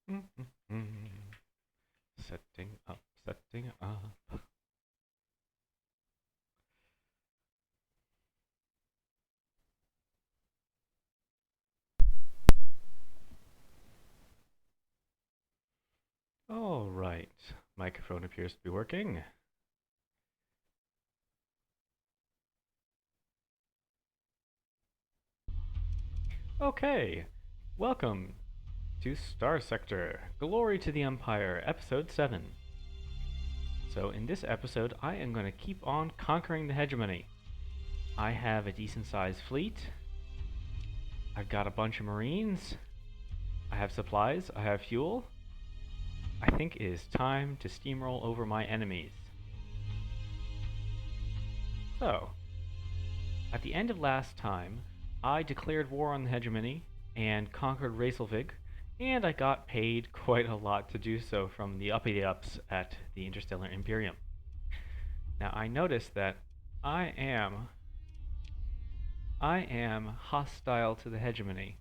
Setting up, setting up. All right. Microphone appears to be working. Okay. Welcome to Star Sector Glory to the Empire, Episode 7. So, in this episode, I am going to keep on conquering the hegemony. I have a decent sized fleet. I've got a bunch of marines. I have supplies. I have fuel. I think it is time to steamroll over my enemies. So, at the end of last time, I declared war on the hegemony and conquered Racelvig, and I got paid quite a lot to do so from the uppity ups at the Interstellar Imperium. Now I noticed that I am hostile to the hegemony,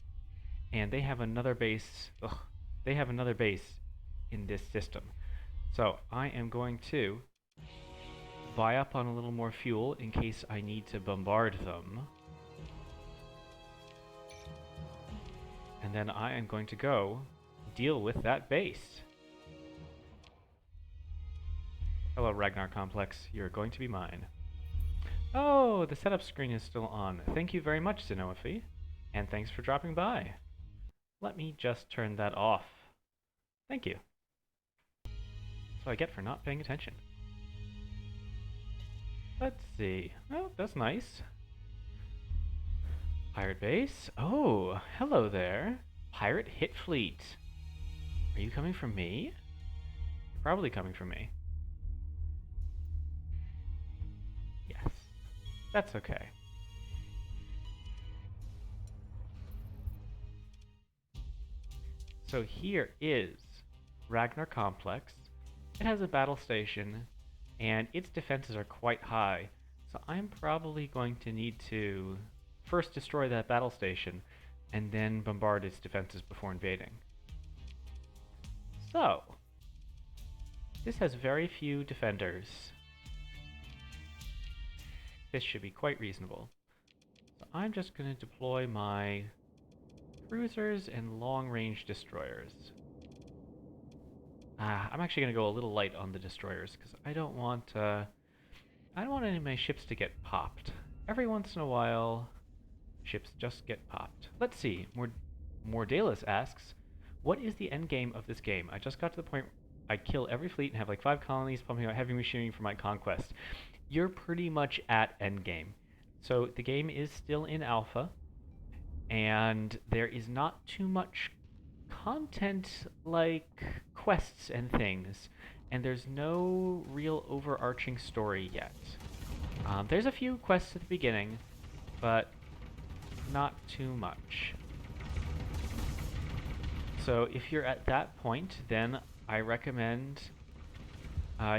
and they have another base. They have another base in this system. So I am going to buy up on a little more fuel in case I need to bombard them. And then I am going to go deal with that base. Hello, Ragnar Complex. You're going to be mine. Oh, the setup screen is still on. Thank you very much, Zenoaphy. And thanks for dropping by. Let me just turn that off. Thank you. That's what I get for not paying attention. Let's see. Oh, that's nice. Pirate base? Oh, hello there. Pirate hit fleet. Are you coming from me? You're probably coming from me. Yes. That's okay. So here is Ragnar Complex. It has a battle station, and its defenses are quite high. So I'm probably going to need to first destroy that battle station, and then bombard its defenses before invading. So, this has very few defenders. This should be quite reasonable. So I'm just going to deploy my cruisers and long-range destroyers. I'm actually going to go a little light on the destroyers because I don't want any of my ships to get popped. Every once in a while, ships just get popped. Let's see. Mordalis asks, what is the end game of this game? I just got to the point where I kill every fleet and have like 5 colonies pumping out heavy machinery for my conquest. You're pretty much at end game. So the game is still in alpha, and there is not too much content like quests and things, and there's no real overarching story yet. There's a few quests at the beginning, but not too much. So if you're at that point, then I recommend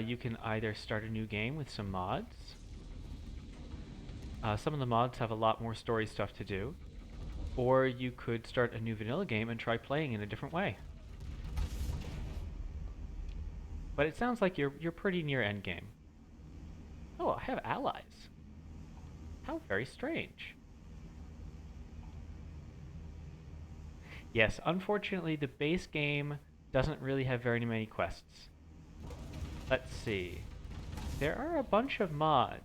you can either start a new game with some mods. Some of the mods have a lot more story stuff to do. Or you could start a new vanilla game and try playing in a different way. But it sounds like you're pretty near endgame. Oh, I have allies. How very strange. Yes, unfortunately the base game doesn't really have very many quests. Let's see. There are a bunch of mods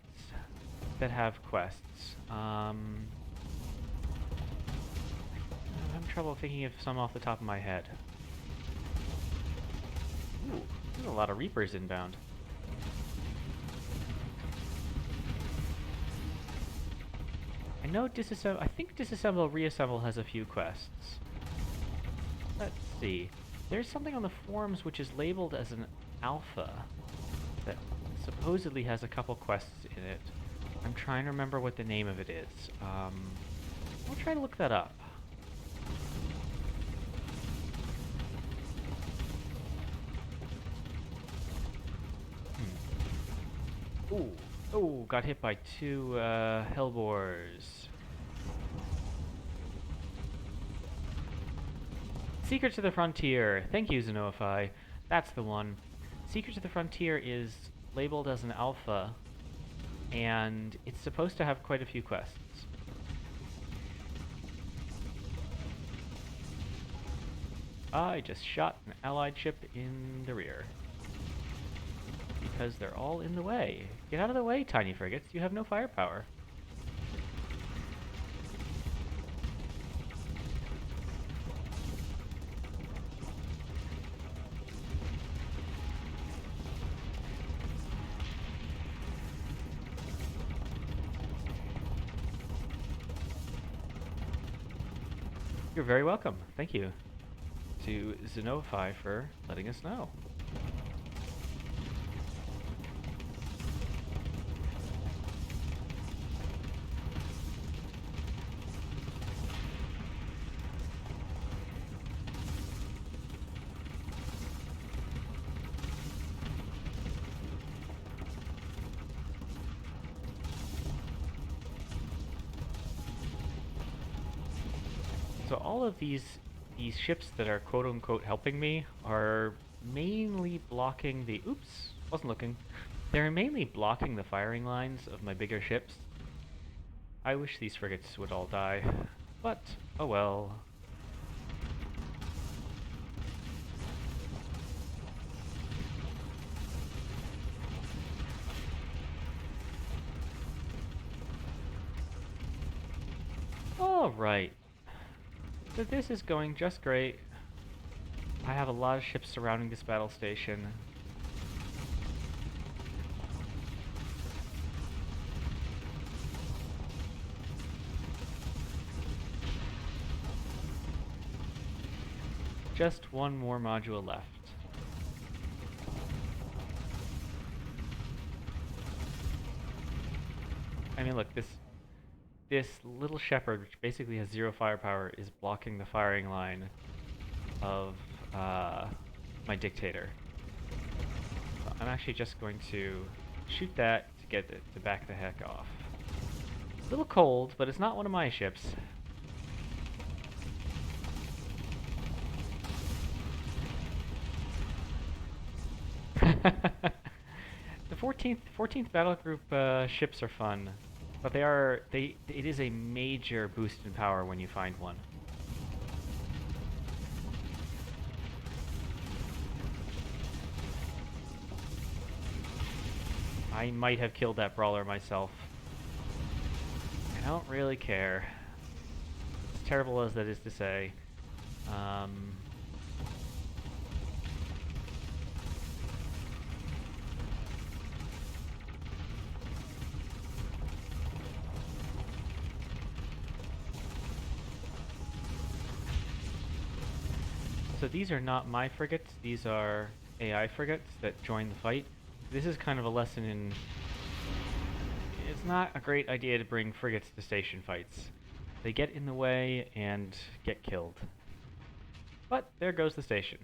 that have quests. I'm having trouble thinking of some off the top of my head. Ooh, there's a lot of Reapers inbound. I know I think Disassemble Reassemble has a few quests. Let's see. There's something on the forums which is labeled as an alpha that supposedly has a couple quests in it. I'm trying to remember what the name of it is. I'll try to look that up. Ooh. Oh, got hit by 2 Hellbores. Secrets of the Frontier. Thank you, Xenoify. That's the one. Secrets of the Frontier is labeled as an alpha, and it's supposed to have quite a few quests. I just shot an allied ship in the rear. Because they're all in the way. Get out of the way, tiny frigates. You have no firepower. You're very welcome. Thank you to Xenoify for letting us know. So all of these ships that are quote-unquote helping me are mainly blocking the... Oops, wasn't looking. They're mainly blocking the firing lines of my bigger ships. I wish these frigates would all die, but oh well. Alright. So this is going just great. I have a lot of ships surrounding this battle station. Just one more module left. I mean, look, this little shepherd, which basically has 0 firepower, is blocking the firing line of my dictator. So I'm actually just going to shoot that to get it to back the heck off. It's a little cold, but it's not one of my ships. The 14th battle group ships are fun. But it is a major boost in power when you find one. I might have killed that brawler myself. I don't really care. As terrible as that is to say. So these are not my frigates, these are AI frigates that join the fight. This is kind of a lesson in... It's not a great idea to bring frigates to station fights. They get in the way and get killed. But there goes the station.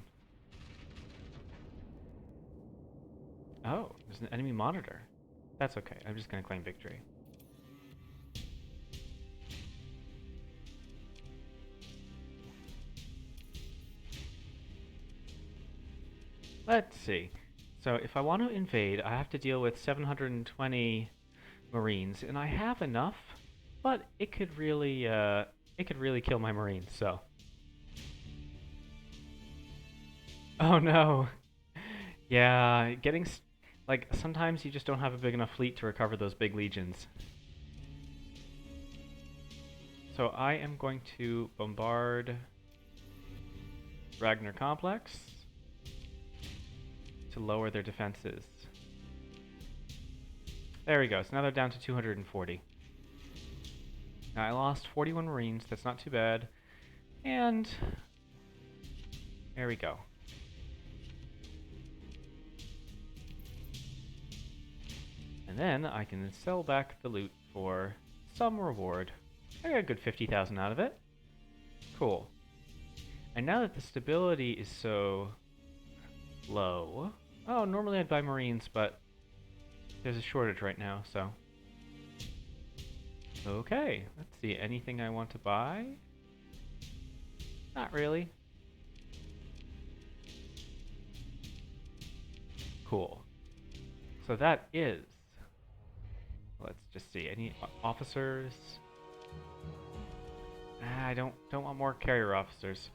Oh, there's an enemy monitor. That's okay, I'm just gonna claim victory. Let's see. So if I want to invade, I have to deal with 720 Marines, and I have enough, but it could really kill my Marines. So. Oh no. Yeah, like sometimes you just don't have a big enough fleet to recover those big legions. So I am going to bombard Ragnar Complex to lower their defenses. There we go, so now they're down to 240. Now I lost 41 Marines, that's not too bad. And there we go. And then I can sell back the loot for some reward. I got a good 50,000 out of it. Cool. And now that the stability is so low... Oh, normally I'd buy Marines, but there's a shortage right now, so... Okay, let's see, anything I want to buy? Not really. Cool. So that is... Let's just see. Any officers? I don't want more carrier officers.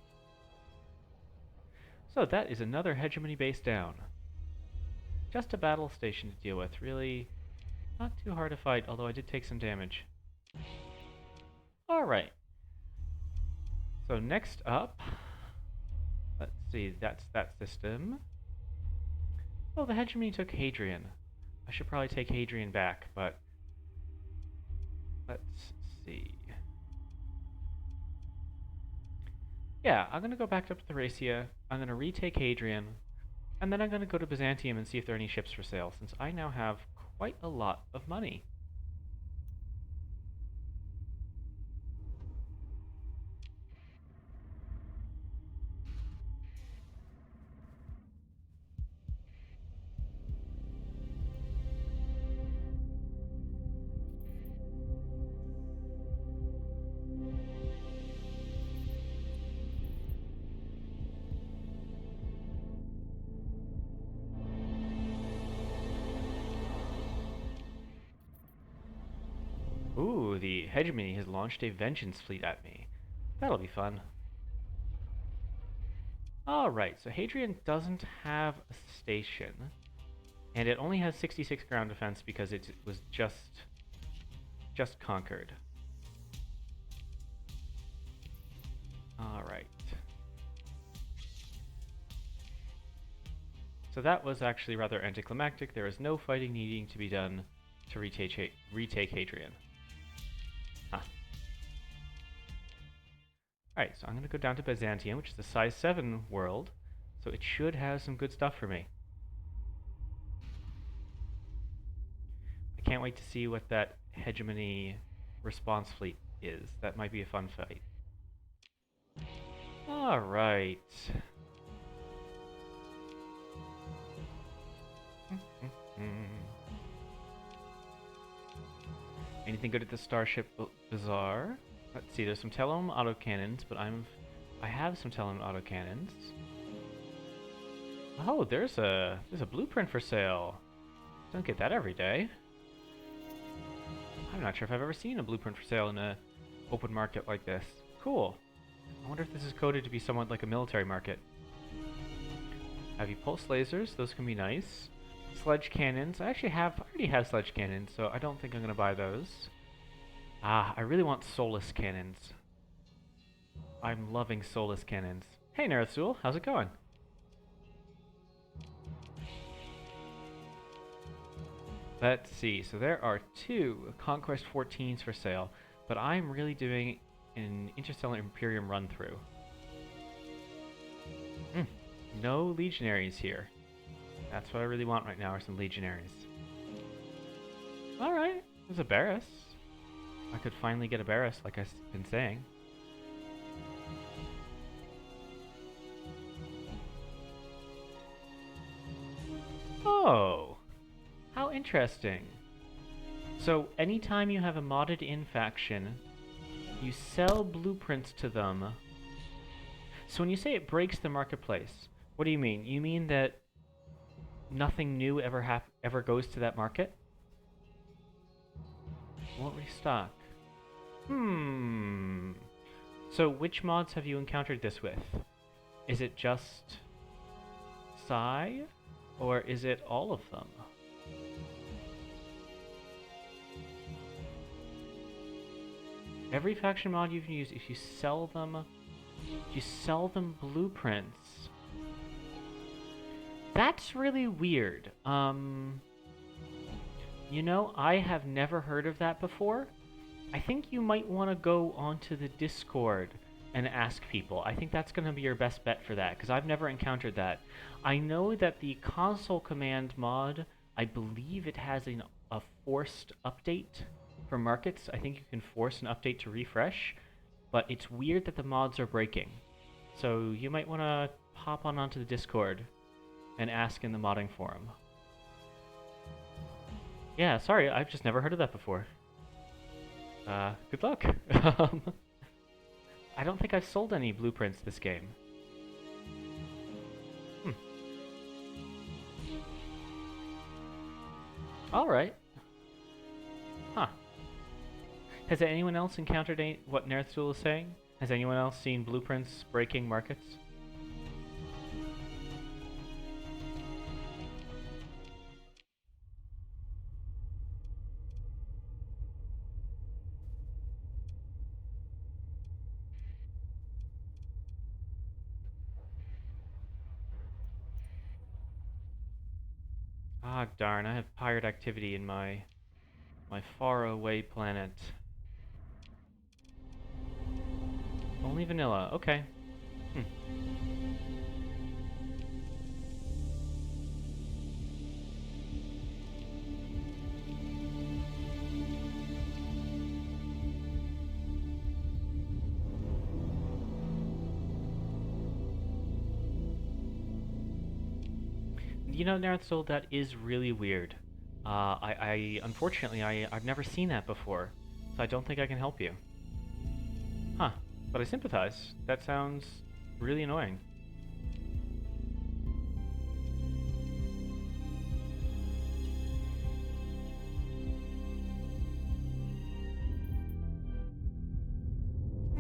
So that is another hegemony base down. Just a battle station to deal with. Really not too hard to fight, although I did take some damage. Alright. So next up... Let's see, that's that system. Oh, the hegemony took Hadrian. I should probably take Hadrian back, but... Let's see... Yeah, I'm gonna go back up to Thracia, I'm gonna retake Hadrian, and then I'm gonna go to Byzantium and see if there are any ships for sale, since I now have quite a lot of money. Ooh, the hegemony has launched a vengeance fleet at me. That'll be fun. Alright, so Hadrian doesn't have a station, and it only has 66 ground defense because it was just conquered. Alright. So that was actually rather anticlimactic. There is no fighting needing to be done to retake Hadrian. Huh. Alright, so I'm going to go down to Byzantium, which is a size 7 world, so it should have some good stuff for me. I can't wait to see what that hegemony response fleet is. That might be a fun fight. Alright. Anything good at the Starship Bazaar? Let's see, there's some Telem autocannons, but I have some Telem autocannons. Oh, there's a blueprint for sale. Don't get that every day. I'm not sure if I've ever seen a blueprint for sale in a open market like this. Cool. I wonder if this is coded to be somewhat like a military market. Heavy pulse lasers, those can be nice. Sledge cannons. I already have sledge cannons, so I don't think I'm gonna buy those. Ah, I really want Solus cannons. I'm loving Solus cannons. Hey Nerthul, how's it going? Let's see, so there are 2 Conquest 14s for sale, but I'm really doing an Interstellar Imperium run-through. No legionaries here. That's what I really want right now, are some legionaries. Alright, there's a Barris. I could finally get a Barris, like I've been saying. Oh! How interesting. So, anytime you have a modded in faction, you sell blueprints to them. So when you say it breaks the marketplace, what do you mean? You mean that nothing new ever goes to that market? Won't restock. So which mods have you encountered this with? Is it just Psi? Or is it all of them? Every faction mod you can use, if you sell them blueprints. That's really weird. You know, I have never heard of that before. I think you might want to go onto the Discord and ask people. I think that's going to be your best bet for that, because I've never encountered that. I know that the console command mod, I believe it has a forced update for markets. I think you can force an update to refresh, but it's weird that the mods are breaking. So you might want to hop onto the Discord and ask in the modding forum. Yeah, sorry, I've just never heard of that before. Good luck. I don't think I've sold any blueprints this game. Alright. Huh. Has anyone else encountered what Nerthul is saying? Has anyone else seen blueprints breaking markets? Ah, darn, I have pirate activity in my faraway planet. Only vanilla, okay. Hmm. You know, Naruto, that is really weird. Unfortunately, I've never seen that before, so I don't think I can help you. Huh. But I sympathize. That sounds really annoying.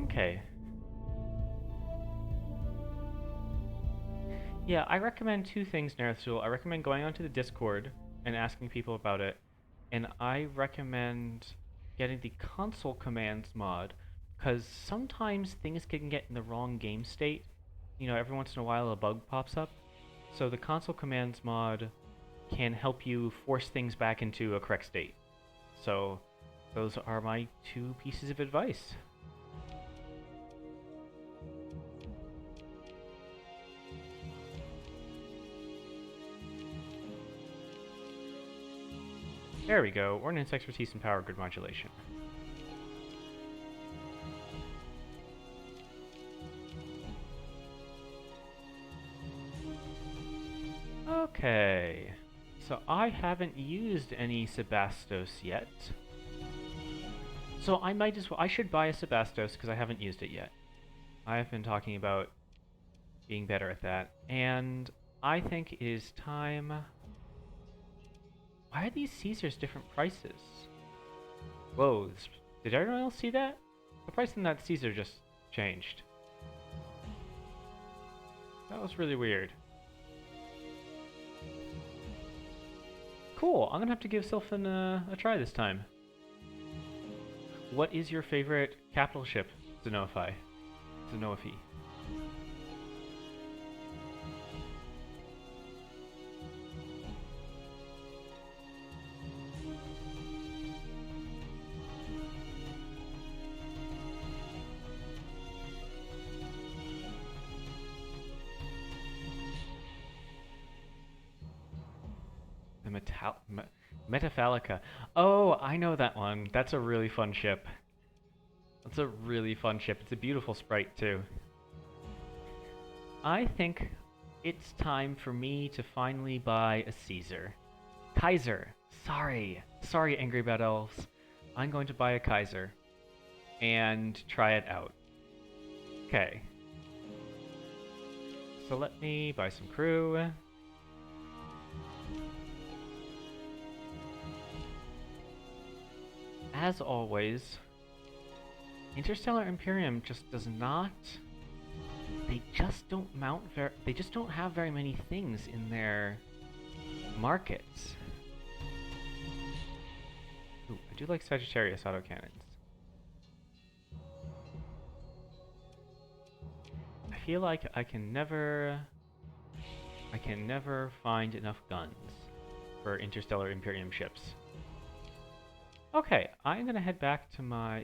Okay. Yeah, I recommend two things, Naruto. I recommend going onto the Discord and asking people about it, and I recommend getting the console commands mod, because sometimes things can get in the wrong game state. You know, every once in a while a bug pops up. So the console commands mod can help you force things back into a correct state. So those are my two pieces of advice. There we go. Ordnance expertise and power grid modulation. Okay. So I haven't used any Sebastos yet. So I might as well. I should buy a Sebastos because I haven't used it yet. I have been talking about being better at that. And I think it is time. Why are these Caesars different prices? Whoa, did everyone else see that? The price in that Caesar just changed. That was really weird. Cool, I'm gonna have to give Sylphin a try this time. What is your favorite capital ship, Zenofi? Zenofi. The Metaphalica. Oh, I know that one. That's a really fun ship. That's a really fun ship. It's a beautiful sprite, too. I think it's time for me to finally buy a Caesar. Kaiser. Sorry. Sorry, Angry Bad Elves. I'm going to buy a Kaiser and try it out. Okay. So let me buy some crew. As always, Interstellar Imperium just does not. They just don't they just don't have very many things in their markets. Ooh, I do like Sagittarius autocannons. I feel like I can never find enough guns for Interstellar Imperium ships. Okay, I'm gonna head back to my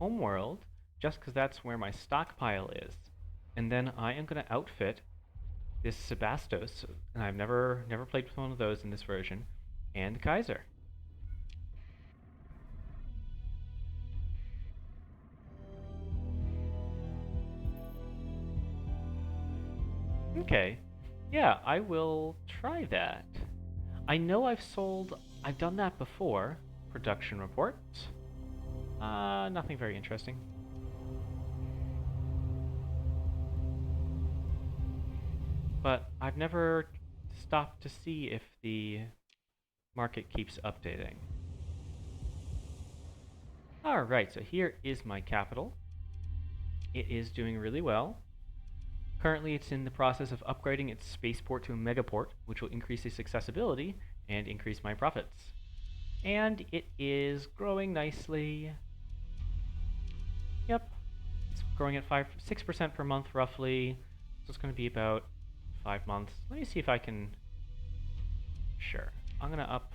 home world, just because that's where my stockpile is. And then I am gonna outfit this Sebastos, and I've never played with one of those in this version, and Kaiser. Okay, yeah, I will try that. I know I've done that before. Production report. Nothing very interesting. But I've never stopped to see if the market keeps updating. Alright, so here is my capital. It is doing really well. Currently, it's in the process of upgrading its spaceport to a megaport, which will increase its accessibility and increase my profits. And it is growing nicely. Yep, it's growing at 6% per month roughly. So it's going to be about 5 months. Let me see if I can. Sure, I'm going to up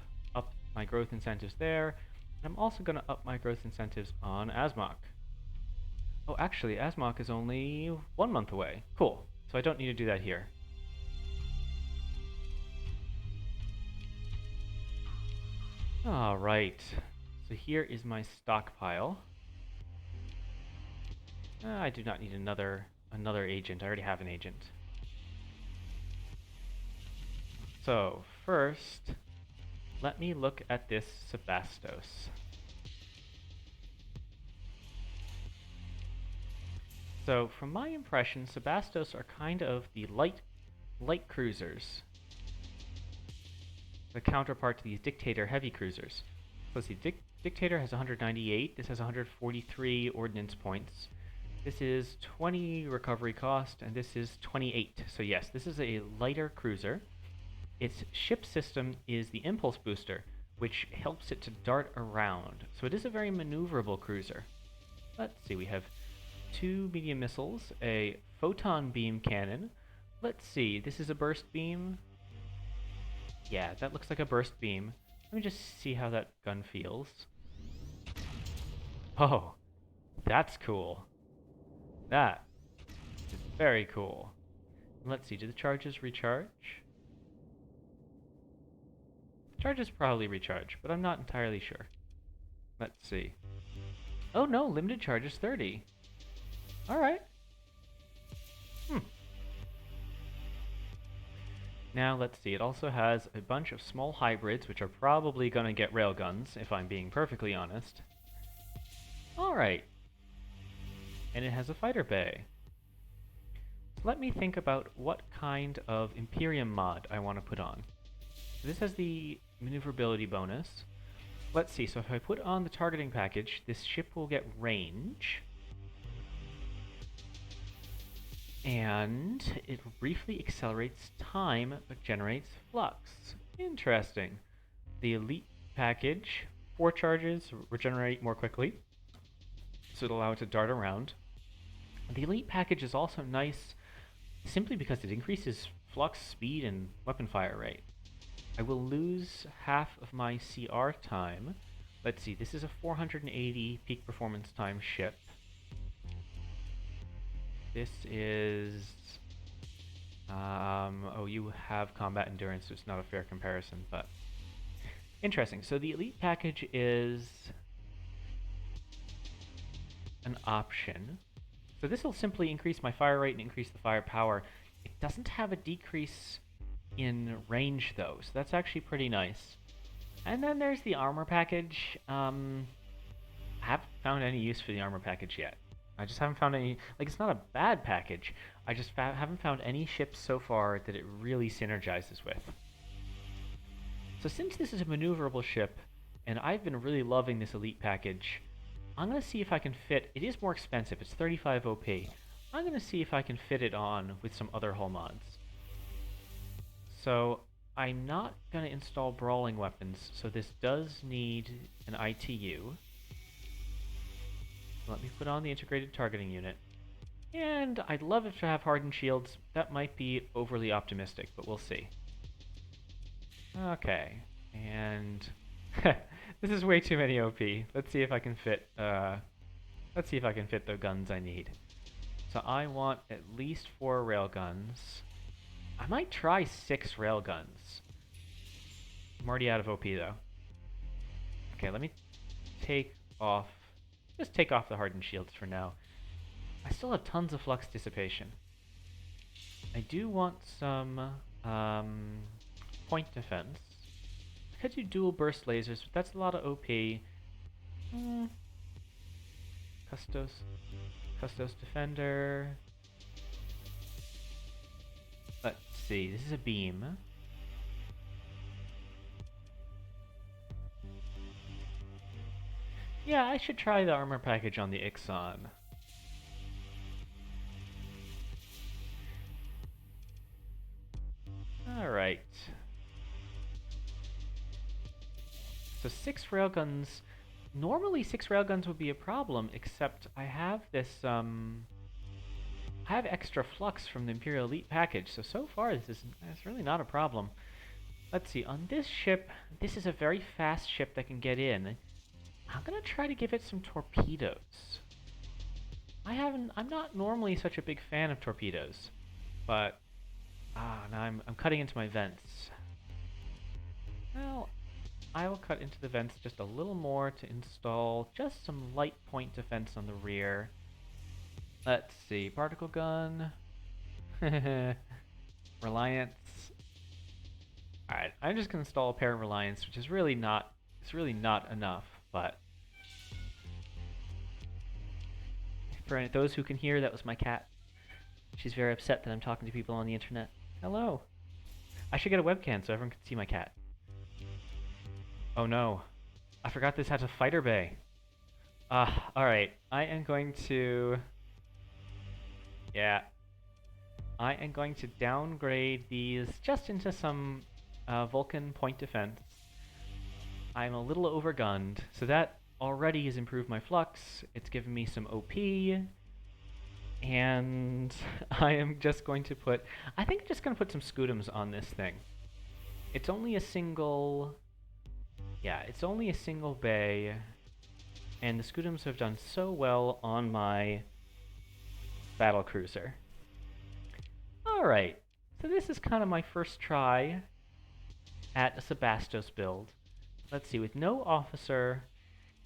my growth incentives there. And I'm also going to up my growth incentives on ASMOC. Oh, actually, ASMOC is only 1 month away. Cool. So I don't need to do that here. Alright. So here is my stockpile. I do not need another agent. I already have an agent. So, first, let me look at this Sebastos. So, from my impression, Sebastos are kind of the light cruisers. The counterpart to these Dictator heavy cruisers. So let's see, Dictator has 198, this has 143 ordnance points. This is 20 recovery cost, and this is 28. So yes, this is a lighter cruiser. Its ship system is the Impulse Booster, which helps it to dart around. So it is a very maneuverable cruiser. Let's see, we have 2 medium missiles, a photon beam cannon. Let's see, this is a burst beam. Yeah, that looks like a burst beam. Let me just see how that gun feels. Oh, that's cool. That is very cool. Let's see, do the charges recharge? The charges probably recharge, but I'm not entirely sure. Let's see. Oh no, limited charge is 30. Alright. Now let's see, it also has a bunch of small hybrids, which are probably gonna get railguns, if I'm being perfectly honest. Alright. And it has a fighter bay. So let me think about what kind of Imperium mod I want to put on. So this has the maneuverability bonus. Let's see, so if I put on the targeting package, this ship will get range. And it briefly accelerates time, but generates flux. Interesting. The elite package, 4 charges, regenerate more quickly, so it'll allow it to dart around. The elite package is also nice simply because it increases flux speed and weapon fire rate. I will lose half of my CR time. Let's see, this is a 480 peak performance time ship. This is... oh, you have combat endurance, so it's not a fair comparison, but... Interesting. So the elite package is an option. So this will simply increase my fire rate and increase the firepower. It doesn't have a decrease in range, though, so that's actually pretty nice. And then there's the armor package. I haven't found any use for the armor package yet. I just haven't found any... Like, it's not a bad package. I just haven't found any ships so far that it really synergizes with. So since this is a maneuverable ship, and I've been really loving this elite package, I'm going to see if I can fit... It is more expensive. It's 35 OP. I'm going to see if I can fit it on with some other hull mods. So I'm not going to install brawling weapons, so this does need an ITU. Let me put on the integrated targeting unit. And I'd love it to have hardened shields. That might be overly optimistic, but we'll see. Okay, and this is way too many OP. Let's see if I can fit the guns I need. So I want at least 4 railguns. I might try 6 railguns. I'm already out of OP though. Okay, let me just take off the hardened shields for now. I still have tons of flux dissipation. I do want some point defense. I could do dual burst lasers, but that's a lot of OP. Custos defender. Let's see, this is a beam. Yeah, I should try the armor package on the Ixon. Alright. So 6 railguns. Normally 6 railguns would be a problem, except I have this, I have extra flux from the Imperial Elite package, so far it's really not a problem. Let's see, on this ship, this is a very fast ship that can get in. I'm gonna try to give it some torpedoes. I'm not normally such a big fan of torpedoes, but, now I'm cutting into my vents. Well, I will cut into the vents just a little more to install just some light point defense on the rear. Let's see, particle gun, reliance. Alright, I'm just gonna install apparent reliance, which is really not, it's really not enough, but for those who can hear, that was my cat. She's very upset that I'm talking to people on the internet. Hello. I should get a webcam so everyone can see my cat. Oh no. I forgot this has a fighter bay. Alright. I am going to... Yeah. I am going to downgrade these just into some Vulcan point defense. I'm a little overgunned, so that already has improved my flux. It's given me some OP. And I am just going to put... I think I'm just going to put some Scudams on this thing. It's only a single... Yeah, it's only a single bay, and the Scudams have done so well on my battle cruiser. Alright, so this is kind of my first try at a Sebastos build. Let's see, with no officer,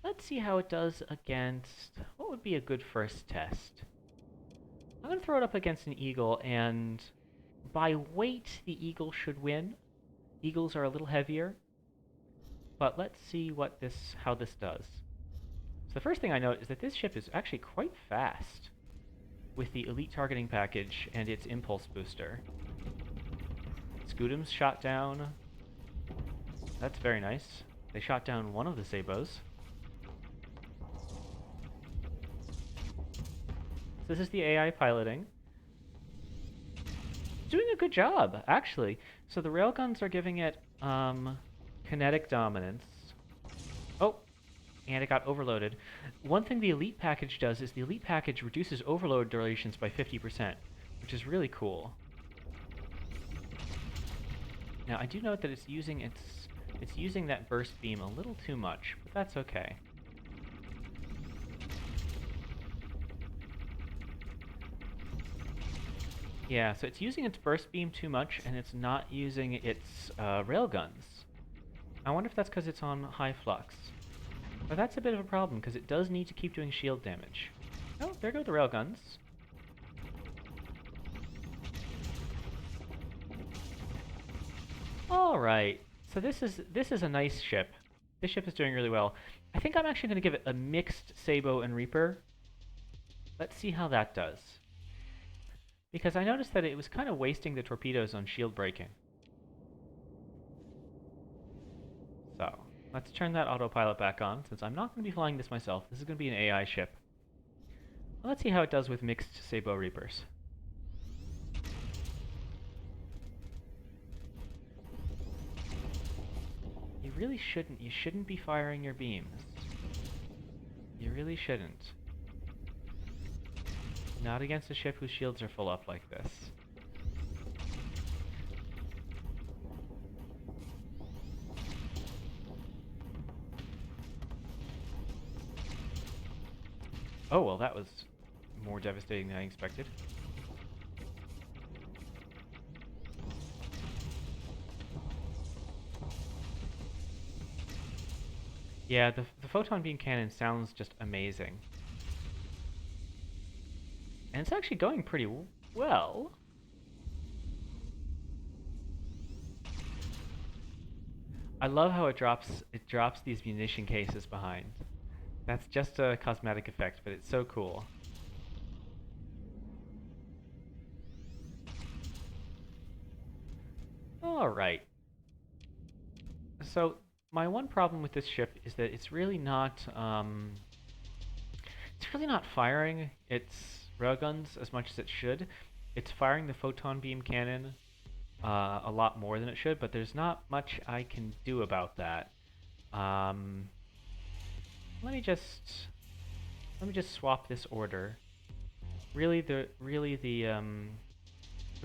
let's see how it does against... What would be a good first test? I'm going to throw it up against an Eagle, and by weight, the Eagle should win. Eagles are a little heavier. But let's see how this does. So the first thing I note is that this ship is actually quite fast with the elite targeting package and its impulse booster. Scudam's shot down. That's very nice. They shot down one of the Sabos. So this is the AI piloting. It's doing a good job, actually. So the railguns are giving it, kinetic dominance. Oh, and it got overloaded. One thing the Elite package does is the Elite package reduces overload durations by 50%, which is really cool. Now, I do note that it's using that burst beam a little too much, but that's okay. Yeah, so it's using its burst beam too much, and it's not using its railguns. I wonder if that's because it's on high flux. But that's a bit of a problem, because it does need to keep doing shield damage. Oh, there go the railguns. Alright, so this is a nice ship. This ship is doing really well. I think I'm actually going to give it a mixed Sabo and Reaper. Let's see how that does. Because I noticed that it was kind of wasting the torpedoes on shield breaking. So, let's turn that autopilot back on, since I'm not going to be flying this myself. This is going to be an AI ship. Well, let's see how it does with mixed Sabo Reapers. You really shouldn't. You shouldn't be firing your beams. You really shouldn't. Not against a ship whose shields are full up like this. Oh, well, that was more devastating than I expected. Yeah, the photon beam cannon sounds just amazing. And it's actually going pretty well. I love how it drops these munition cases behind. That's just a cosmetic effect, but it's so cool. Alright. So, my one problem with this ship is that it's really not firing its railguns as much as it should. It's firing the photon beam cannon a lot more than it should, but there's not much I can do about that. Um, let me just swap this order. The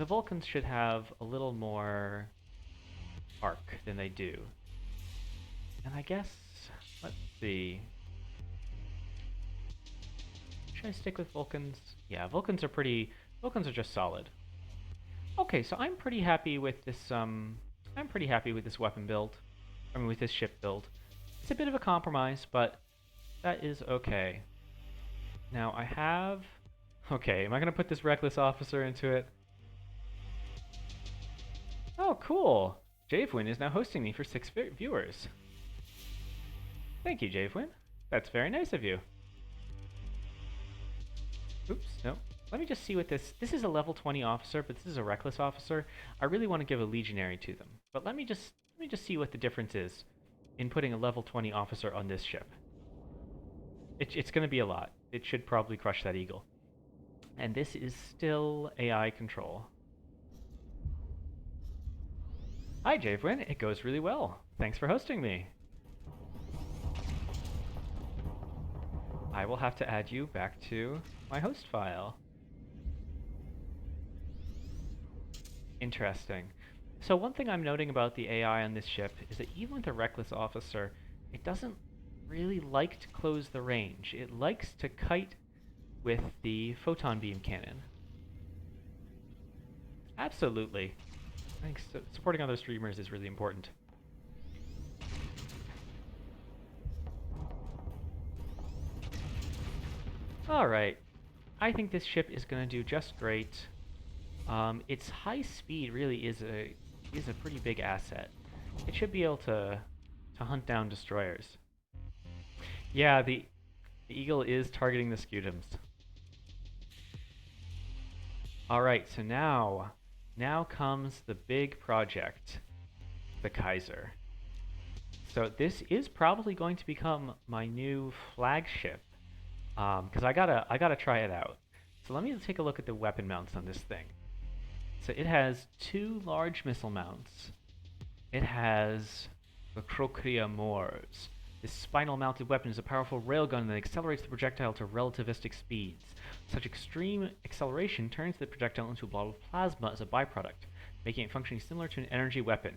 Vulcans should have a little more arc than they do. And I guess, let's see. Should I stick with Vulcans? Yeah, Vulcans are just solid. Okay, so I'm pretty happy with this, weapon build. I mean, with this ship build. It's a bit of a compromise, but that is okay. Now I have... Okay, am I gonna put this Reckless Officer into it? Oh, cool! Javewin is now hosting me for 6 viewers. Thank you, Javewin. That's very nice of you. Oops, no. Let me just see what this is a level 20 officer, but this is a Reckless Officer. I really want to give a Legionary to them. But let me just see what the difference is in putting a level 20 officer on this ship. It's going to be a lot. It should probably crush that Eagle. And this is still AI control. Hi, Javewin. It goes really well. Thanks for hosting me. I will have to add you back to my host file. Interesting. So one thing I'm noting about the AI on this ship is that even with a Reckless Officer, it doesn't really like to close the range. It likes to kite with the photon beam cannon. Absolutely. I think supporting other streamers is really important. Alright. I think this ship is going to do just great. Its high speed really is a pretty big asset. It should be able to hunt down destroyers. Yeah, the Eagle is targeting the Scutums. Alright, so now comes the big project, the Kaiser. So this is probably going to become my new flagship, because I gotta try it out. So let me take a look at the weapon mounts on this thing. So it has 2 large missile mounts. It has the Crocria Moors. This spinal-mounted weapon is a powerful railgun that accelerates the projectile to relativistic speeds. Such extreme acceleration turns the projectile into a blob of plasma as a byproduct, making it functioning similar to an energy weapon.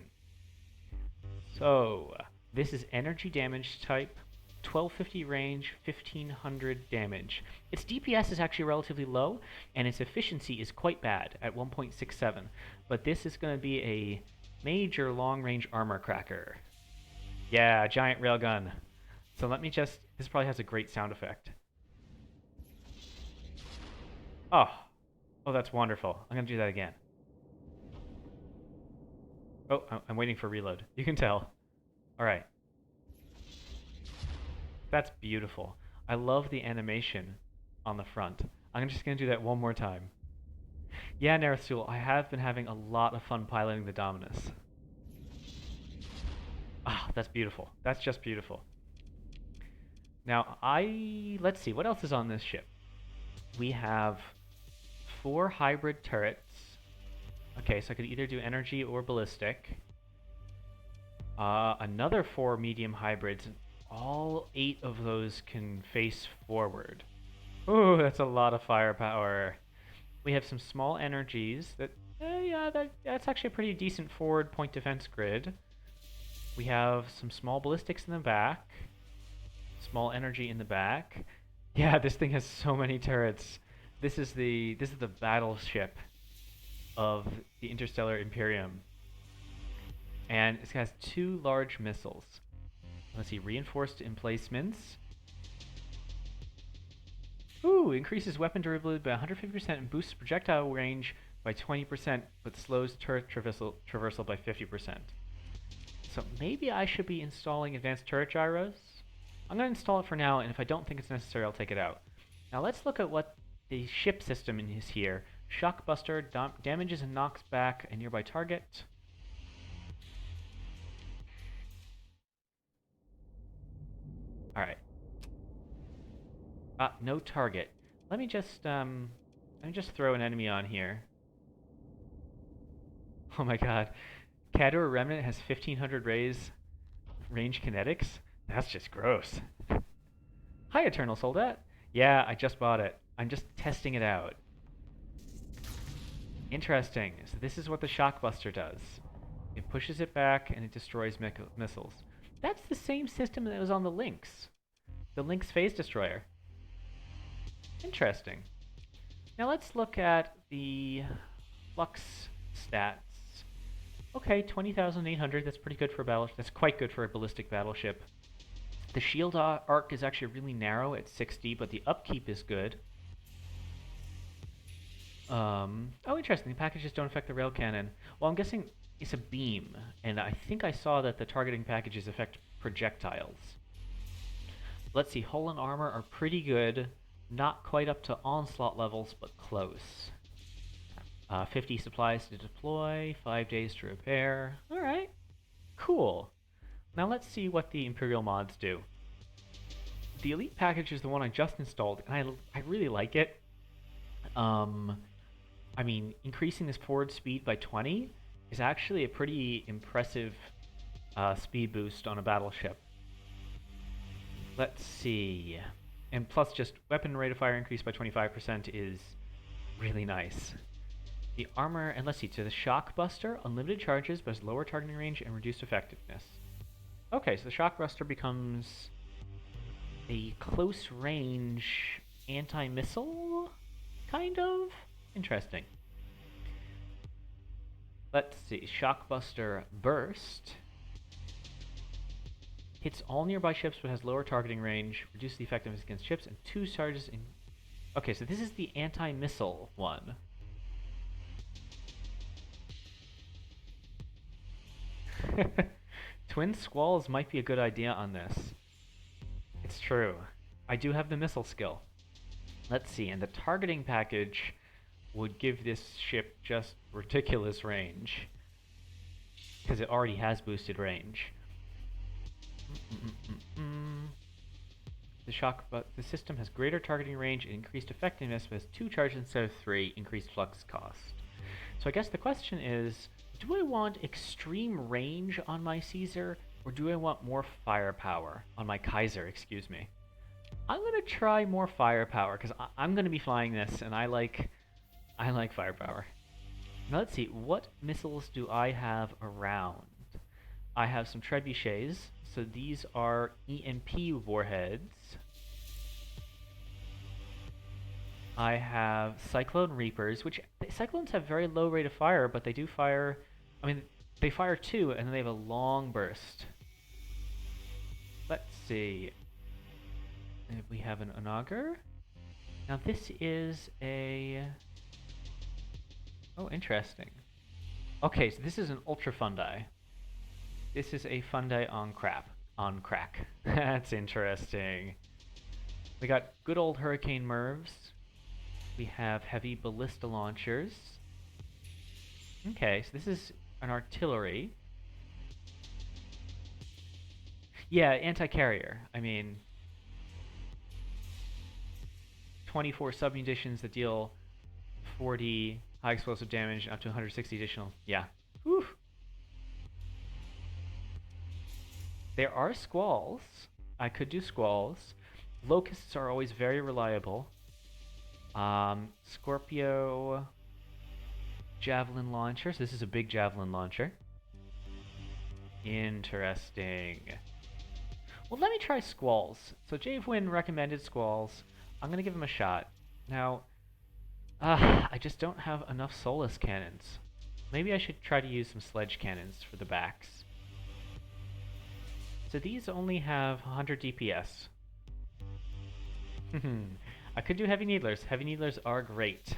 So, this is energy damage type, 1250 range, 1500 damage. Its DPS is actually relatively low, and its efficiency is quite bad at 1.67, but this is going to be a major long-range armor cracker. Yeah, giant railgun. So let me just... This probably has a great sound effect. Oh, that's wonderful. I'm going to do that again. Oh, I'm waiting for reload. You can tell. All right. That's beautiful. I love the animation on the front. I'm just going to do that one more time. Yeah, Narathul, I have been having a lot of fun piloting the Dominus. Ah, that's beautiful. That's just beautiful. Now, let's see, what else is on this ship? We have 4 hybrid turrets. Okay, so I could either do energy or ballistic. Another 4 medium hybrids. All 8 of those can face forward. Ooh, that's a lot of firepower. We have some small energies that, that's actually a pretty decent forward point defense grid. We have some small ballistics in the back. Small energy in the back. Yeah, this thing has so many turrets. This is the battleship of the Interstellar Imperium. And it has 2 large missiles. Let's see, reinforced emplacements. Ooh, increases weapon durability by 150% and boosts projectile range by 20%, but slows turret traversal by 50%. So maybe I should be installing advanced turret gyros. I'm going to install it for now, and if I don't think it's necessary, I'll take it out. Now let's look at what the ship system is here. Shockbuster damages and knocks back a nearby target. All right. No target. Let me just throw an enemy on here. Oh my god. Khador Remnant has 1500 range kinetics? That's just gross. Hi, Eternal Soldat. Yeah, I just bought it. I'm just testing it out. Interesting. So this is what the Shockbuster does. It pushes it back and it destroys missiles. That's the same system that was on the Lynx. The Lynx Phase Destroyer. Interesting. Now let's look at the Flux stats. Okay, 20,800. That's pretty good for a battleship. That's quite good for a ballistic battleship. The shield arc is actually really narrow at 60, but the upkeep is good. Oh, interesting. The packages don't affect the rail cannon. Well, I'm guessing it's a beam, and I think I saw that the targeting packages affect projectiles. Let's see. Hull and armor are pretty good. Not quite up to onslaught levels, but close. 50 supplies to deploy, 5 days to repair. Alright, cool. Now let's see what the Imperial mods do. The Elite package is the one I just installed, and I really like it. I mean, increasing this forward speed by 20 is actually a pretty impressive speed boost on a battleship. Let's see. And plus just weapon rate of fire increase by 25% is really nice. The armor, and let's see, to the Shockbuster, unlimited charges but has lower targeting range and reduced effectiveness. Okay, so the Shockbuster becomes a close range anti-missile, kind of? Interesting. Let's see, Shockbuster Burst hits all nearby ships but has lower targeting range, reduces the effectiveness against ships, and 2 charges in... Okay, so this is the anti-missile one. Twin Squalls might be a good idea on this. It's true. I do have the missile skill. Let's see, and the targeting package would give this ship just ridiculous range. Because it already has boosted range. The system has greater targeting range and increased effectiveness, but has 2 charges instead of 3, increased flux cost. So I guess the question is, do I want extreme range on my Caesar, or do I want more firepower on my Kaiser, excuse me? I'm going to try more firepower, because I'm going to be flying this, and I like firepower. Now let's see, what missiles do I have around? I have some trebuchets, so these are EMP warheads. I have Cyclone Reapers, which Cyclones have very low rate of fire, but they do fire... I mean, they fire 2, and then they have a long burst. Let's see. We have an Onager. Now this is a... Oh, interesting. Okay, so this is an Ultra Fundi. This is a Fundi on crack. That's interesting. We got good old Hurricane Mervs. We have heavy ballista launchers. Okay, so this is an artillery. Yeah, anti-carrier. I mean, 24 submunitions that deal 40 high explosive damage up to 160 additional. Yeah. Whew. There are squalls. I could do squalls. Locusts are always very reliable. Scorpio javelin launchers. This is a big javelin launcher. Interesting. Well, let me try squalls. So Jave Wynn recommended squalls. I'm gonna give him a shot. Now, I just don't have enough Solus cannons. Maybe I should try to use some sledge cannons for the backs. So these only have 100 DPS. I could do heavy needlers. Heavy needlers are great.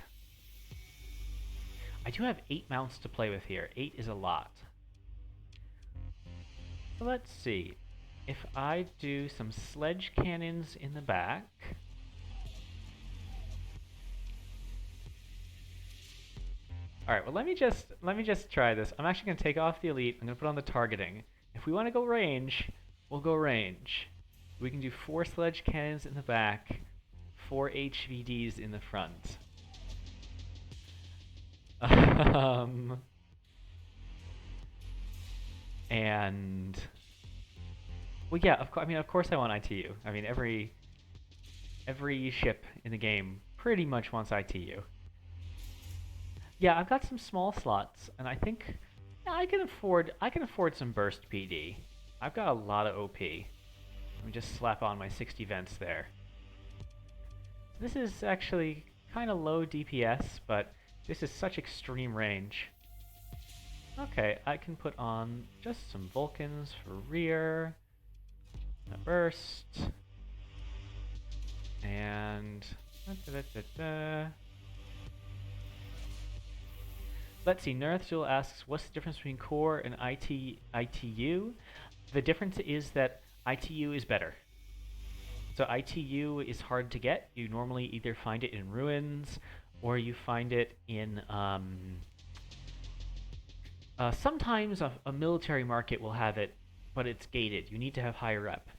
I do have 8 mounts to play with here. 8 is a lot. So let's see. If I do some sledge cannons in the back... Alright, well let me just try this. I'm actually going to take off the elite. I'm going to put on the targeting. If we want to go range, we'll go range. We can do 4 sledge cannons in the back, 4 HVDs in the front. And well, yeah, of course, I want ITU. I mean, every ship in the game pretty much wants ITU. Yeah, I've got some small slots, and I think yeah, I can afford some burst PD. I've got a lot of OP. Let me just slap on my 60 vents there. This is actually kind of low DPS, but this is such extreme range. Okay, I can put on just some Vulcans for rear, a burst, and let's see. Nerthjul asks, what's the difference between core and ITU? The difference is that ITU is better. So ITU is hard to get. You normally either find it in ruins, or you find it in sometimes a military market will have it, but it's gated. You need to have higher rep.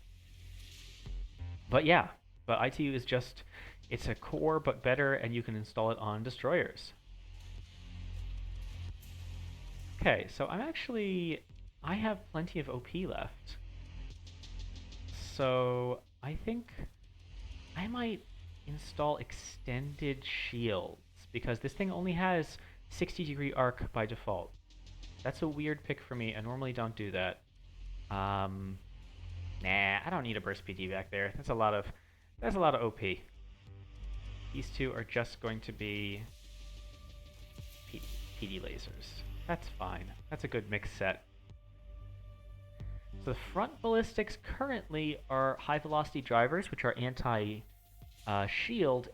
But yeah, but ITU is just, it's a core but better, and you can install it on destroyers. Okay, so I have plenty of OP left. So I think I might install extended shields, because this thing only has 60-degree arc by default. That's a weird pick for me. I normally don't do that. Nah, I don't need a burst PD back there. That's a lot of OP. These two are just going to be PD lasers. That's fine. That's a good mix set. So the front ballistics currently are high velocity drivers, which are anti-shield,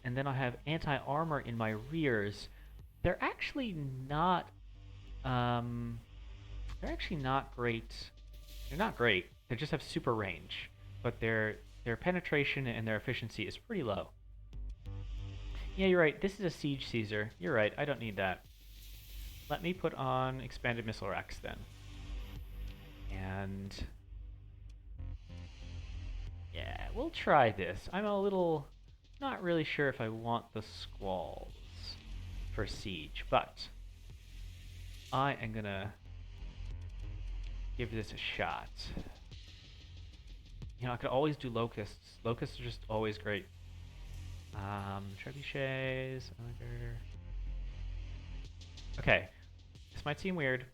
and then I have anti-armor in my rears. They're actually not great. They're not great. They just have super range, but their penetration and their efficiency is pretty low. Yeah, you're right. This is a siege Caesar. You're right. I don't need that. Let me put on expanded missile racks then. And yeah, we'll try this. I'm a little not really sure if I want the squalls for siege, but I am gonna give this a shot. You know, I could always do locusts. Locusts are just always great. Trebuchets. Okay, this might seem weird.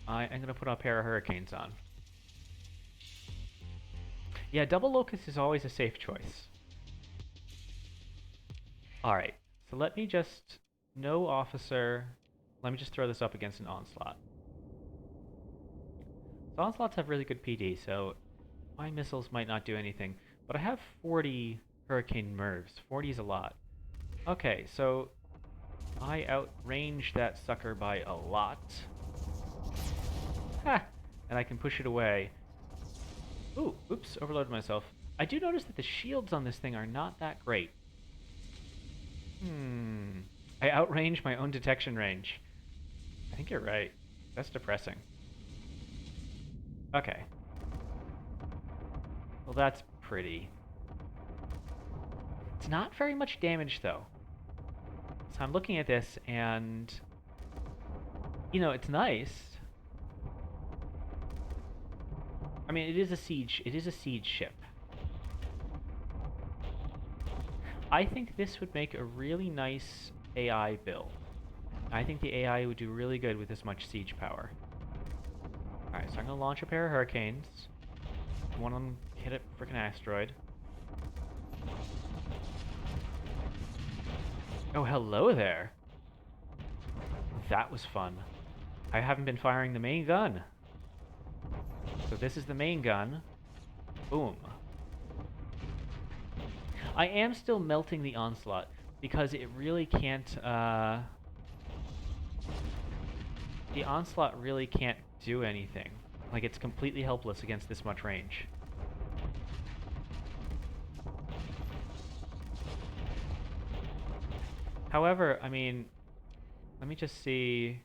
I am gonna put a pair of hurricanes on. Yeah, double locust is always a safe choice. Alright, so let me just... No officer... Let me just throw this up against an onslaught. So onslaughts have really good PD, so my missiles might not do anything. But I have 40 hurricane MIRVs. 40 is a lot. Okay, so I outrange that sucker by a lot. Ha! And I can push it away. Ooh, oops, overloaded myself. I do notice that the shields on this thing are not that great. I outrange my own detection range. I think you're right. That's depressing. Okay. Well, that's pretty. It's not very much damage, though. So I'm looking at this, and... You know, it's nice. I mean, it is a siege ship. I think this would make a really nice AI build. I think the AI would do really good with this much siege power. Alright, so I'm gonna launch a pair of hurricanes. One of them hit a frickin' asteroid. Oh, hello there! That was fun. I haven't been firing the main gun. So this is the main gun. Boom. I am still melting the onslaught because it really can't, the onslaught really can't do anything. Like, it's completely helpless against this much range. However, I mean, let me just see.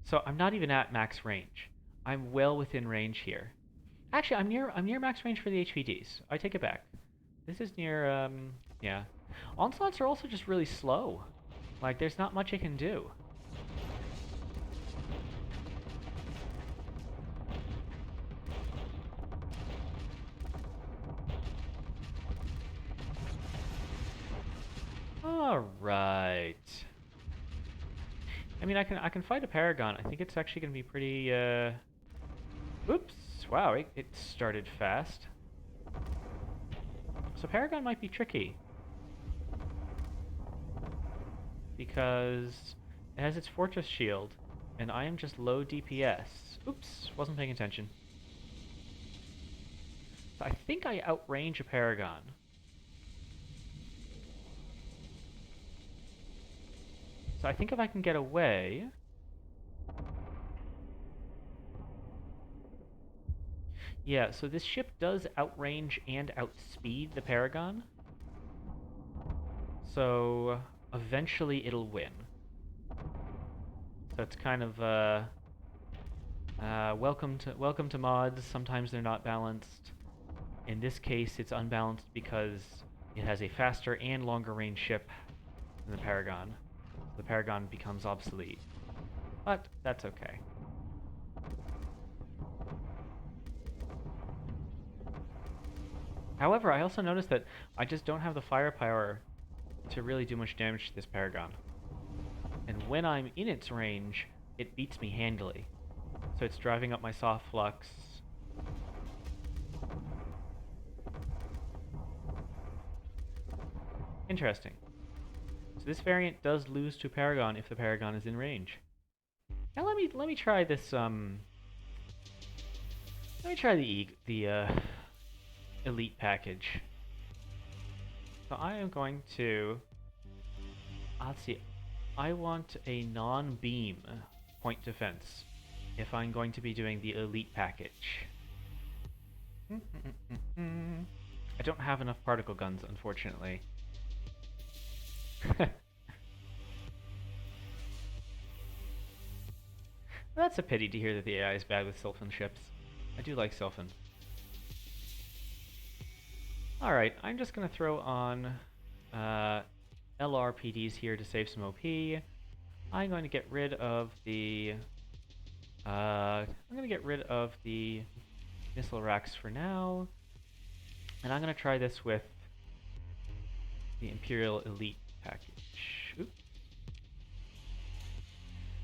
So I'm not even at max range. I'm well within range here. Actually, I'm near max range for the HVDs. I take it back. This is near, yeah. Onslaughts are also just really slow. Like, there's not much it can do. Alright. I mean, I can fight a Paragon. I think it's actually going to be pretty, oops. Wow, it started fast. So Paragon might be tricky. Because it has its Fortress Shield, and I am just low DPS. Oops, wasn't paying attention. So I think I outrange a Paragon. So I think if I can get away... Yeah, so this ship does outrange and outspeed the Paragon. So eventually it'll win. So it's kind of welcome to mods. Sometimes they're not balanced. In this case, it's unbalanced because it has a faster and longer range ship than the Paragon. The Paragon becomes obsolete. But that's okay. However, I also noticed that I just don't have the firepower to really do much damage to this Paragon. And when I'm in its range, it beats me handily. So it's driving up my soft flux. Interesting. So this variant does lose to Paragon if the Paragon is in range. Now let me try this let me try the elite package. So I am going to let's see. I want a non-beam point defense if I'm going to be doing the elite package. I don't have enough particle guns, unfortunately. That's a pity to hear that the AI is bad with Sylphin ships. I do like Sylphin. Alright, I'm just going to throw on LRPDs here to save some OP. I'm going to get rid of the missile racks for now. And I'm going to try this with the Imperial Elite package. Oops.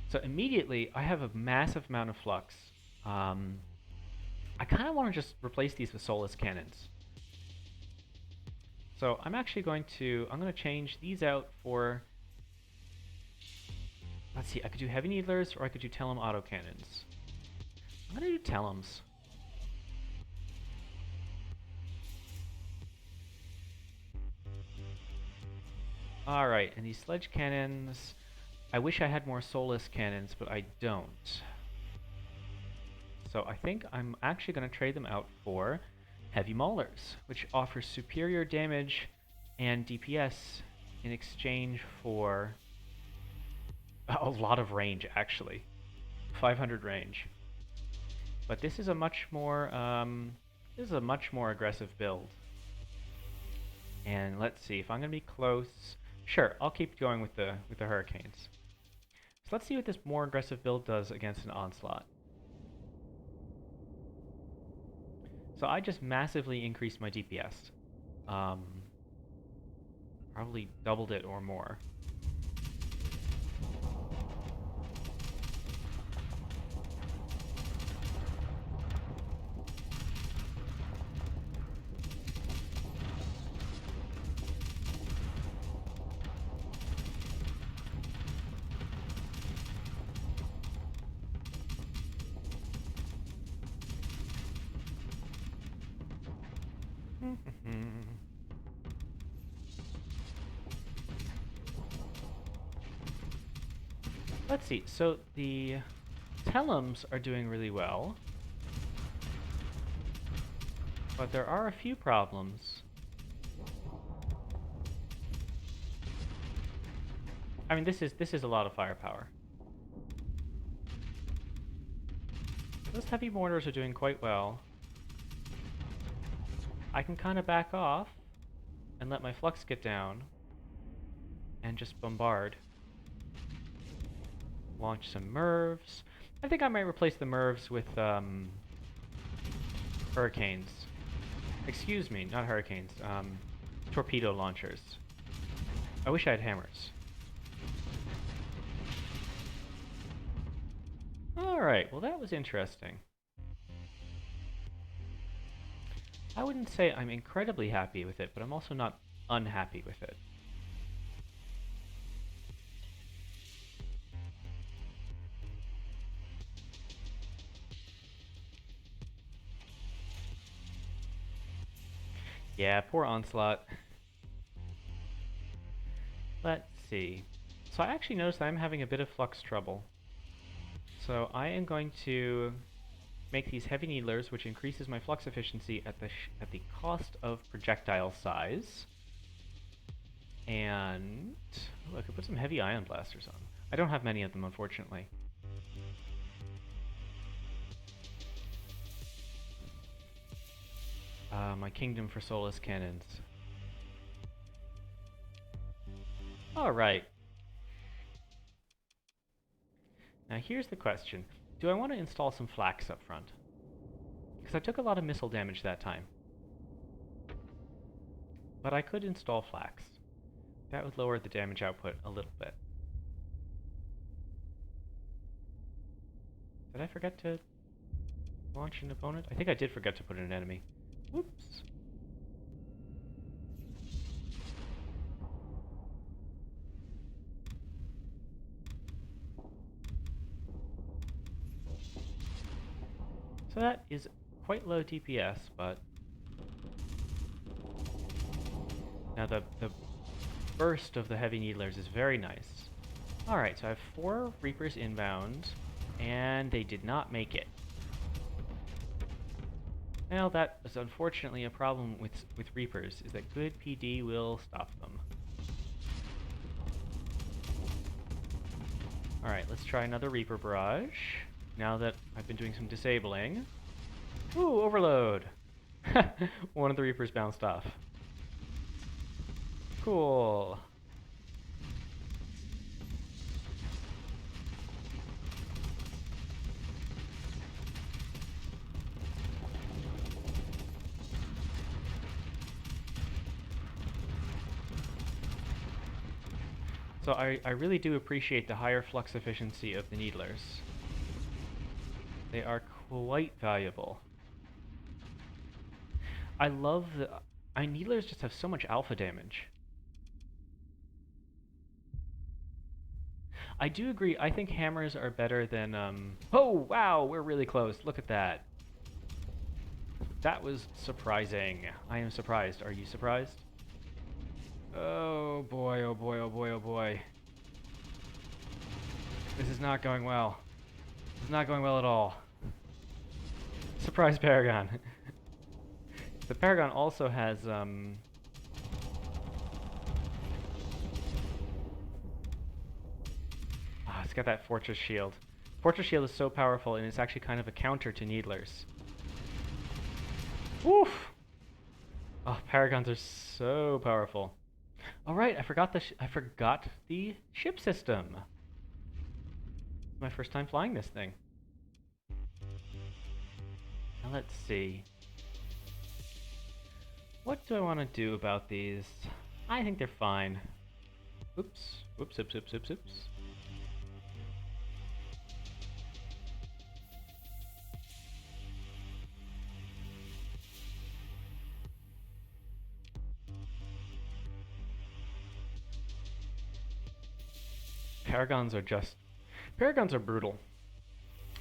So immediately, I have a massive amount of flux. I kind of want to just replace these with Solus cannons. So I'm actually going to change these out for, let's see, I could do heavy needlers or I could do Telem autocannons. I'm going to do Telems. Alright, and these sledge cannons, I wish I had more Solus cannons, but I don't. So I think I'm actually going to trade them out for Heavy Maulers, which offers superior damage and DPS in exchange for a lot of range, actually. 500 range. But this is a much more aggressive build. And let's see, if I'm going to be close, sure, I'll keep going with the Hurricanes. So let's see what this more aggressive build does against an Onslaught. So I just massively increased my DPS. Probably doubled it or more. Let's see, so the Telems are doing really well, but there are a few problems. I mean, this is a lot of firepower. Those heavy mortars are doing quite well. I can kind of back off and let my flux get down and just bombard. Launch some MIRVs. I think I might replace the MIRVs with hurricanes. Excuse me, not hurricanes. Torpedo launchers. I wish I had hammers. Alright, well that was interesting. I wouldn't say I'm incredibly happy with it, but I'm also not unhappy with it. Yeah, poor Onslaught. Let's see. So I actually noticed that I'm having a bit of flux trouble. So I am going to make these heavy needlers, which increases my flux efficiency at the cost of projectile size. And oh, I could put some heavy ion blasters on. I don't have many of them, unfortunately. My Kingdom for Soulless Cannons. Alright. Now here's the question. Do I want to install some flax up front? Because I took a lot of missile damage that time. But I could install flax. That would lower the damage output a little bit. Did I forget to launch an opponent? I think I did forget to put in an enemy. Whoops. So that is quite low DPS, but now the burst of the heavy needlers is very nice. Alright, so I have 4 Reapers inbound, and they did not make it. Well, that is unfortunately a problem with Reapers, is that good PD will stop them. Alright, let's try another Reaper Barrage, now that I've been doing some disabling. Ooh, overload! One of the Reapers bounced off. Cool. So I really do appreciate the higher flux efficiency of the Needlers. They are quite valuable. I love the... Needlers just have so much alpha damage. I do agree, I think hammers are better than, Oh, wow, we're really close. Look at that. That was surprising. I am surprised. Are you surprised? Oh boy, oh boy, oh boy, oh boy. This is not going well. This is not going well at all. Surprise Paragon. The Paragon also has, it's got that Fortress Shield. Fortress Shield is so powerful, and it's actually kind of a counter to Needlers. Woof! Oh, Paragons are so powerful. All right, I forgot the ship system. It's my first time flying this thing. Now let's see. What do I want to do about these? I think they're fine. Oops. Oops, oops, oops, oops, oops. Paragons are brutal.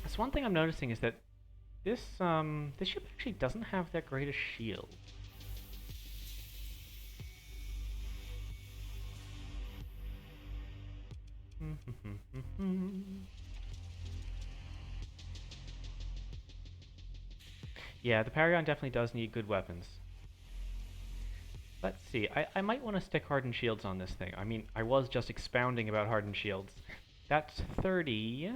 That's one thing I'm noticing, is that this ship actually doesn't have that great a shield. Yeah, the Paragon definitely does need good weapons. Let's see, I might want to stick Hardened Shields on this thing. I mean, I was just expounding about Hardened Shields. That's 30.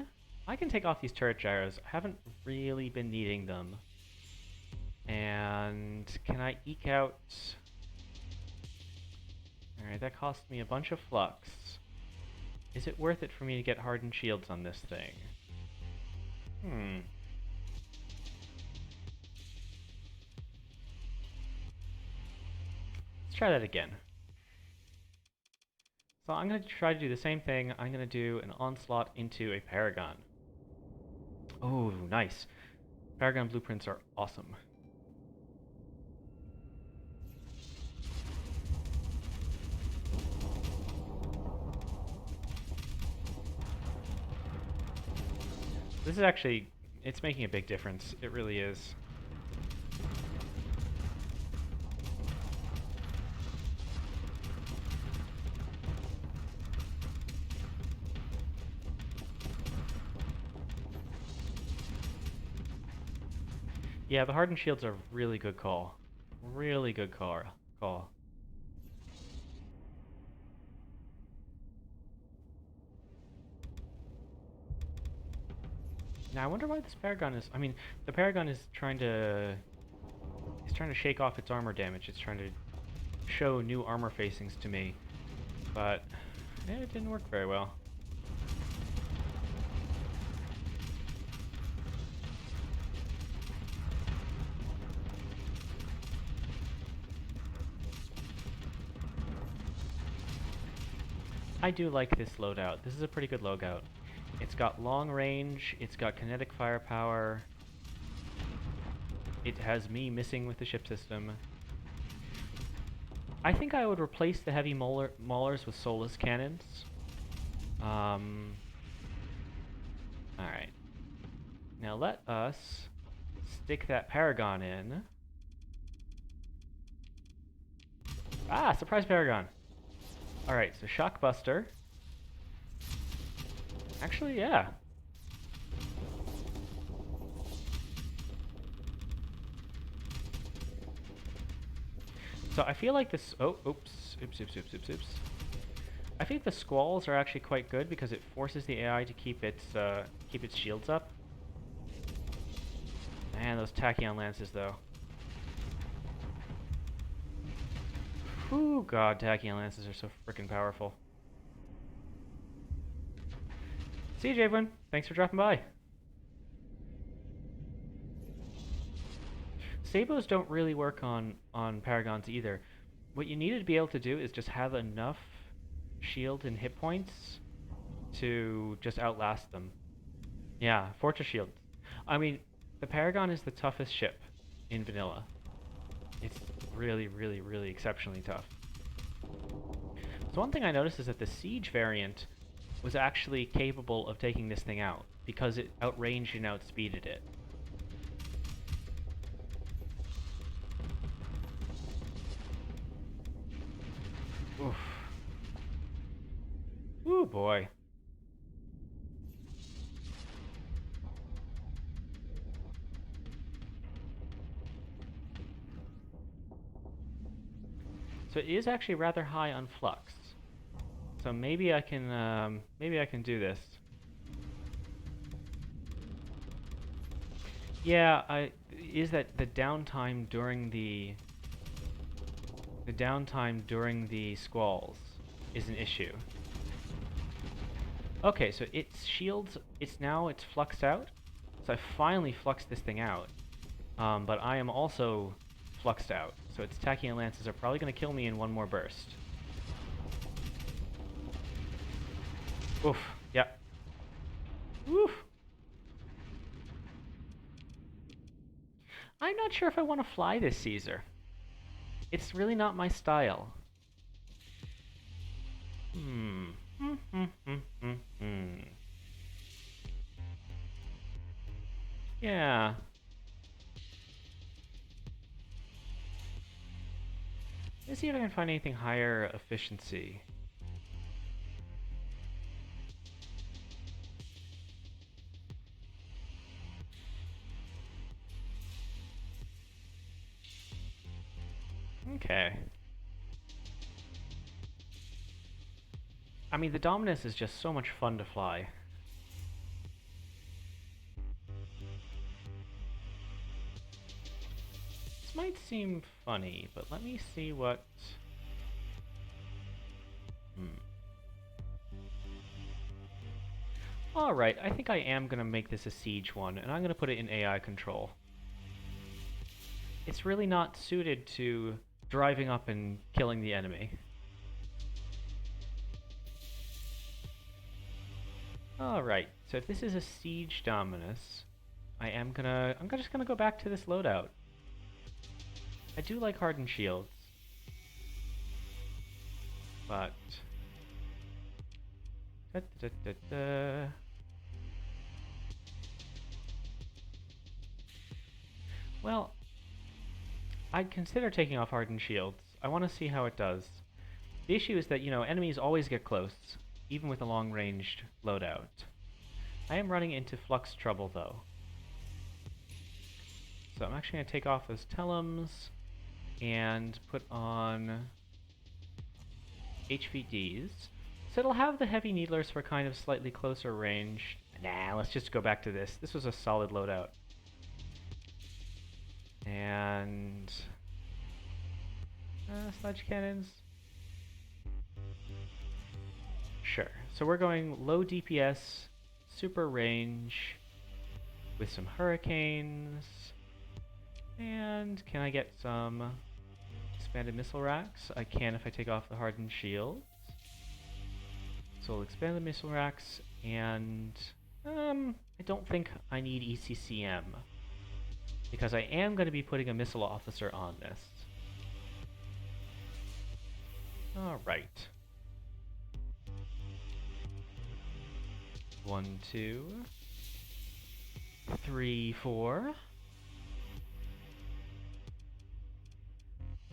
I can take off these turret gyros. I haven't really been needing them. And can I eke out... Alright, that cost me a bunch of flux. Is it worth it for me to get hardened shields on this thing? Let's try that again. So I'm going to try to do the same thing. I'm going to do an onslaught into a Paragon. Oh, nice. Paragon blueprints are awesome. This is actually, it's making a big difference. It really is. Yeah, the hardened shields are a really good call. Really good call. Now I wonder why this Paragon is... I mean, the Paragon is trying to... It's trying to shake off its armor damage. It's trying to show new armor facings to me. But it didn't work very well. I do like this loadout. This is a pretty good loadout. It's got long range, it's got kinetic firepower. It has me missing with the ship system. I think I would replace the heavy maulers with soulless cannons. Alright. Now let us stick that Paragon in. Ah, surprise Paragon! Alright, so Shockbuster. Actually, yeah. So I feel like this... Oh, oops. I think the Squalls are actually quite good because it forces the AI to keep its shields up. Man, those Tachyon Lances, though. Whew, god, Tachyon Lances are so freaking powerful. See you, Javelin. Thanks for dropping by. Sabos don't really work on Paragons either. What you need to be able to do is just have enough shield and hit points to just outlast them. Yeah, Fortress Shield. I mean, the Paragon is the toughest ship in vanilla. It's really, really, really exceptionally tough. So one thing I noticed is that the Siege variant was actually capable of taking this thing out because it outranged and outspeeded it. Oof. Ooh, boy. So it is actually rather high on flux. So maybe I can do this. Yeah, is that the downtime during the squalls is an issue. Okay, so its shields, it's fluxed out. So I finally fluxed this thing out. But I am also fluxed out. So its Tachyon Lances are probably going to kill me in one more burst. Oof, yeah. Oof. I'm not sure if I want to fly this Caesar. It's really not my style. Yeah. Let's see if I can find anything higher efficiency. Okay. I mean, the Dominus is just so much fun to fly. This might seem funny, but let me see what... Alright, I think I am going to make this a siege one, and I'm going to put it in AI control. It's really not suited to driving up and killing the enemy. Alright, so if this is a siege dominus, I'm just gonna go back to this loadout. I do like hardened shields, but well, I'd consider taking off hardened shields. I want to see how it does. The issue is that, you know, enemies always get close, even with a long-ranged loadout. I am running into flux trouble, though. So I'm actually going to take off those Tellums and put on HVDs. So it'll have the heavy needlers for kind of slightly closer range. Nah, let's just go back to this. This was a solid loadout. And... sledge cannons. Sure. So we're going low DPS, super range, with some hurricanes. And can I get some expanded missile racks? I can if I take off the hardened shields. So we'll expand the missile racks, and I don't think I need ECCM, because I am going to be putting a missile officer on this. Alright. 1, 2, 3, 4.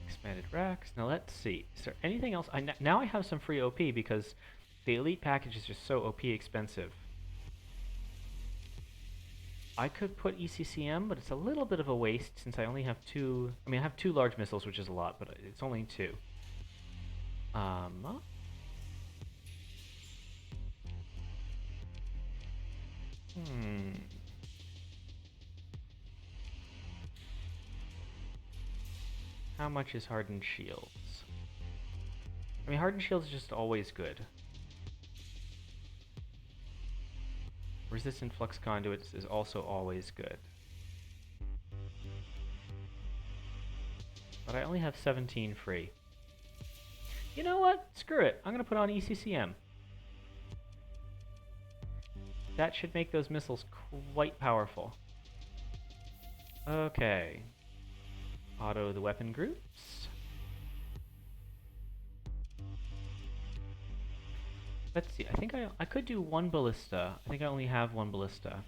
Expanded racks. Now let's see. Is there anything else? Now I have some free OP because the elite package is just so OP expensive. I could put ECCM, but it's a little bit of a waste since I only have 2. I mean, I have 2 large missiles, which is a lot, but it's only 2. How much is hardened shields? I mean, hardened shields is just always good. Resistant flux conduits is also always good. But I only have 17 free. You know what? Screw it. I'm going to put on ECCM. That should make those missiles quite powerful. Okay. Auto the weapon groups. Let's see. I think I could do 1 ballista. I think I only have 1 ballista.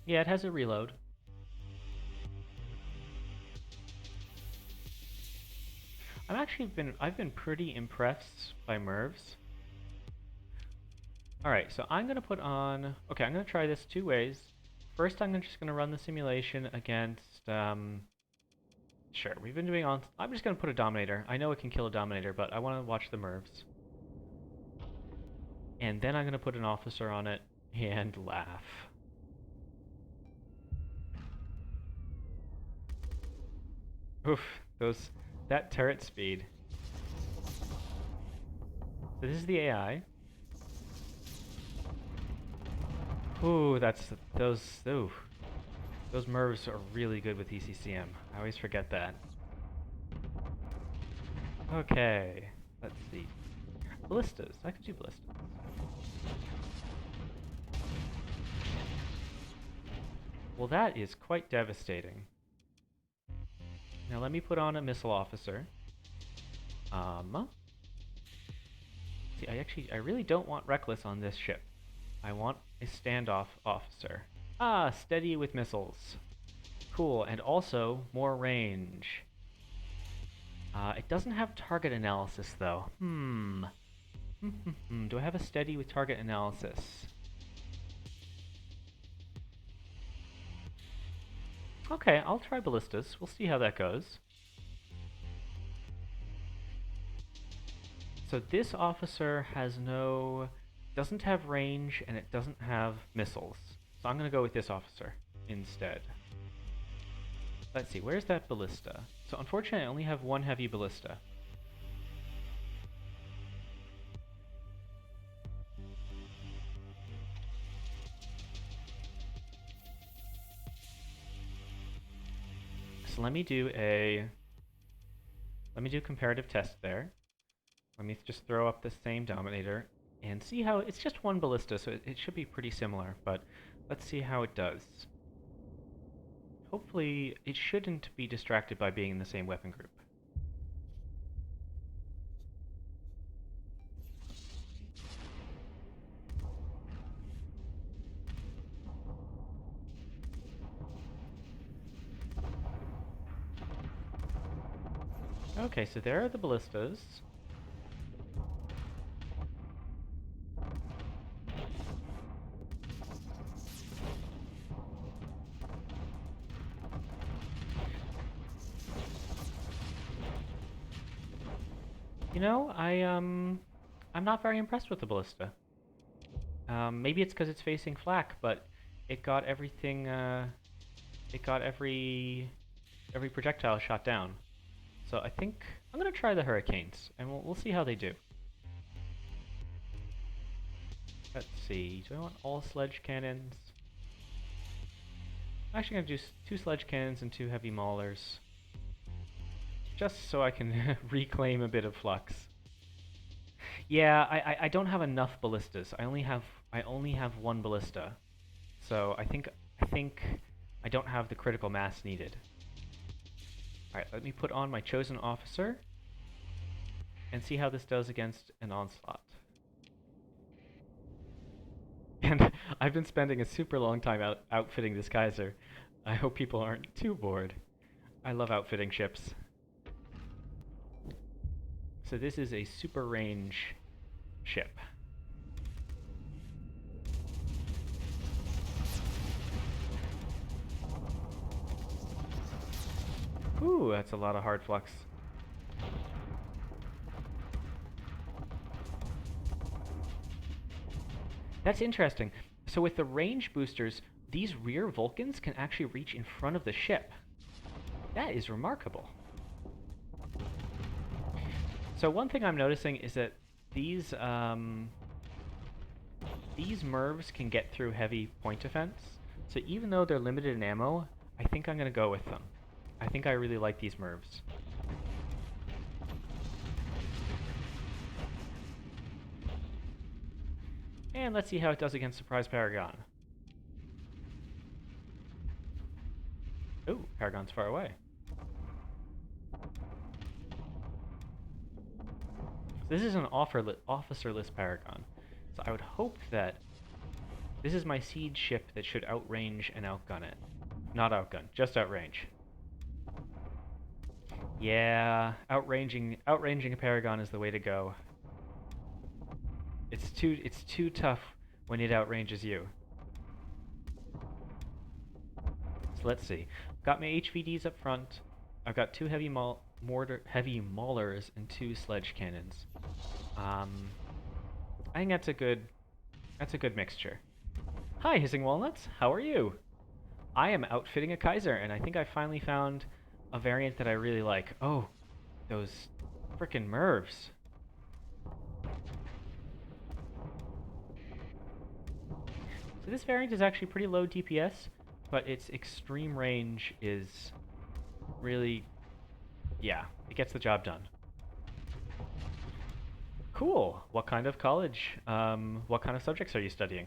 Yeah, it has a reload. I've been pretty impressed by MIRVs. Alright, so I'm gonna put on... Okay, I'm gonna try this 2 ways. First, I'm just gonna run the simulation against, sure, we've been doing on... I'm just gonna put a Dominator. I know it can kill a Dominator, but I wanna watch the MIRVs. And then I'm gonna put an officer on it and laugh. Oof, that turret speed. So this is the AI. Ooh, those MIRVs are really good with ECCM. I always forget that. Okay, let's see. Ballistas. I could do ballistas. Well, that is quite devastating. Now let me put on a missile officer. See, I really don't want Reckless on this ship. I want a standoff officer. Ah, steady with missiles. Cool, and also more range. It doesn't have target analysis, though. Do I have a steady with target analysis? Okay, I'll try ballistas. We'll see how that goes. So this officer doesn't have range, and it doesn't have missiles. So I'm going to go with this officer instead. Let's see, where's that ballista? So unfortunately I only have one heavy ballista. So let me do a comparative test there. Let me just throw up the same Dominator and see how, it's just one ballista, so it should be pretty similar, but let's see how it does. Hopefully, it shouldn't be distracted by being in the same weapon group. Okay, so there are the ballistas. You know, I'm not very impressed with the ballista. Maybe it's because it's facing flak, but it got everything, it got every projectile shot down. So I think I'm gonna try the hurricanes, and we'll see how they do. Let's see, do I want all sledge cannons? I'm actually gonna do 2 sledge cannons and 2 heavy maulers. Just so I can reclaim a bit of flux. Yeah, I don't have enough ballistas. I only have 1 ballista. So I think I don't have the critical mass needed. Alright, let me put on my chosen officer and see how this does against an onslaught. And I've been spending a super long time outfitting this Kaiser. I hope people aren't too bored. I love outfitting ships. So this is a super range ship. Ooh, that's a lot of hard flux. That's interesting. So with the range boosters, these rear Vulcans can actually reach in front of the ship. That is remarkable. So one thing I'm noticing is that these MIRVs can get through heavy point defense. So even though they're limited in ammo, I think I'm going to go with them. I think I really like these MIRVs. And let's see how it does against Surprise Paragon. Ooh, Paragon's far away. So this is an officerless Paragon. So I would hope that this is my siege ship that should outrange and outgun it. Not outgun, just outrange. Yeah, outranging a Paragon is the way to go. It's too tough when it outranges you. So let's see. Got my HVDs up front. I've got 2 heavy maulers and 2 sledge cannons. I think that's a good mixture. Hi, Hissing Walnuts. How are you? I am outfitting a Kaiser, and I think I finally found a variant that I really like. Oh, those frickin' MIRVs. So this variant is actually pretty low DPS, but its extreme range is really, yeah, it gets the job done. Cool. What kind of college, what kind of subjects are you studying?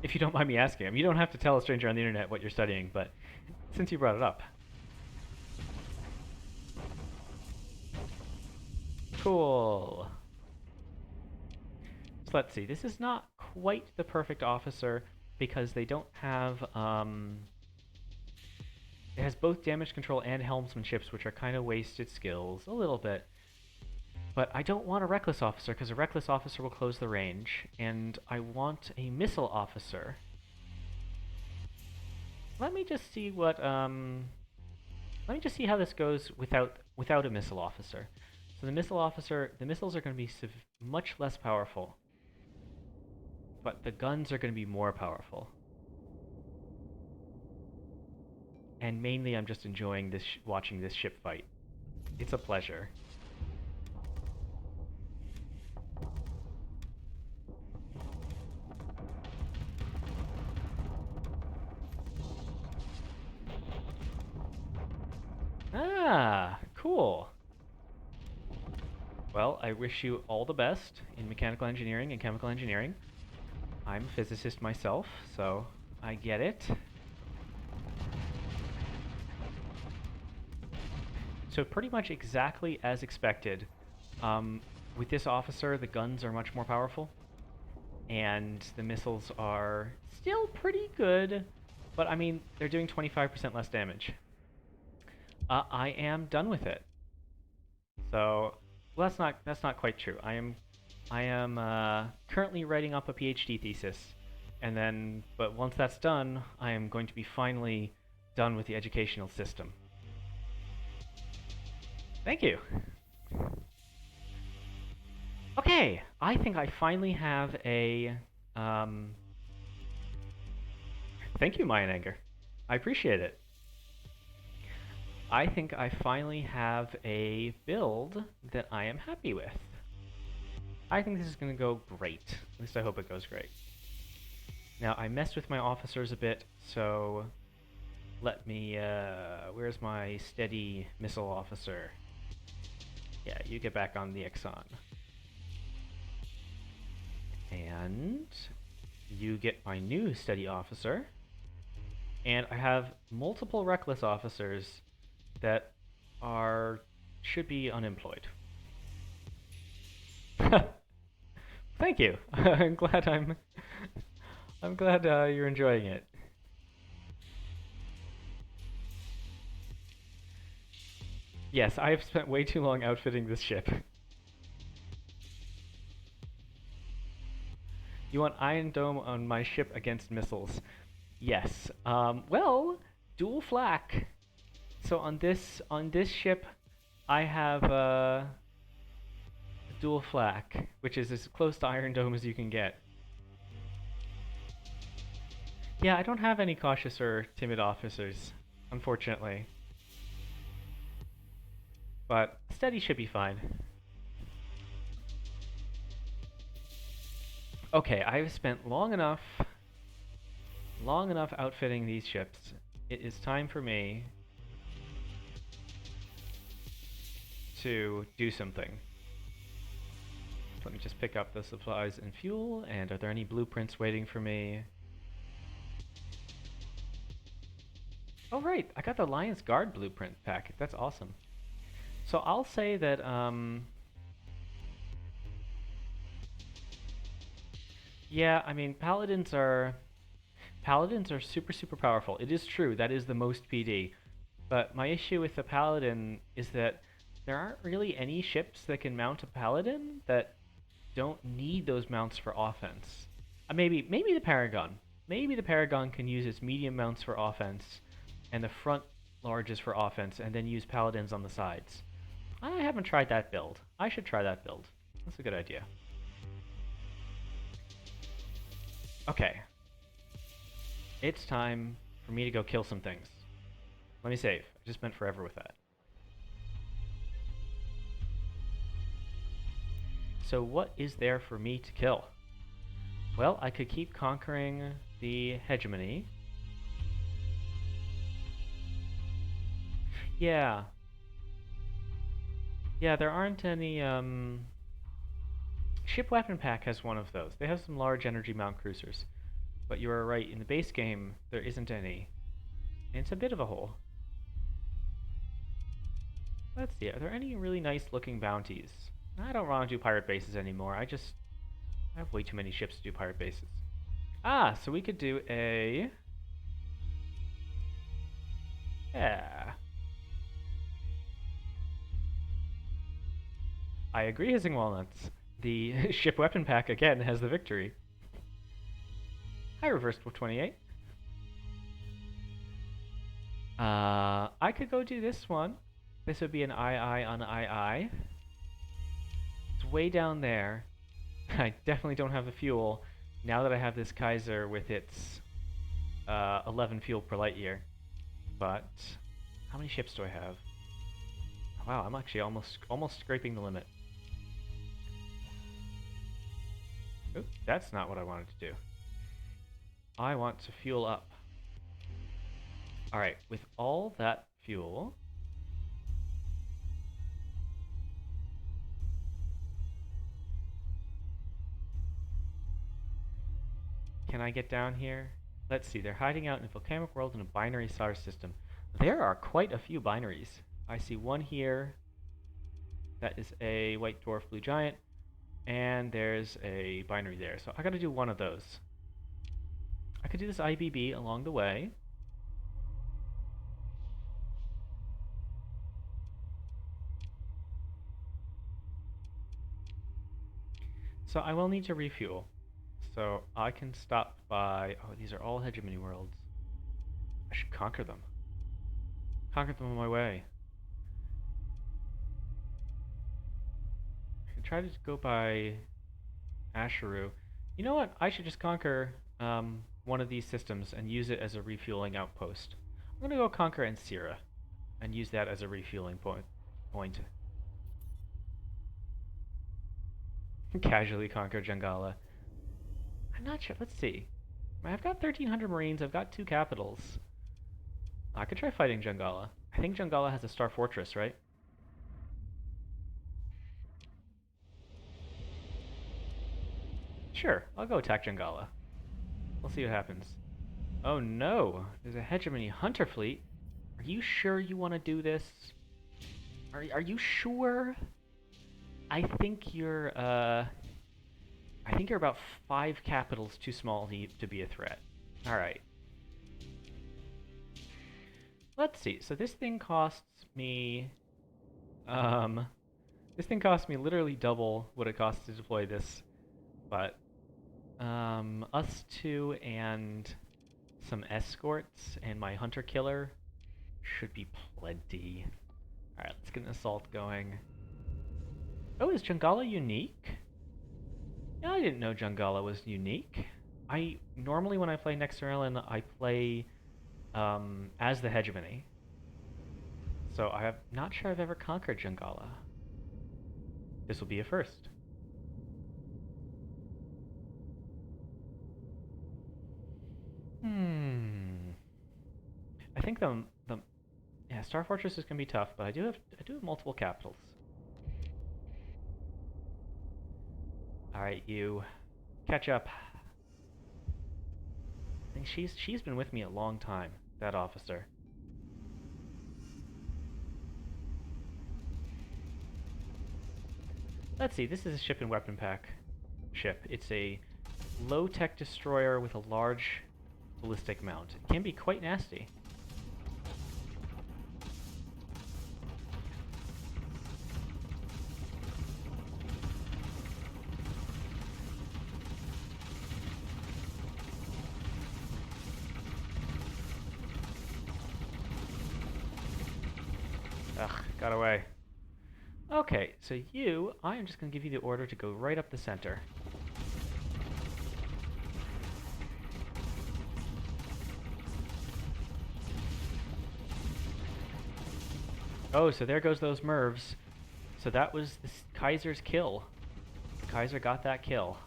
If you don't mind me asking. I mean, you don't have to tell a stranger on the internet what you're studying, but since you brought it up. Cool. So let's see. This is not quite the perfect officer because they don't have, it has both damage control and helmsmanships, which are kind of wasted skills, a little bit. But I don't want a reckless officer, because a reckless officer will close the range, and I want a missile officer. Let me just see what, let me just see how this goes without a missile officer. So the missiles are going to be much less powerful, but the guns are going to be more powerful. And mainly I'm just enjoying this watching this ship fight. It's a pleasure. Ah, cool. Well, I wish you all the best in mechanical engineering and chemical engineering. I'm a physicist myself, so I get it. So pretty much exactly as expected. With this officer, the guns are much more powerful, and the missiles are still pretty good, but I mean, they're doing 25% less damage. I am done with it. So, well, that's not quite true. I am currently writing up a PhD thesis, and then, but once that's done, I am going to be finally done with the educational system. Thank you. Okay, I think I finally have a. Um, Thank you, Mayan Anger. I appreciate it. I think I finally have a build that I am happy with. I think this is going to go great. At least I hope it goes great. Now, I messed with my officers a bit, so let me, where's my steady missile officer? Yeah, you get back on the Exxon. And you get my new steady officer. And I have multiple reckless officers that should be unemployed. Thank you. I'm glad you're enjoying it. Yes, I have spent way too long outfitting this ship. You want Iron Dome on my ship against missiles? Yes. Well, dual flak. So on this ship, I have dual flak, which is as close to Iron Dome as you can get. Yeah, I don't have any cautious or timid officers, unfortunately. But steady should be fine. Okay, I've spent long enough outfitting these ships. It is time for me to do something. Let me just pick up the supplies and fuel, and are there any blueprints waiting for me? Oh right, I got the Lion's Guard blueprint pack. That's awesome. So I'll say that, yeah, I mean, paladins are super powerful. It is true, that is the most PD. But my issue with the paladin is that there aren't really any ships that can mount a paladin that don't need those mounts for offense. Maybe the Paragon. Maybe the Paragon can use its medium mounts for offense, and the front larges for offense, and then use paladins on the sides. I haven't tried that build. I should try that build. That's a good idea. Okay. It's time for me to go kill some things. Let me save. I just spent forever with that. So what is there for me to kill? Well, I could keep conquering the hegemony. Yeah. Yeah, there aren't any, Ship Weapon Pack has one of those. They have some large energy mount cruisers. But you are right, in the base game, there isn't any. And it's a bit of a hole. Let's see, are there any really nice looking bounties? I don't want to do pirate bases anymore. I have way too many ships to do pirate bases. Ah, so we could do a... Yeah. I agree, Hissing Walnuts. The Ship Weapon Pack, again, has the victory. I reversed with 28. I could go do this one. This would be an II on II. It's way down there. I definitely don't have the fuel now that I have this Kaiser with its 11 fuel per light year. But how many ships do I have? Wow, I'm actually almost scraping the limit. Oop, that's not what I wanted to do. I want to fuel up. Alright, with all that fuel... Can I get down here? Let's see, they're hiding out in a volcanic world in a binary star system. There are quite a few binaries. I see one here. That is a white dwarf blue giant. And there's a binary there. So I gotta do one of those. I could do this IBB along the way. So I will need to refuel. So I can stop by... Oh, these are all hegemony worlds. I should conquer them. Conquer them on my way. I can try to go by Asheru. You know what? I should just conquer one of these systems and use it as a refueling outpost. I'm gonna go conquer Ansira and use that as a refueling point. Casually conquer Jungala. I'm not sure. Let's see. I've got 1,300 Marines. I've got 2 capitals. I could try fighting Jungala. I think Jungala has a Star Fortress, right? Sure, I'll go attack Jungala. We'll see what happens. Oh no! There's a hegemony hunter fleet. Are you sure you want to do this? Are you sure? I think you're about 5 capitals too small to be a threat. Alright. Let's see. So this thing costs me literally double what it costs to deploy this. But us 2 and some escorts and my hunter killer should be plenty. Alright, let's get an assault going. Oh, is Jungala unique? Yeah, I didn't know Jungala was unique. Normally when I play Nexarellan, I play as the hegemony. So I'm not sure I've ever conquered Jungala. This will be a first. I think yeah, Star Fortress is gonna be tough, but I do have multiple capitals. Alright, you catch up. I think she's been with me a long time, that officer. Let's see, this is a ship and weapon pack ship. It's a low-tech destroyer with a large ballistic mount. It can be quite nasty. Ugh, got away. Okay, so I am just going to give you the order to go right up the center. Oh, so there goes those Mervs. So that was the Kaiser's kill. The Kaiser got that kill.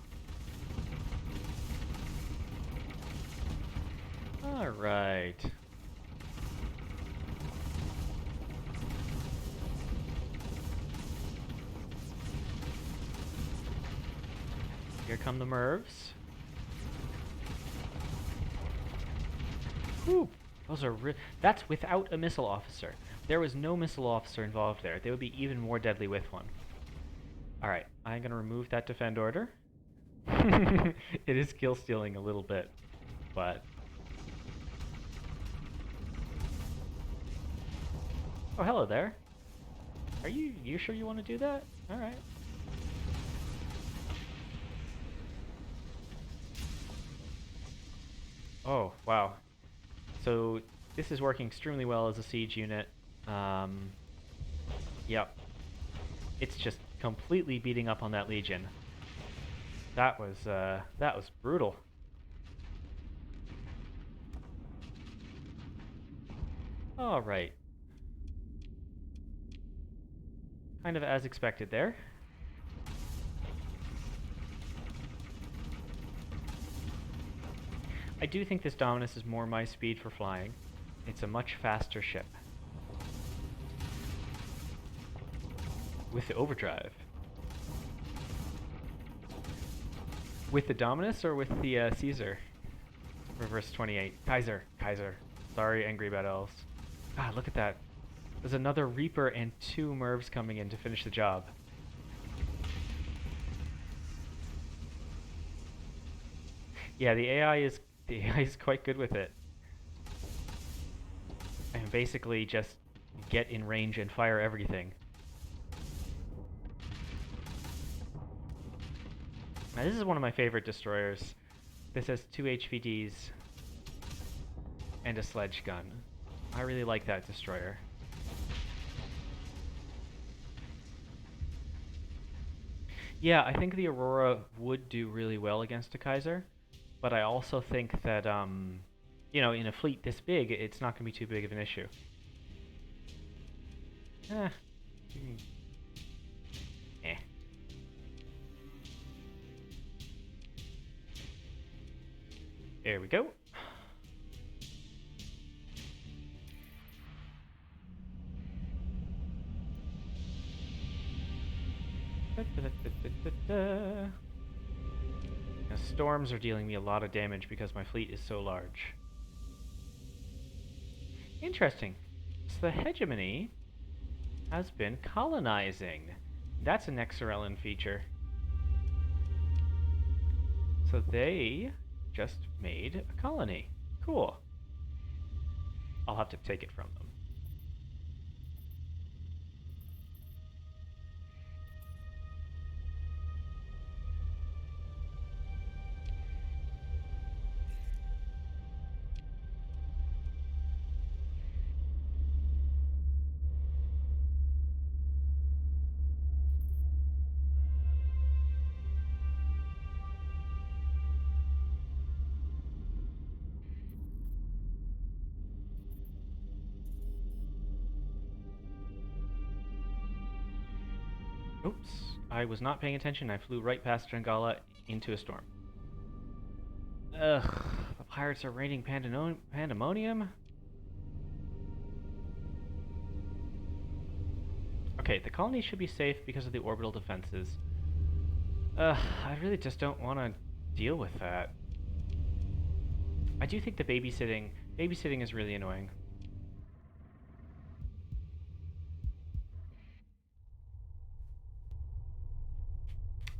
Alright. Here come the Mervs. Whew! That's without a missile officer. There was no missile officer involved there. They would be even more deadly with one. Alright, I'm gonna remove that defend order. It is kill stealing a little bit, but... Oh, hello there. Are you sure you want to do that? Alright. Oh, wow. So this is working extremely well as a siege unit. Yep. It's just completely beating up on that Legion. That was brutal. Alright. Kind of as expected there. I do think this Dominus is more my speed for flying. It's a much faster ship. With the overdrive. With the Dominus or with the Caesar? Reverse 28. Kaiser. Sorry, angry about elves. Ah, look at that. There's another Reaper and 2 Mervs coming in to finish the job. Yeah, the AI is quite good with it. And basically just get in range and fire everything. Now this is one of my favorite destroyers. This has 2 HVDs and a sledge gun. I really like that destroyer. Yeah, I think the Aurora would do really well against a Kaiser, but I also think that, you know, in a fleet this big, it's not going to be too big of an issue. Eh. Eh. There we go. Now, storms are dealing me a lot of damage because my fleet is so large. Interesting. So the hegemony has been colonizing. That's an Nexarellan feature. So they just made a colony. Cool. I'll have to take it from them. Oops, I was not paying attention. I flew right past Jangala into a storm. Ugh, the pirates are raining pandemonium? Okay, the colony should be safe because of the orbital defenses. I really just don't want to deal with that. I do think the babysitting is really annoying.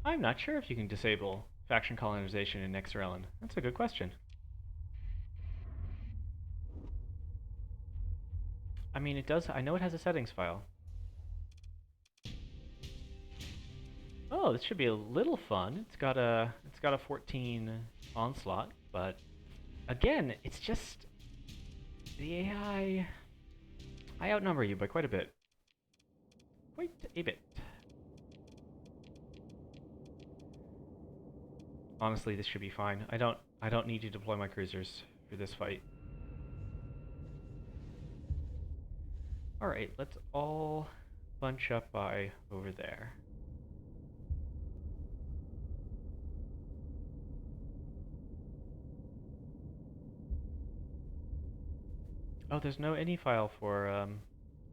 I'm not sure if you can disable faction colonization in Nexarellan. That's a good question. I mean, it does. I know it has a settings file. Oh, this should be a little fun. It's got a 14 onslaught, but again, it's just the AI. I outnumber you by quite a bit. Quite a bit. Honestly, this should be fine. I don't need to deploy my cruisers for this fight. Alright, let's all bunch up by over there. Oh, there's no any file for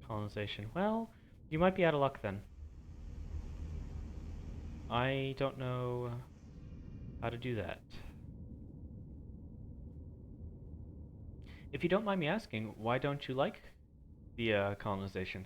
colonization. Well, you might be out of luck then. I don't know how to do that. If you don't mind me asking, why don't you like the colonization?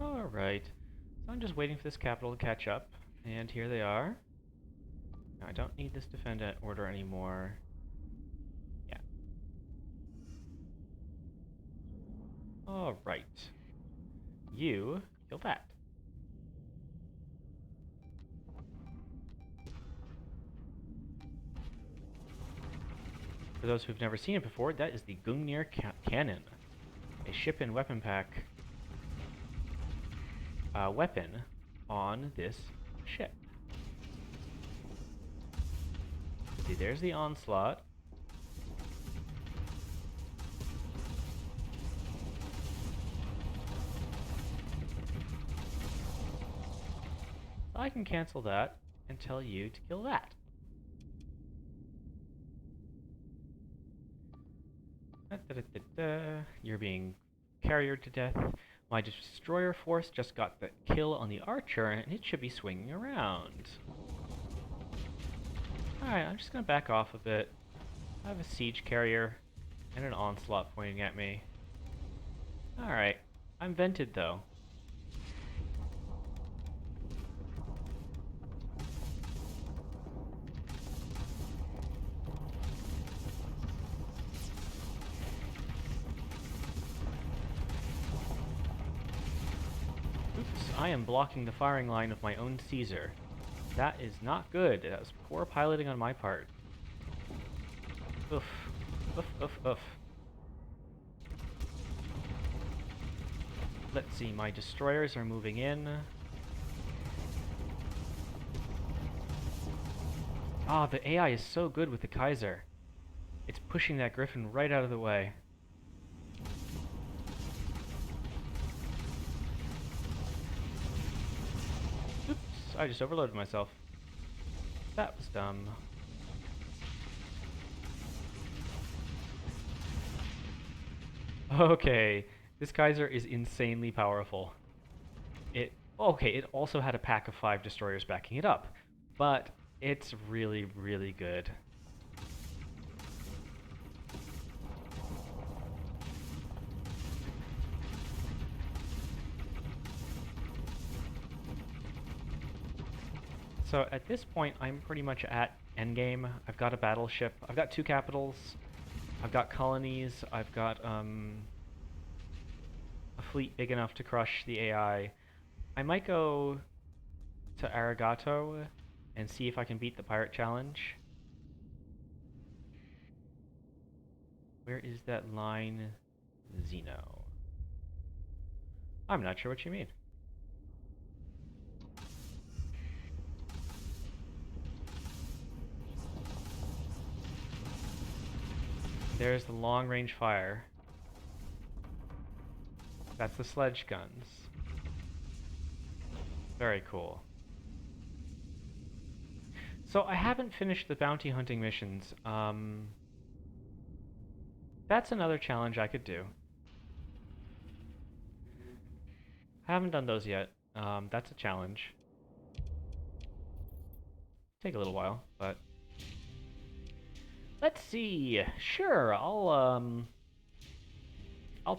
Alright, so I'm just waiting for this capital to catch up, and here they are. Now, I don't need this defendant order anymore. Yeah. Alright. You kill that. For those who've never seen it before, that is the Gungnir cannon. a ship and weapon pack weapon on this ship. See, there's the onslaught. I can cancel that and tell you to kill that. You're being carriered to death. My destroyer force just got the kill on the archer, and it should be swinging around. Alright, I'm just gonna back off a bit. I have a siege carrier and an onslaught pointing at me. Alright, I'm vented though. I am blocking the firing line of my own Caesar. That is not good. That was poor piloting on my part. Oof. Oof, oof, oof. Let's see, my destroyers are moving in. Ah, the AI is so good with the Kaiser. It's pushing that Griffin right out of the way. I just overloaded myself. That was dumb. Okay, this Kaiser is insanely powerful. It also had a pack of 5 destroyers backing it up, but it's really, really good. So at this point, I'm pretty much at endgame. I've got a battleship. I've got 2 capitals. I've got colonies. I've got a fleet big enough to crush the AI. I might go to Arigato and see if I can beat the pirate challenge. Where is that line? Zeno. I'm not sure what you mean. There's the long-range fire. That's the sledge guns. Very cool. So I haven't finished the bounty hunting missions. That's another challenge I could do. Haven't done those yet. That's a challenge. Take a little while, but let's see. Sure, I'll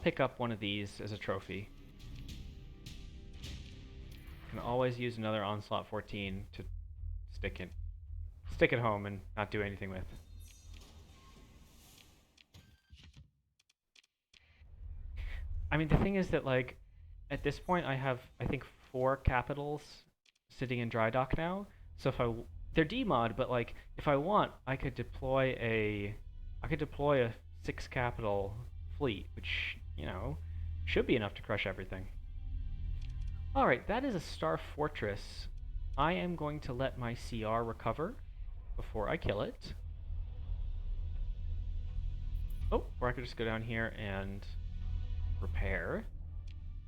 pick up one of these as a trophy. Can always use another Onslaught 14 to stick it home and not do anything with. I mean, the thing is that, like, at this point I have, I think, 4 capitals sitting in dry dock now. So if they're demod, but like, if I want, I could deploy a 6 capital fleet, which, you know, should be enough to crush everything. Alright, that is a Star Fortress. I am going to let my CR recover before I kill it. Oh, or I could just go down here and repair.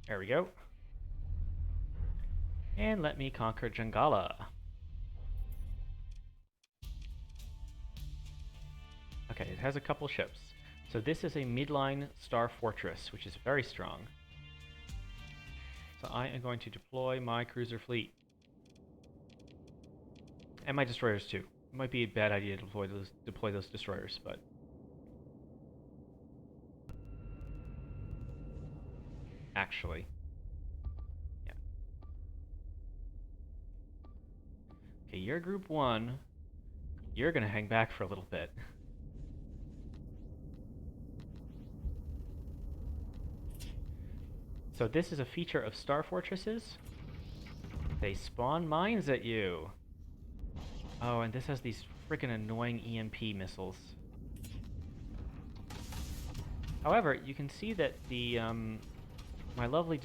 There we go. And let me conquer Jangala. Okay, it has a couple ships. So this is a midline Star Fortress, which is very strong. So I am going to deploy my cruiser fleet. And my destroyers too. It might be a bad idea to deploy those destroyers, but actually, yeah. Okay, you're group 1. You're gonna hang back for a little bit. So this is a feature of Star Fortresses. They spawn mines at you. Oh, and this has these freaking annoying EMP missiles. However, you can see that the my lovely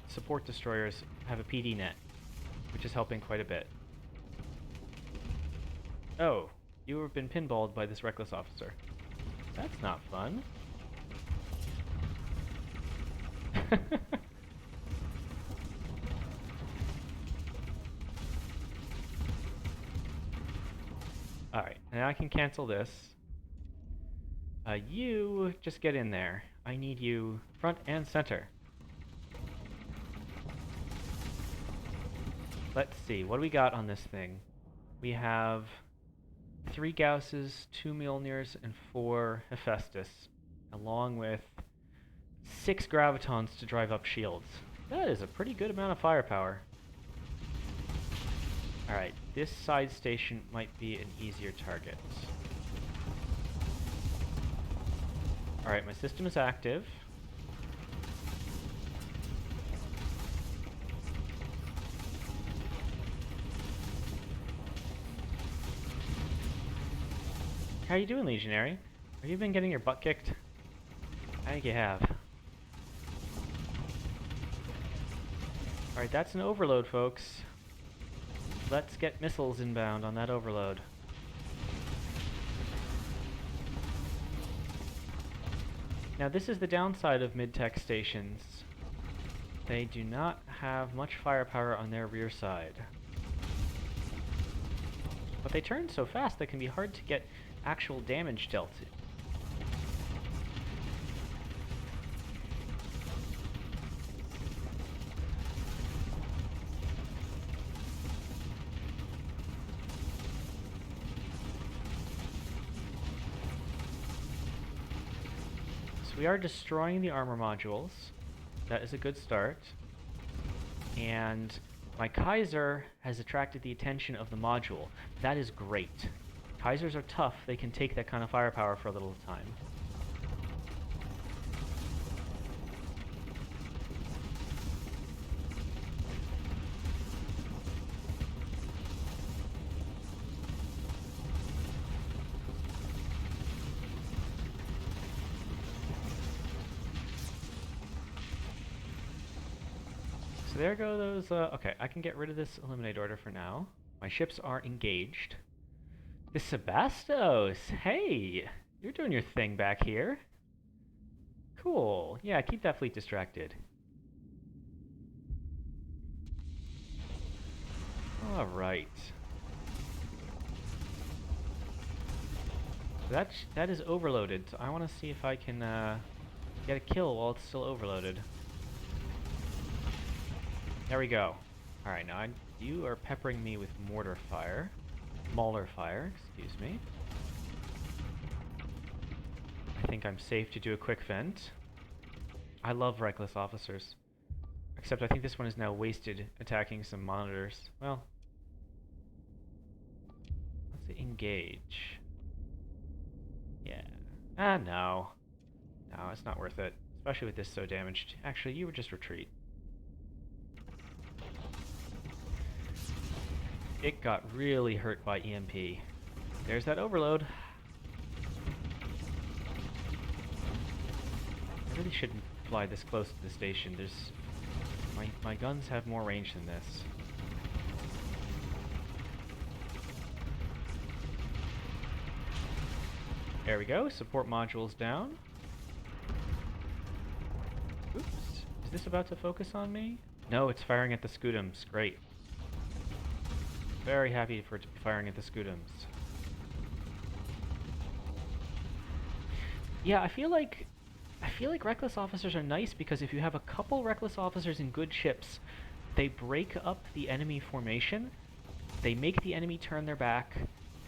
support destroyers have a PD net, which is helping quite a bit. Oh, you have been pinballed by this reckless officer. That's not fun. Alright, now I can cancel this. You just get in there. I need you front and center. Let's see, what do we got on this thing? We have 3 Gausses, 2 Mjolnirs, and 4 Hephaestus, along with 6 Gravitons to drive up shields. That is a pretty good amount of firepower. Alright, this side station might be an easier target. Alright, my system is active. How you doing, Legionary? Have you been getting your butt kicked? I think you have. Alright, that's an overload, folks. Let's get missiles inbound on that overload. Now this is the downside of mid-tech stations. They do not have much firepower on their rear side. But they turn so fast they can be hard to get actual damage dealt. So we are destroying the armor modules. That is a good start. And my Kaiser has attracted the attention of the module. That is great. Kaisers are tough, they can take that kind of firepower for a little time. So there go those, okay, I can get rid of this eliminate order for now. My ships are engaged. The Sebastos! Hey! You're doing your thing back here. Cool. Yeah, keep that fleet distracted. Alright. So that is overloaded, so I want to see if I can get a kill while it's still overloaded. There we go. Alright, now you are peppering me with mortar fire. Mauler fire, excuse me. I think I'm safe to do a quick vent. I love reckless officers. Except I think this one is now wasted attacking some monitors. Well, let's see, engage. Yeah. Ah, no. No, it's not worth it. Especially with this so damaged. Actually, you would just retreat. It got really hurt by EMP. There's that overload. I really shouldn't fly this close to the station. My guns have more range than this. There we go. Support modules down. Oops. Is this about to focus on me? No, it's firing at the Scudams. Great. Very happy for it to be firing at the Scudams. Yeah, I feel like reckless officers are nice because if you have a couple reckless officers in good ships, they break up the enemy formation, they make the enemy turn their back,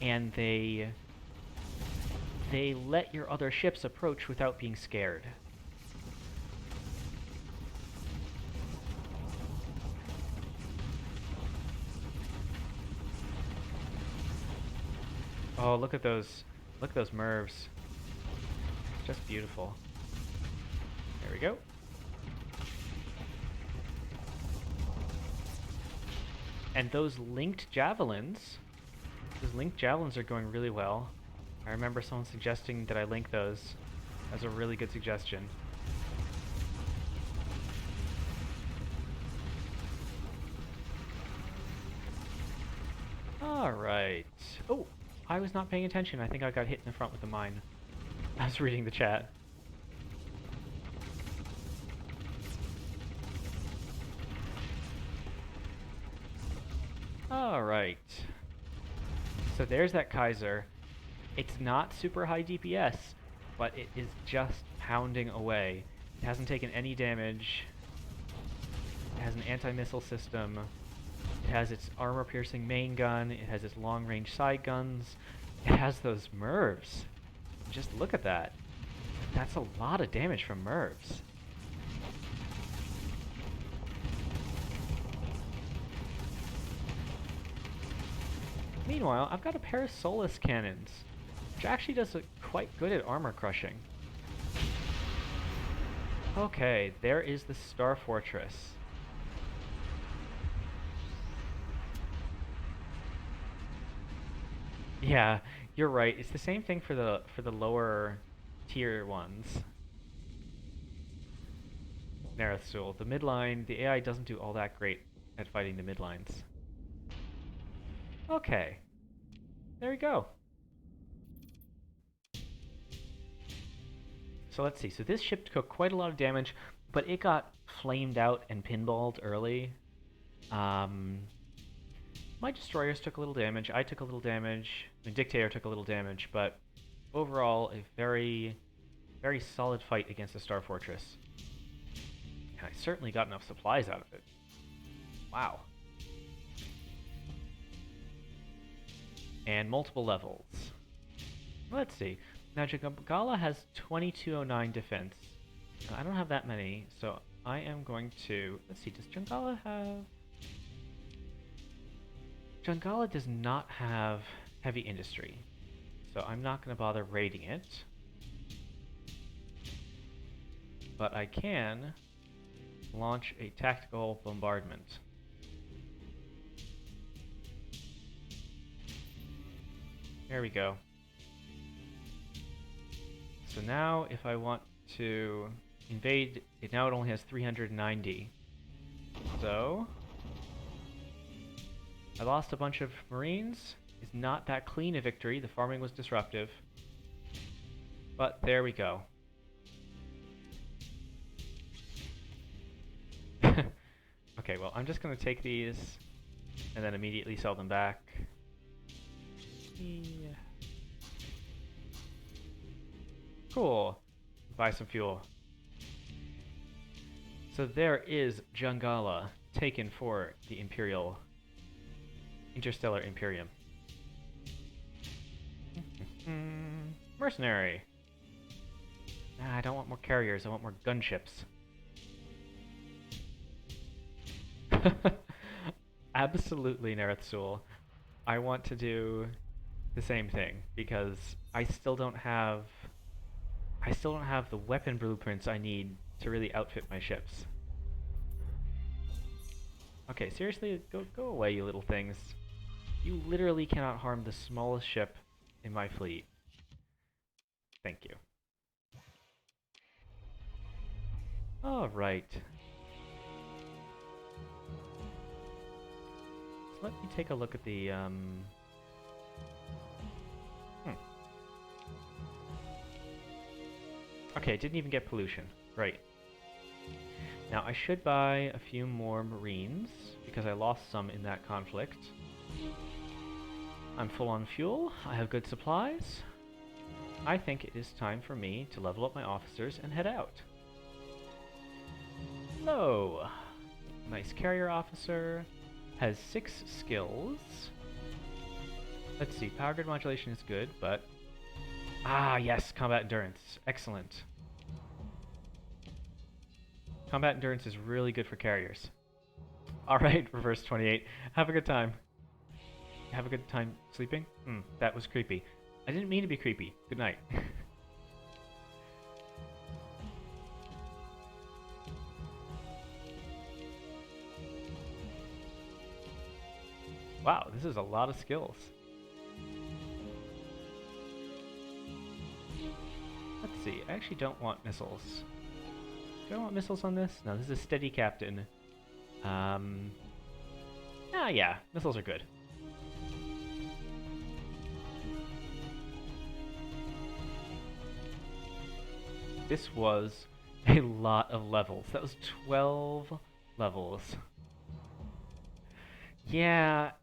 and they let your other ships approach without being scared. Oh, look at those MIRVs. Just beautiful. There we go. And those linked javelins are going really well. I remember someone suggesting that I link those. That's a really good suggestion. Alright. Oh, I was not paying attention. I think I got hit in the front with a mine. I was reading the chat. Alright. So there's that Kaiser. It's not super high DPS, but it is just pounding away. It hasn't taken any damage. It has an anti-missile system. It has its armor-piercing main gun. It has its long-range side guns. It has those MIRVs. Just look at that. That's a lot of damage from MIRVs. Meanwhile, I've got a pair of Solus cannons, which actually does quite good at armor crushing. Okay, there is the Star Fortress. Yeah, you're right. It's the same thing for the lower tier ones. Nerethsul. The midline, the AI doesn't do all that great at fighting the midlines. Okay. There we go. So let's see. So this ship took quite a lot of damage, but it got flamed out and pinballed early. My destroyers took a little damage. I took a little damage. The Dictator took a little damage, but overall, a very, very solid fight against the Star Fortress. And I certainly got enough supplies out of it. Wow. And multiple levels. Let's see. Now, Jangala has 2209 defense. I don't have that many, so I am going to... Let's see, does Jangala have... Jangala does not have heavy industry, so I'm not going to bother raiding it. But I can launch a tactical bombardment. There we go. So now if I want to invade, it only has 390. So I lost a bunch of Marines. It's not that clean a victory. The farming was disruptive. But there we go. Okay, well, I'm just going to take these and then immediately sell them back. Yeah. Cool. Buy some fuel. So there is Jangala taken for the Interstellar Imperium. Mercenary. Nah, I don't want more carriers, I want more gunships. Absolutely, Nerethsul. I want to do the same thing, because I still don't have the weapon blueprints I need to really outfit my ships. Okay, seriously, go away, you little things. You literally cannot harm the smallest ship in my fleet. Thank you. Alright. So let me take a look at the, Okay, it didn't even get pollution. Right. Now, I should buy a few more Marines, because I lost some in that conflict. I'm full on fuel, I have good supplies. I think it is time for me to level up my officers and head out. Hello! Nice carrier officer. Has 6 skills. Let's see, power grid modulation is good, but... Ah, yes, combat endurance. Excellent. Combat endurance is really good for carriers. Alright, reverse 28. Have a good time. Have a good time sleeping? That was creepy. I didn't mean to be creepy. Good night. Wow, this is a lot of skills. Let's see, I actually don't want missiles. Do I want missiles on this? No, this is steady captain. Yeah, missiles are good. This was a lot of levels. That was 12 levels. Yeah,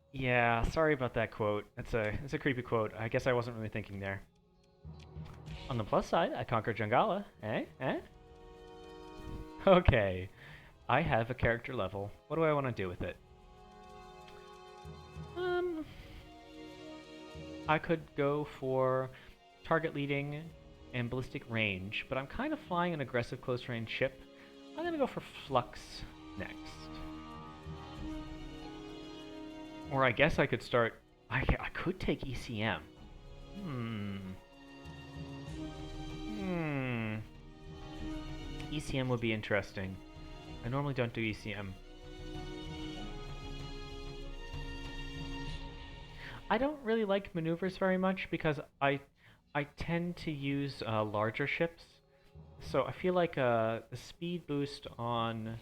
sorry about that quote. It's a creepy quote. I guess I wasn't really thinking there. On the plus side, I conquered Jungala. Eh? Okay. I have a character level. What do I want to do with it? I could go for target leading and ballistic range, but I'm kind of flying an aggressive close range ship. I'm gonna go for Flux next. Or I guess I could start... I could take ECM. ECM would be interesting. I normally don't do ECM. I don't really like maneuvers very much because I tend to use larger ships. So I feel like the speed boost on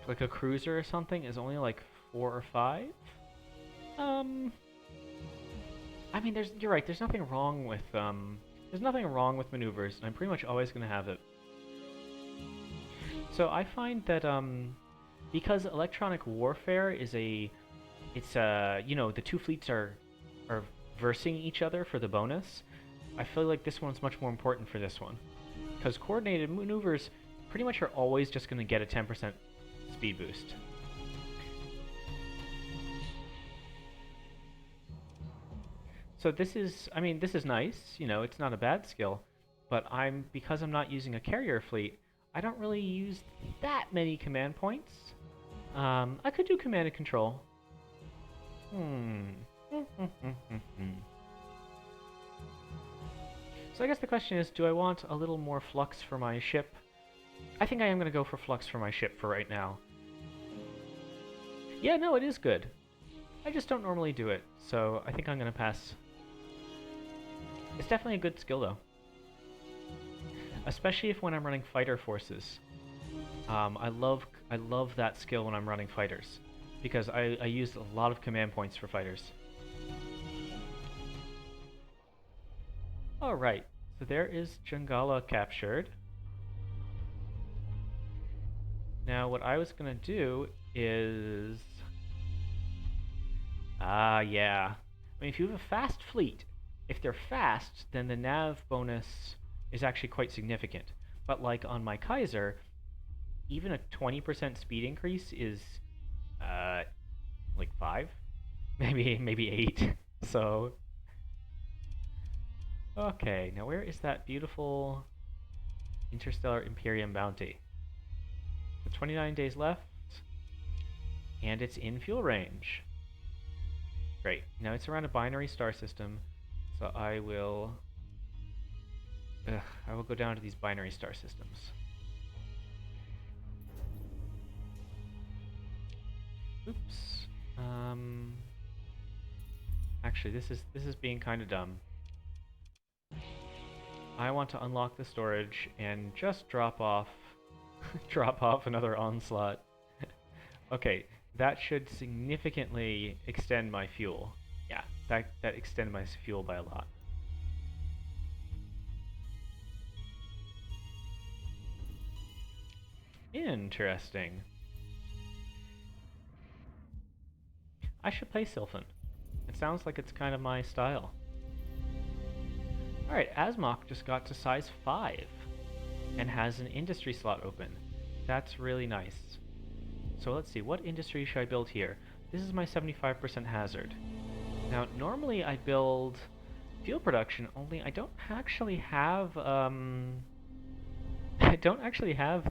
like a cruiser or something is only like 4 or 5. I mean, you're right. There's nothing wrong with maneuvers, and I'm pretty much always gonna have it. So I find that because electronic warfare is the two fleets are versing each other for the bonus. I feel like this one's much more important for this one, because coordinated maneuvers pretty much are always just going to get a 10% speed boost. So this is nice. It's not a bad skill, but because I'm not using a carrier fleet, I don't really use that many command points. I could do command and control. So I guess the question is, do I want a little more flux for my ship? I think I am going to go for flux for my ship for right now. Yeah, no, it is good. I just don't normally do it, so I think I'm going to pass. It's definitely a good skill, though. Especially when I'm running fighter forces. I love that skill when I'm running fighters, because I use a lot of command points for fighters. Alright, so there is Jungala captured. Now what I was gonna do is... yeah. I mean, if you have a fast fleet, if they're fast, then the nav bonus is actually quite significant. But like on my Kaiser, even a 20% speed increase is like 5? Maybe 8. So okay, now where is that beautiful Interstellar Imperium bounty? So 29 days left, and it's in fuel range. Great. Now it's around a binary star system, so I will go down to these binary star systems. Oops. Actually, this is being kind of dumb. I want to unlock the storage and just drop off another onslaught. Okay, that should significantly extend my fuel. Yeah, that extended my fuel by a lot. Interesting. I should play Sylphan. It sounds like it's kind of my style. Alright, Asmok just got to size 5 and has an industry slot open. That's really nice. So let's see, what industry should I build here? This is my 75% hazard. Now, normally I build fuel production, only I don't actually have the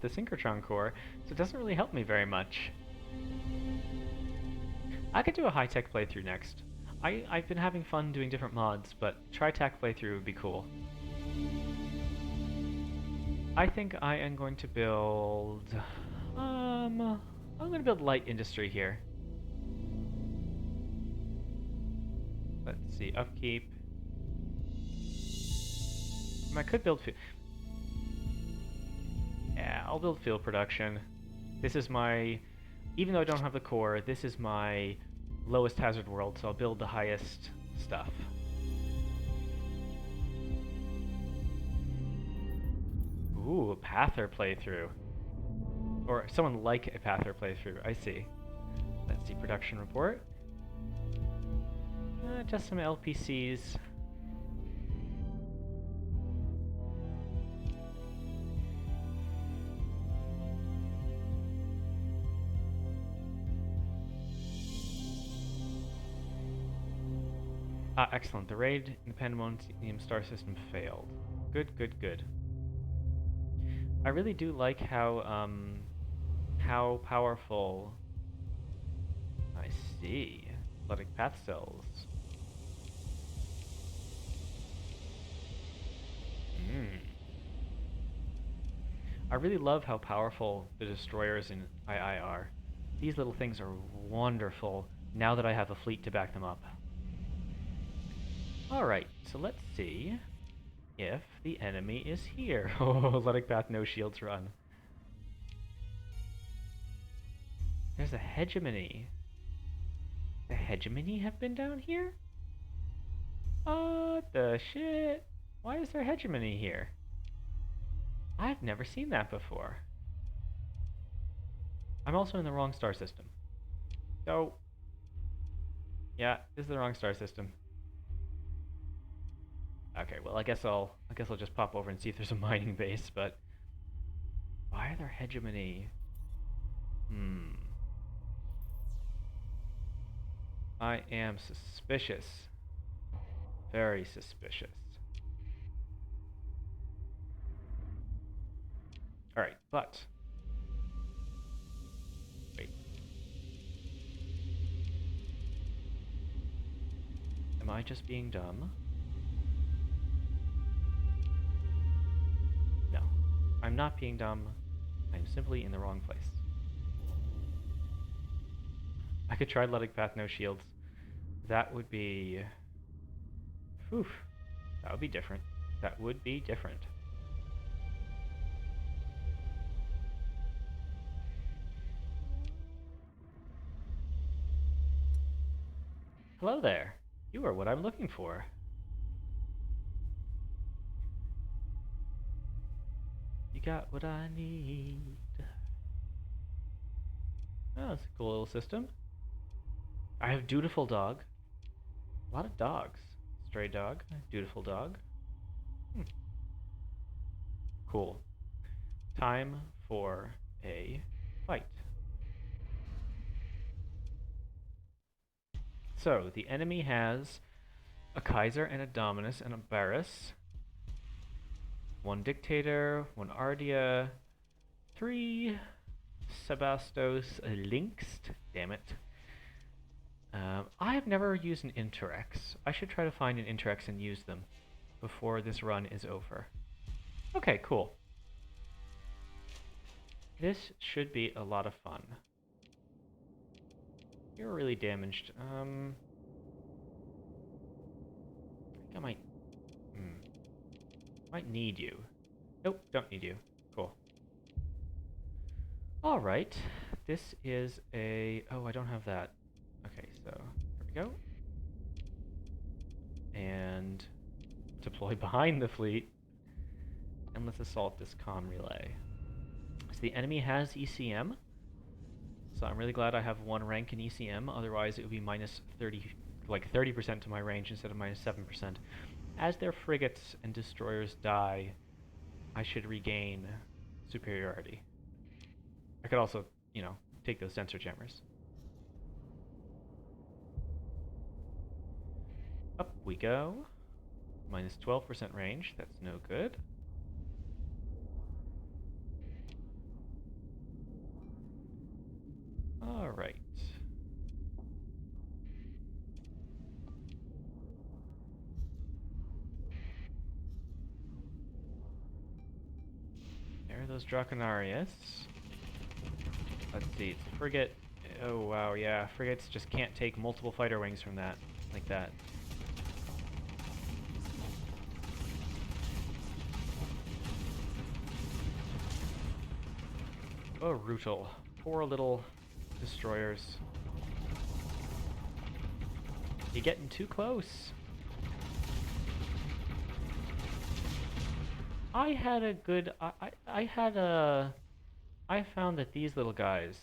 synchrotron core, so it doesn't really help me very much. I could do a high-tech playthrough next. I've been having fun doing different mods, but tri-tac playthrough would be cool. I think I am going to build... I'm going to build light industry here. Let's see, upkeep. I could build yeah, I'll build field production. This is my, even though I don't have the core, this is my lowest hazard world, so I'll build the highest stuff. Ooh, a Pather playthrough. Or someone like a Pather playthrough, I see. Let's see, production report. Just some LPCs. Ah, excellent. The raid in the Pandemonium star system failed. Good, good, good. I really do like how powerful. I see. Athletic path cells. I really love how powerful the destroyers in II are. These little things are wonderful now that I have a fleet to back them up. Alright, so let's see if the enemy is here. Oh, athletic path, no shields, run. There's a hegemony. The hegemony have been down here? What the shit? Why is there hegemony here? I've never seen that before. I'm also in the wrong star system. So, yeah, this is the wrong star system. Okay, well, I guess I'll just pop over and see if there's a mining base, but why are there hegemony? I am suspicious. Very suspicious. Alright, but wait. Am I just being dumb? No. I'm not being dumb. I'm simply in the wrong place. I could try Athletic Path, no shields. That would be... Oof. That would be different. That would be different. Hello there. You are what I'm looking for. You got what I need. Oh, that's a cool little system. I have Dutiful Dog. A lot of dogs. Stray Dog, Dutiful Dog. Cool. Time for a fight. So, the enemy has a Kaiser and a Dominus and a Barris. 1 Dictator, 1 Ardea, 3 Sebastos Linkst. Damn it. I have never used an Interex. I should try to find an Interex and use them before this run is over. Okay, cool. This should be a lot of fun. You're really damaged. I think I might need you. Nope, don't need you. Cool. Alright, this is a... Oh, I don't have that. Okay, so here we go. And deploy behind the fleet. And let's assault this comm relay. So the enemy has ECM. So I'm really glad I have 1 rank in ECM, otherwise it would be minus 30, like 30% to my range instead of minus 7%. As their frigates and destroyers die, I should regain superiority. I could also, you know, take those sensor jammers. Up we go. Minus 12% range, that's no good. Alright. There are those Draconarius. Let's see, it's a frigate. Oh wow, yeah, frigates just can't take multiple fighter wings from that, like that. Brutal. Poor little destroyers. You're getting too close. I had a good... I found that these little guys,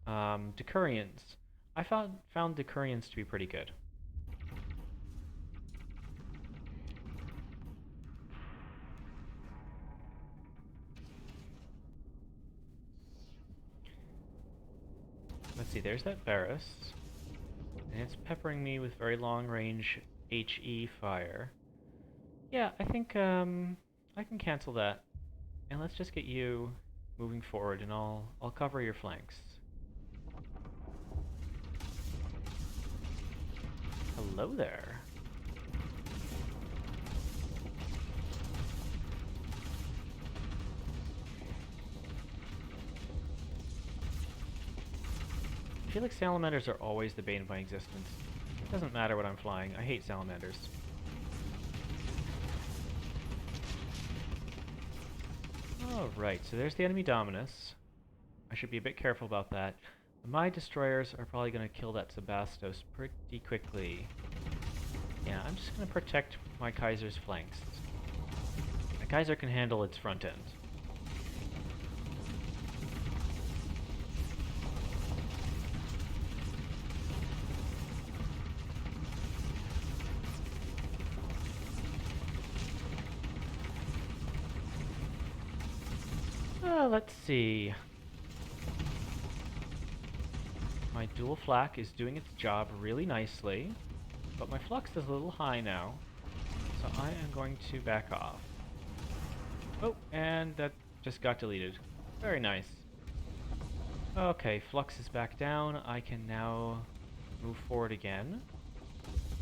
Decurions, I found Decurions to be pretty good. Let's see, there's that Varus. And it's peppering me with very long-range HE fire. Yeah, I think, I can cancel that. And let's just get you moving forward, and I'll cover your flanks. Hello there. I feel like salamanders are always the bane of my existence. It doesn't matter what I'm flying. I hate salamanders. Alright, so there's the enemy Dominus. I should be a bit careful about that. My destroyers are probably going to kill that Sebastos pretty quickly. Yeah, I'm just going to protect my Kaiser's flanks. The Kaiser can handle its front end. Let's see. My dual flak is doing its job really nicely, but my flux is a little high now, so I am going to back off. Oh, and that just got deleted. Very nice. Okay, flux is back down. I can now move forward again.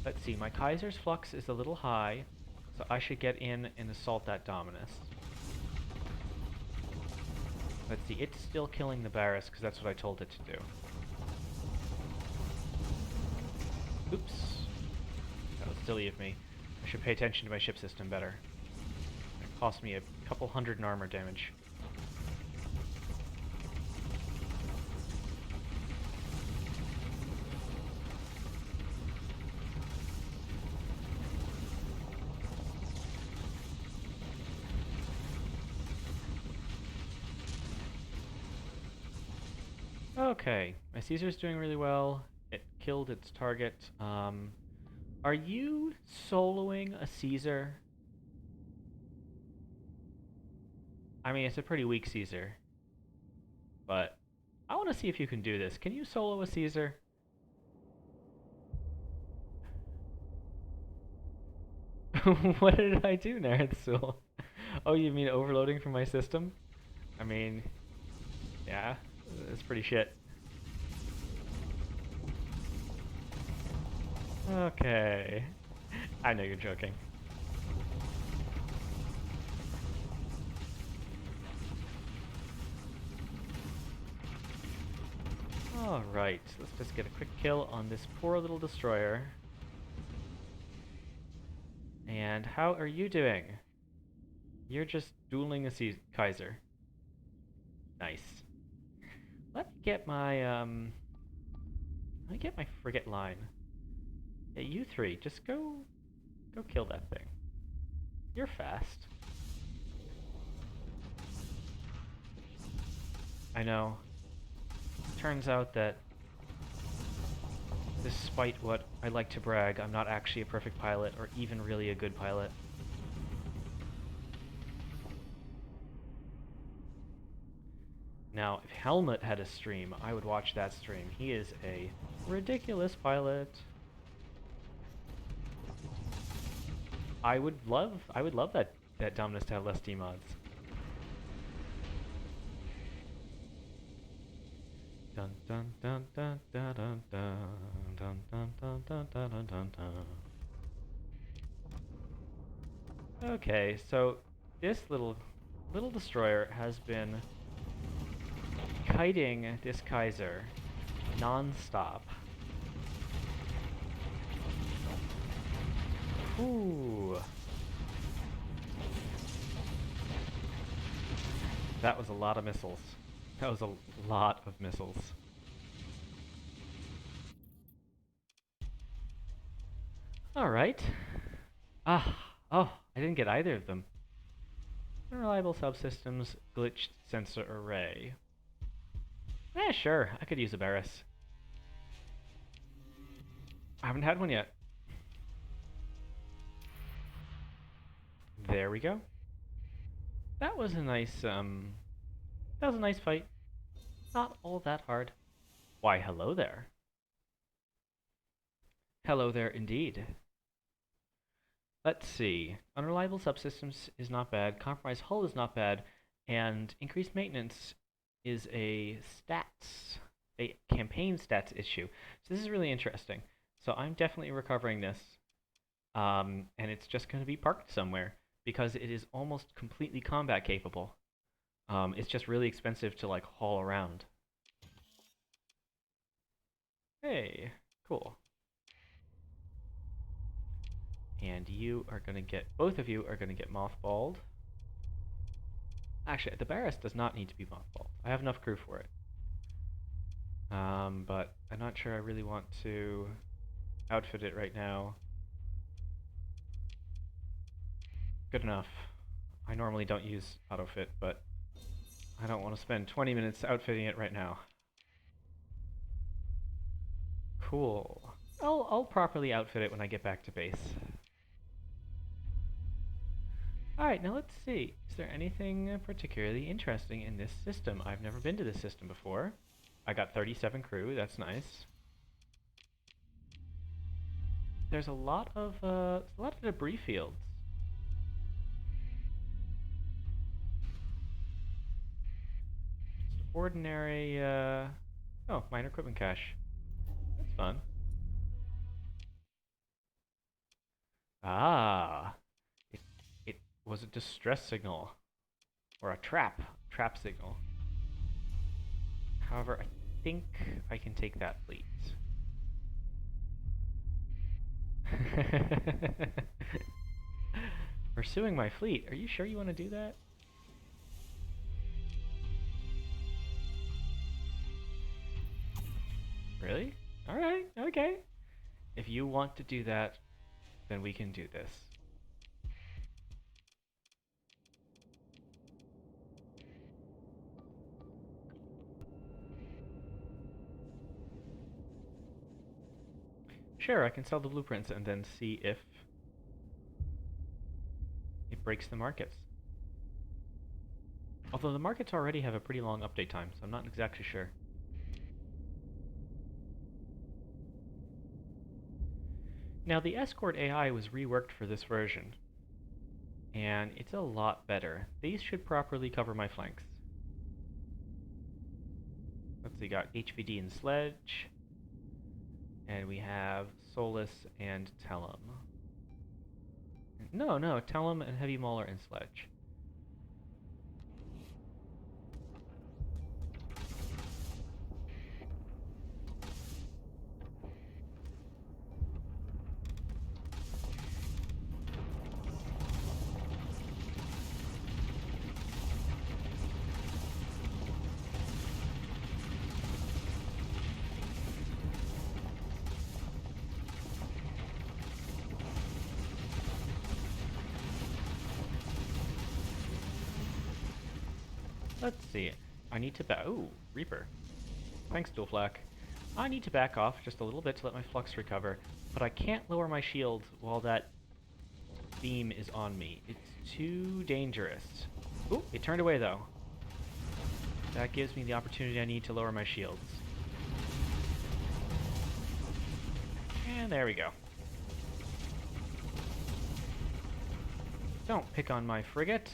Let's see, my Kaiser's flux is a little high, so I should get in and assault that Dominus. Let's see, it's still killing the Varus because that's what I told it to do. Oops. That was silly of me. I should pay attention to my ship system better. It cost me a couple hundred in armor damage. Okay, my Caesar's doing really well. It killed its target. Are you soloing a Caesar? I mean, it's a pretty weak Caesar. But I want to see if you can do this. Can you solo a Caesar? What did I do, Nerthsul? Oh, you mean overloading from my system? I mean, yeah, it's pretty shit. Okay. I know you're joking. Alright, let's just get a quick kill on this poor little destroyer. And how are you doing? You're just dueling a Kaiser. Nice. Let me get my frigate line. Yeah, you three, just go kill that thing. You're fast. I know. Turns out that, despite what I like to brag, I'm not actually a perfect pilot, or even really a good pilot. Now, if Helmut had a stream, I would watch that stream. He is a ridiculous pilot. I would love that Dominus to have less D-mods. Dun dun dun dun dun dun dun dun dun dun dun dun dun dun. Okay, so this little destroyer has been kiting this Kaiser non-stop. Ooh. That was a lot of missiles. That was a lot of missiles. Alright. Oh, I didn't get either of them. Unreliable subsystems, glitched sensor array. Sure, I could use a Barris. I haven't had one yet. There we go. That was a nice, fight. Not all that hard. Why, hello there. Hello there indeed. Let's see. Unreliable subsystems is not bad. Compromised hull is not bad. And increased maintenance is a campaign stats issue. So this is really interesting. So I'm definitely recovering this. And it's just going to be parked somewhere because it is almost completely combat capable. It's just really expensive to like haul around. Hey, cool. And you are going to get, both of you are going to get mothballed. Actually, the Barris does not need to be mothballed. I have enough crew for it. But I'm not sure I really want to outfit it right now. Good enough. I normally don't use autofit, but I don't want to spend 20 minutes outfitting it right now. Cool. I'll properly outfit it when I get back to base. Alright, now let's see. Is there anything particularly interesting in this system? I've never been to this system before. I got 37 crew, that's nice. There's a lot of debris fields. Just ordinary, oh, minor equipment cache. That's fun. Ah, it was a distress signal. Or a trap signal. However, I think I can take that fleet. Pursuing my fleet. Are you sure you want to do that? Really? Alright, okay. If you want to do that, then we can do this. Sure, I can sell the blueprints and then see if it breaks the markets. Although the markets already have a pretty long update time, so I'm not exactly sure. Now, the Escort AI was reworked for this version, and it's a lot better. These should properly cover my flanks. Let's see, got HVD and Sledge, and we have Solus and Tellum. No, Tellum and Heavy Mauler and Sledge. Let's see. I need to ooh, Reaper. Thanks, Dual Flak. I need to back off just a little bit to let my flux recover, but I can't lower my shield while that beam is on me. It's too dangerous. Ooh, it turned away though. That gives me the opportunity I need to lower my shields. And there we go. Don't pick on my frigate.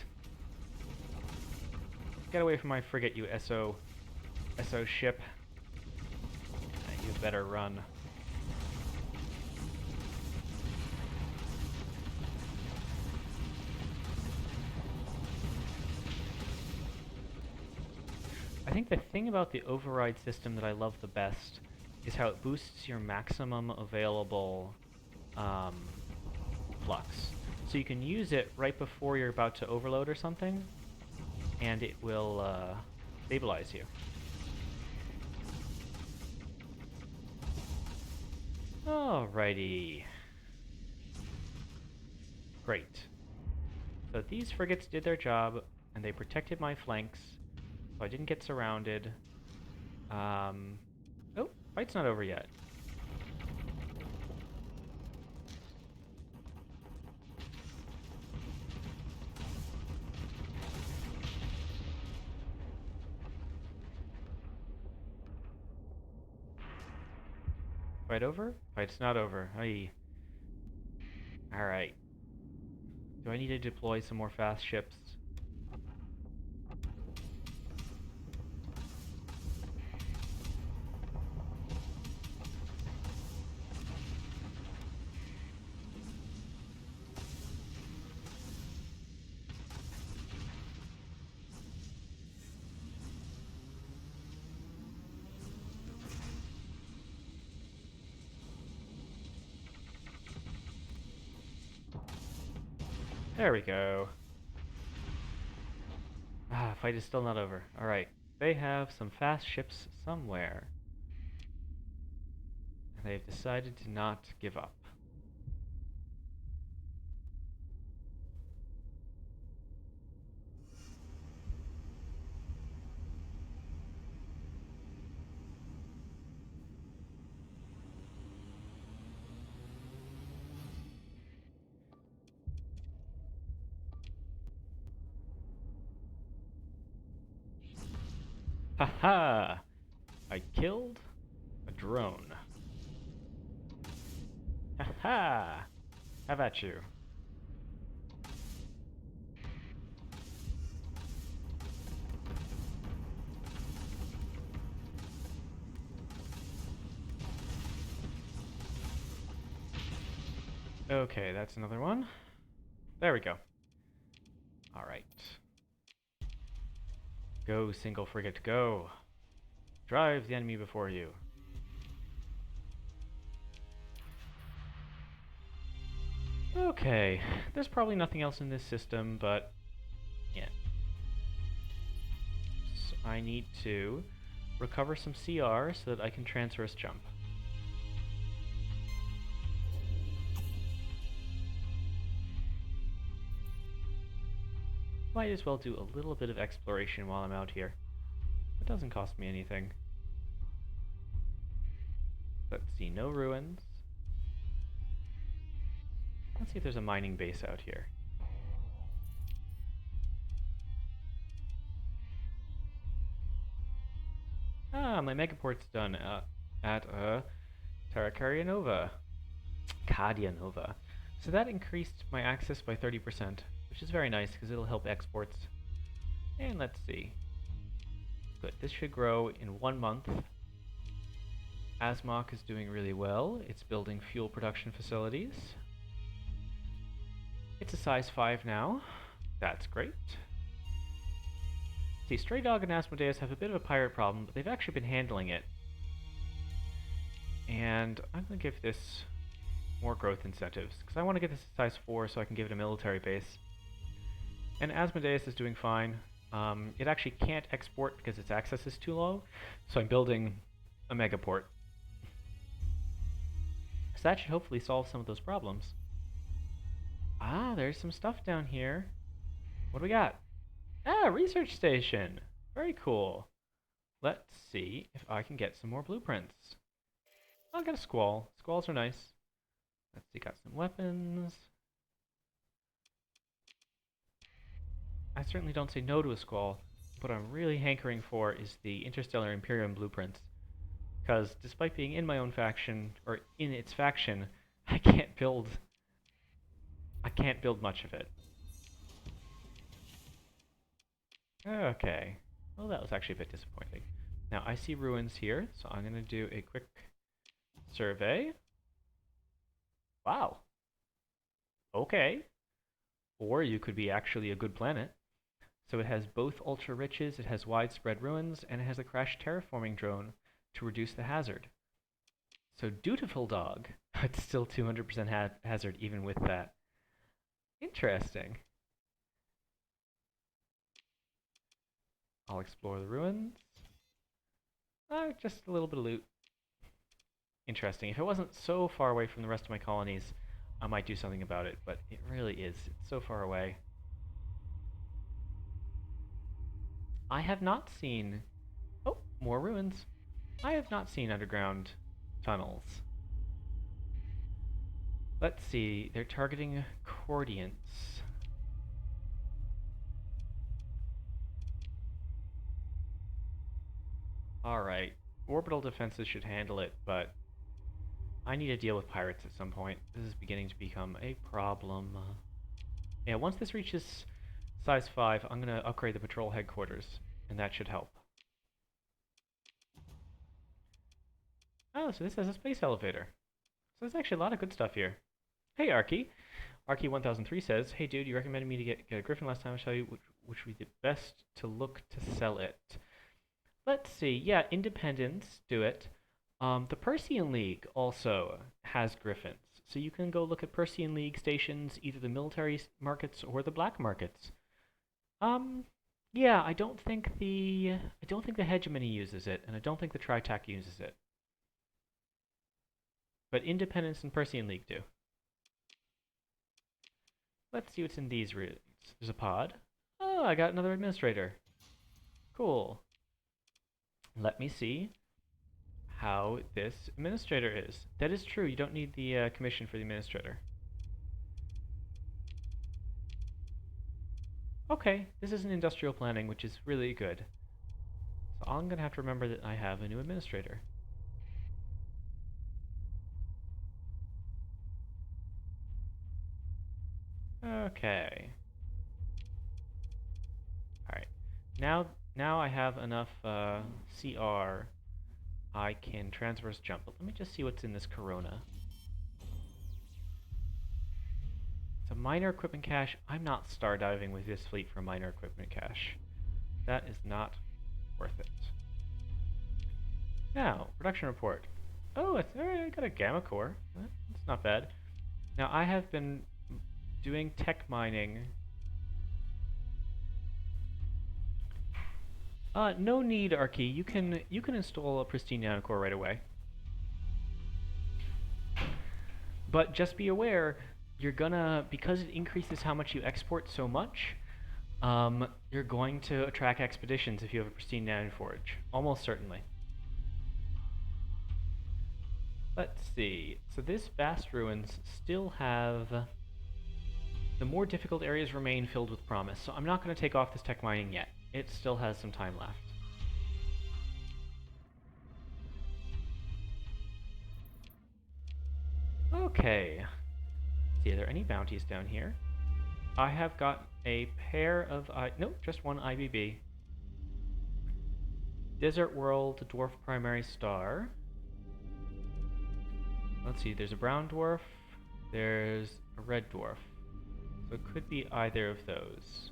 Get away from my frigate, you SO ship. You better run. I think the thing about the override system that I love the best is how it boosts your maximum available flux. So you can use it right before you're about to overload or something, and it will stabilize you. Alrighty. Great. So these frigates did their job, and they protected my flanks, so I didn't get surrounded. Oh, fight's not over yet. Fight over? Fight's not over. Aye. Alright. Do I need to deploy some more fast ships? There we go. Ah, fight is still not over. Alright. They have some fast ships somewhere. And they've decided to not give up. Haha! I killed a drone. Haha! Have at you. Okay, that's another one. There we go. Alright. Go, single frigate, go! Drive the enemy before you. Okay, there's probably nothing else in this system, but yeah. So I need to recover some CR so that I can transverse jump. Might as well do a little bit of exploration while I'm out here. It doesn't cost me anything. Let's see, no ruins. Let's see if there's a mining base out here. Ah, my megaport's done at Terracaria Nova. Cadia Nova. So that increased my access by 30%, which is very nice because it'll help exports. And let's see. Good, this should grow in 1 month. Asmok is doing really well. It's building fuel production facilities. It's a size 5 now. That's great. See, Stray Dog and Asmodeus have a bit of a pirate problem, but they've actually been handling it. And I'm going to give this more growth incentives, because I want to get this to size 4 so I can give it a military base. And Asmodeus is doing fine. It actually can't export because its access is too low, so I'm building a megaport. So that should hopefully solve some of those problems. Ah, there's some stuff down here. What do we got? Ah, research station. Very cool. Let's see if I can get some more blueprints. I'll get a squall. Squalls are nice. Let's see, got some weapons. I certainly don't say no to a squall. What I'm really hankering for is the Interstellar Imperium blueprints. Because despite being in my own faction, or in its faction, I can't build much of it. Okay. Well, that was actually a bit disappointing. Now, I see ruins here, so I'm going to do a quick survey. Wow. Okay. Or you could be actually a good planet. So it has both ultra riches, it has widespread ruins, and it has a crash terraforming drone to reduce the hazard. So dutiful dog, it's still 200% hazard even with that. Interesting. I'll explore the ruins. Just a little bit of loot. Interesting. If it wasn't so far away from the rest of my colonies, I might do something about it, but it really is. It's so far away. I have not seen... Oh, more ruins. I have not seen underground tunnels. Let's see. They're targeting Cordiants. Alright. Orbital defenses should handle it, but I need to deal with pirates at some point. This is beginning to become a problem. Yeah, once this reaches size 5, I'm going to upgrade the patrol headquarters, and that should help. Oh, so this has a space elevator. So there's actually a lot of good stuff here. Hey, Arky. Arky1003 says, hey dude, you recommended me to get a Griffin last time. I'll show you which would be the best to look to sell it. Let's see. Yeah, Independence, do it. The Persean League also has Griffins. So you can go look at Persean League stations, either the military markets or the black markets. Yeah, I don't think the hegemony uses it, and I don't think the Tritac uses it. But Independence and Persean League do. Let's see what's in these rooms. There's a pod. Oh, I got another administrator. Cool. Let me see how this administrator is. That is true, you don't need the commission for the administrator. Okay, this is an industrial planning, which is really good. So I'm going to have to remember that I have a new administrator. Okay. Alright. Now I have enough CR. I can transverse jump. But let me just see what's in this Corona. It's a minor equipment cache. I'm not star diving with this fleet for a minor equipment cache. That is not worth it. Now, production report. Oh, I got a gamma core. That's not bad. Now, I have been doing tech mining. No need, Arky. You can install a pristine nanocore right away. But just be aware, you're gonna, because it increases how much you export so much, you're going to attract expeditions if you have a pristine nanoforge. Almost certainly. Let's see. So this vast ruins still have... The more difficult areas remain filled with promise, so I'm not going to take off this tech mining yet. It still has some time left. Okay. See, are there any bounties down here? I have got a pair of... nope, just one IBB. Desert World, Dwarf Primary Star. Let's see, there's a brown dwarf, there's a red dwarf. So it could be either of those.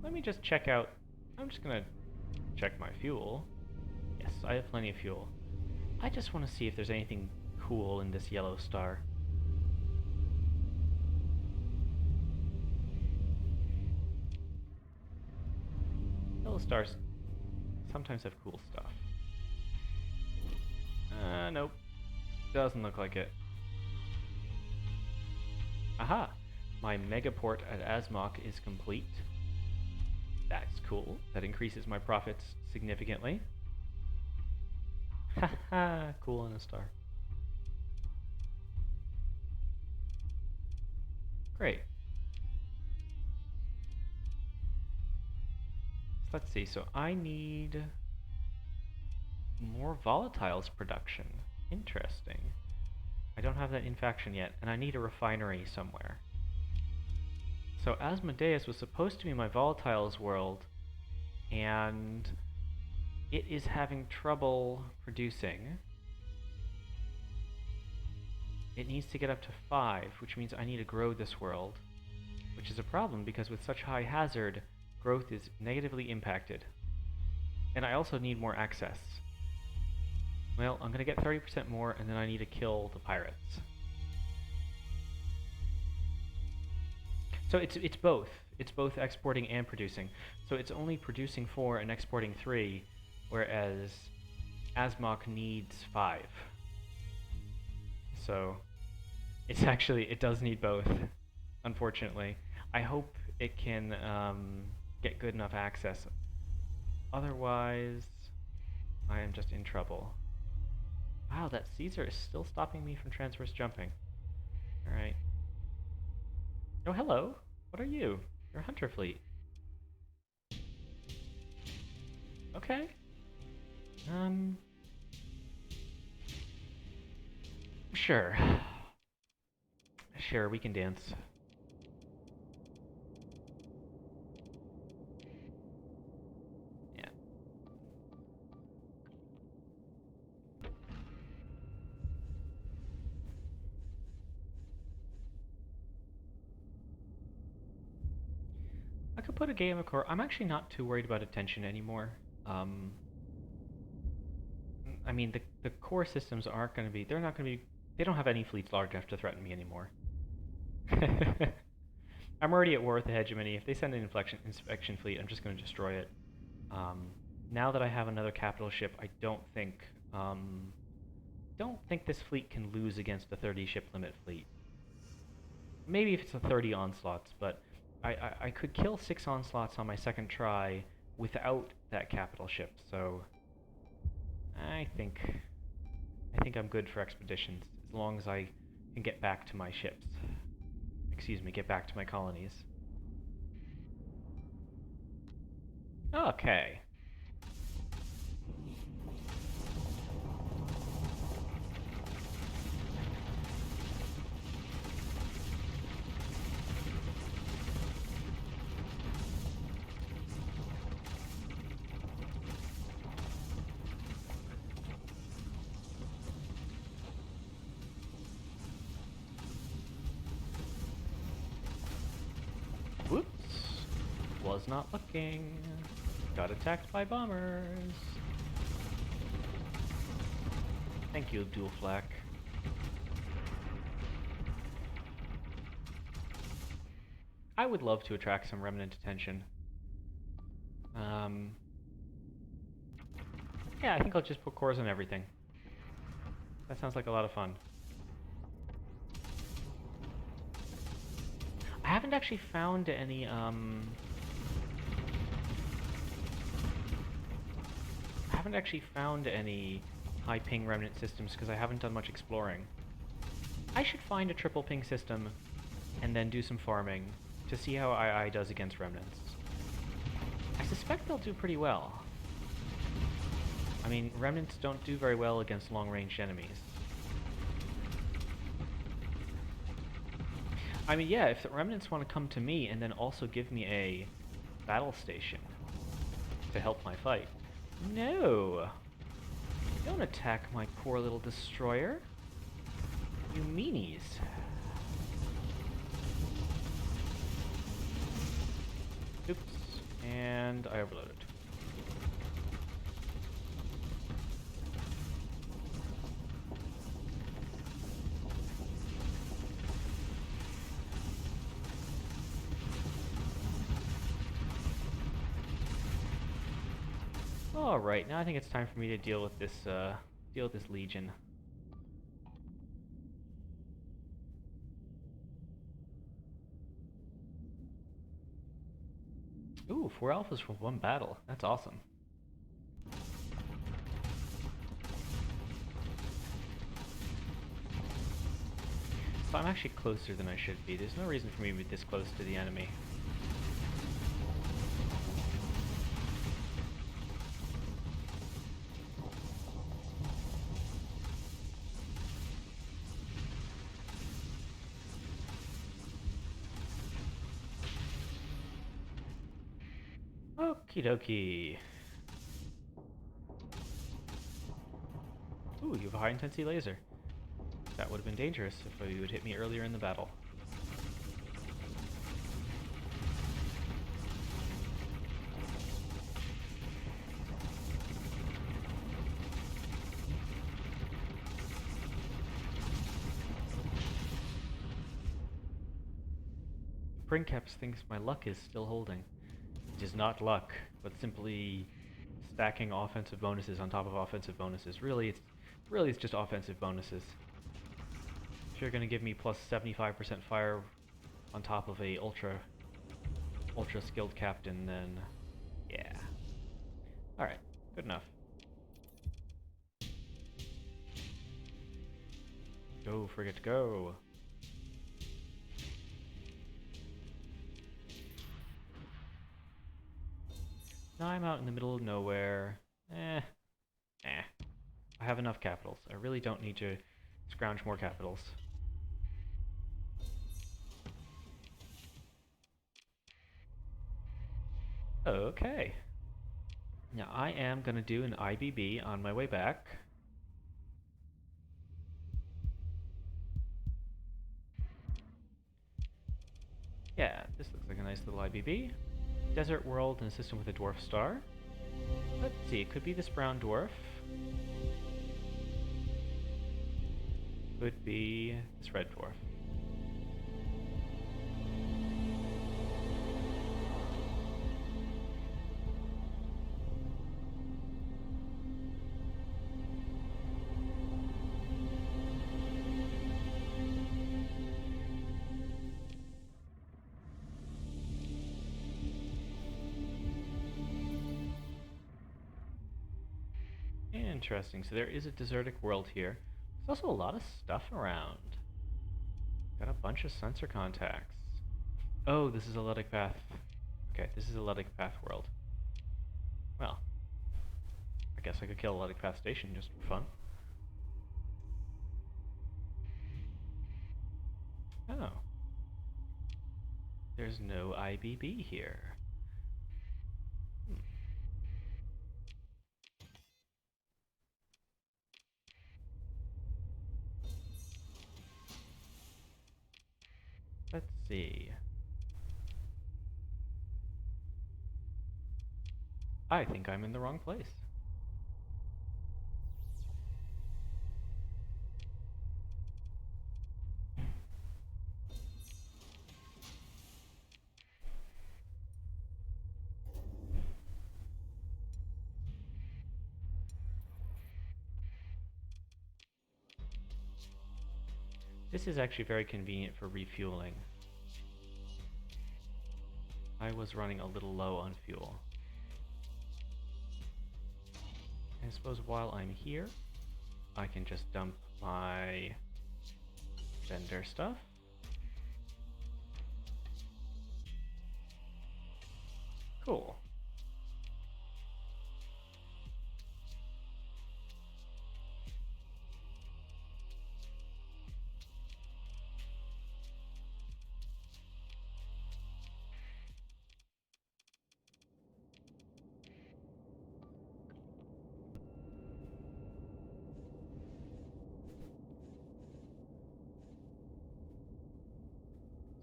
Let me just check out... I'm just gonna check my fuel. Yes, I have plenty of fuel. I just want to see if there's anything cool in this yellow star. Yellow stars sometimes have cool stuff. Nope. Doesn't look like it. Aha! My megaport at Asmok is complete. That's cool. That increases my profits significantly. Haha, cool on a star. Great. So let's see, so I need more volatiles production. Interesting. I don't have that in faction yet, and I need a refinery somewhere. So Asmodeus was supposed to be my volatiles world, and it is having trouble producing. It needs to get up to 5, which means I need to grow this world, which is a problem because with such high hazard, growth is negatively impacted. And I also need more access. Well, I'm going to get 30% more, and then I need to kill the pirates. So it's both. It's both exporting and producing. So it's only producing 4 and exporting 3, whereas Asmok needs 5. So it does need both, unfortunately. I hope it can get good enough access. Otherwise, I am just in trouble. Wow, that Caesar is still stopping me from transverse jumping. Alright. Oh, hello. What are you? You're a hunter fleet. Okay. Sure. Sure, we can dance. Yeah. I could put a game of core. I'm actually not too worried about attention anymore. I mean, the core systems aren't going to be. They're not going to be. They don't have any fleets large enough to threaten me anymore. I'm already at war with the hegemony. If they send an inspection fleet, I'm just going to destroy it. Now that I have another capital ship, I don't think this fleet can lose against a 30 ship limit fleet. Maybe if it's a 30 onslaughts, but I could kill 6 onslaughts on my second try without that capital ship. So I think I'm good for expeditions as long as I can get back to my ships. Excuse me, get back to my colonies. Okay. Whoops. Was not looking. Got attacked by bombers. Thank you, Dual Flak. I would love to attract some remnant attention. Yeah, I think I'll just put cores on everything. That sounds like a lot of fun. I haven't actually found any, high ping remnant systems because I haven't done much exploring. I should find a triple ping system and then do some farming to see how II does against remnants. I suspect they'll do pretty well. I mean, remnants don't do very well against long-range enemies. I mean, yeah, if the remnants want to come to me and then also give me a battle station to help my fight. No! Don't attack my poor little destroyer. You meanies. Oops. And I overloaded. Alright, now I think it's time for me to deal with this legion. Ooh, 4 alphas for 1 battle. That's awesome. So I'm actually closer than I should be. There's no reason for me to be this close to the enemy. Okie dokie. Ooh, you have a high intensity laser. That would have been dangerous if you had hit me earlier in the battle. Springcaps thinks my luck is still holding. It is not luck, but simply stacking offensive bonuses on top of offensive bonuses. Really, it's just offensive bonuses. If you're gonna give me plus 75% fire on top of a ultra skilled captain, then yeah. Alright, good enough. Go, frigate, go! Now I'm out in the middle of nowhere. I have enough capitals. I really don't need to scrounge more capitals. Okay. Now I am going to do an IBB on my way back. Yeah, this looks like a nice little IBB. Desert world and a system with a dwarf star. Let's see, it could be this brown dwarf. Could be this red dwarf. Interesting, so there is a desertic world here. There's also a lot of stuff around. Got a bunch of sensor contacts. Oh, this is a Ludic Path. Okay, this is a Ludic Path world. Well, I guess I could kill a Ludic Path station just for fun. Oh. There's no IBB here. Let's see. I think I'm in the wrong place. This is actually very convenient for refueling. I was running a little low on fuel. I suppose while I'm here, I can just dump my vendor stuff. Cool.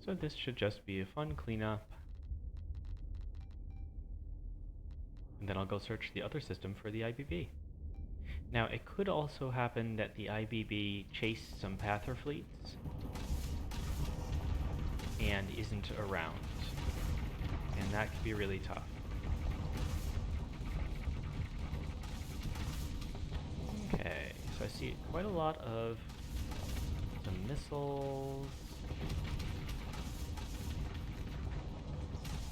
So this should just be a fun cleanup. And then I'll go search the other system for the IBB. Now, it could also happen that the IBB chased some Pather fleets and isn't around. And that could be really tough. Okay, so I see quite a lot of some missiles.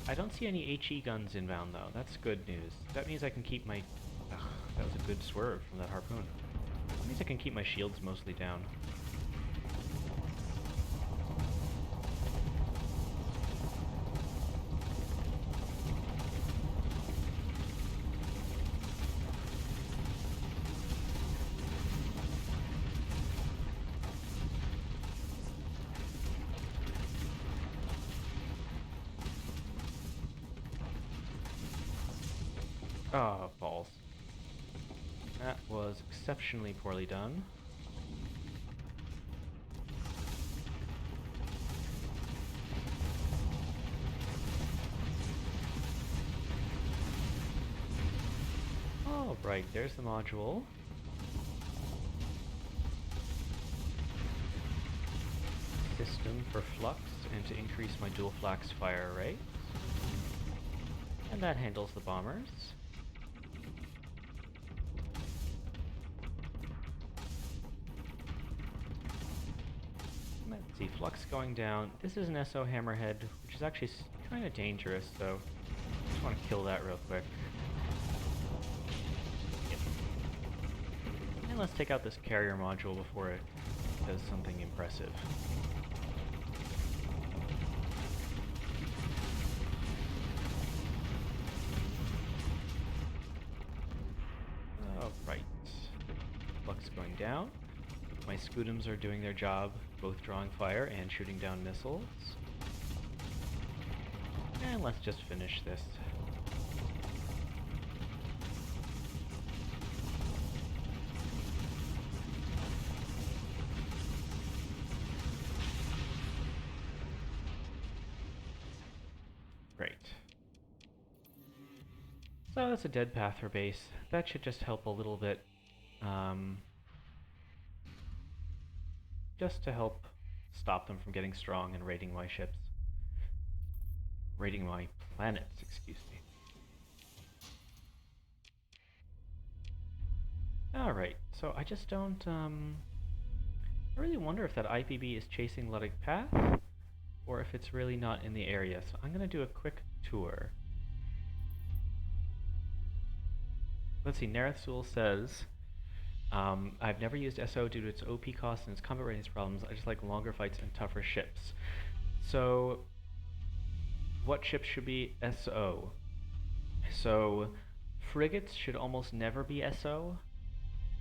I don't see any HE guns inbound though. That's good news. That means I can keep my... Ugh, that was a good swerve from that harpoon. That means I can keep my shields mostly down. Oh, balls. That was exceptionally poorly done. Oh, right, there's the module. system for flux and to increase my dual flax fire rate. And that handles the bombers. Let's see, flux going down. This is an SO hammerhead, which is actually kind of dangerous, so I just want to kill that real quick. Yep. And let's take out this carrier module before it does something impressive. Alright. Flux going down. My Scudams are doing their job, both drawing fire and shooting down missiles. And let's just finish this. Great. So that's a dead Pather base. That should just help a little bit. Just to help stop them from getting strong and raiding my ships. Raiding my planets, excuse me. Alright, so I just don't, I really wonder if that IPB is chasing Luddic Path, or if it's really not in the area. So I'm gonna do a quick tour. Let's see, Nerethsul says, I've never used SO due to its OP cost and its combat ratings problems. I just like longer fights and tougher ships. So, what ships should be SO? So, frigates should almost never be SO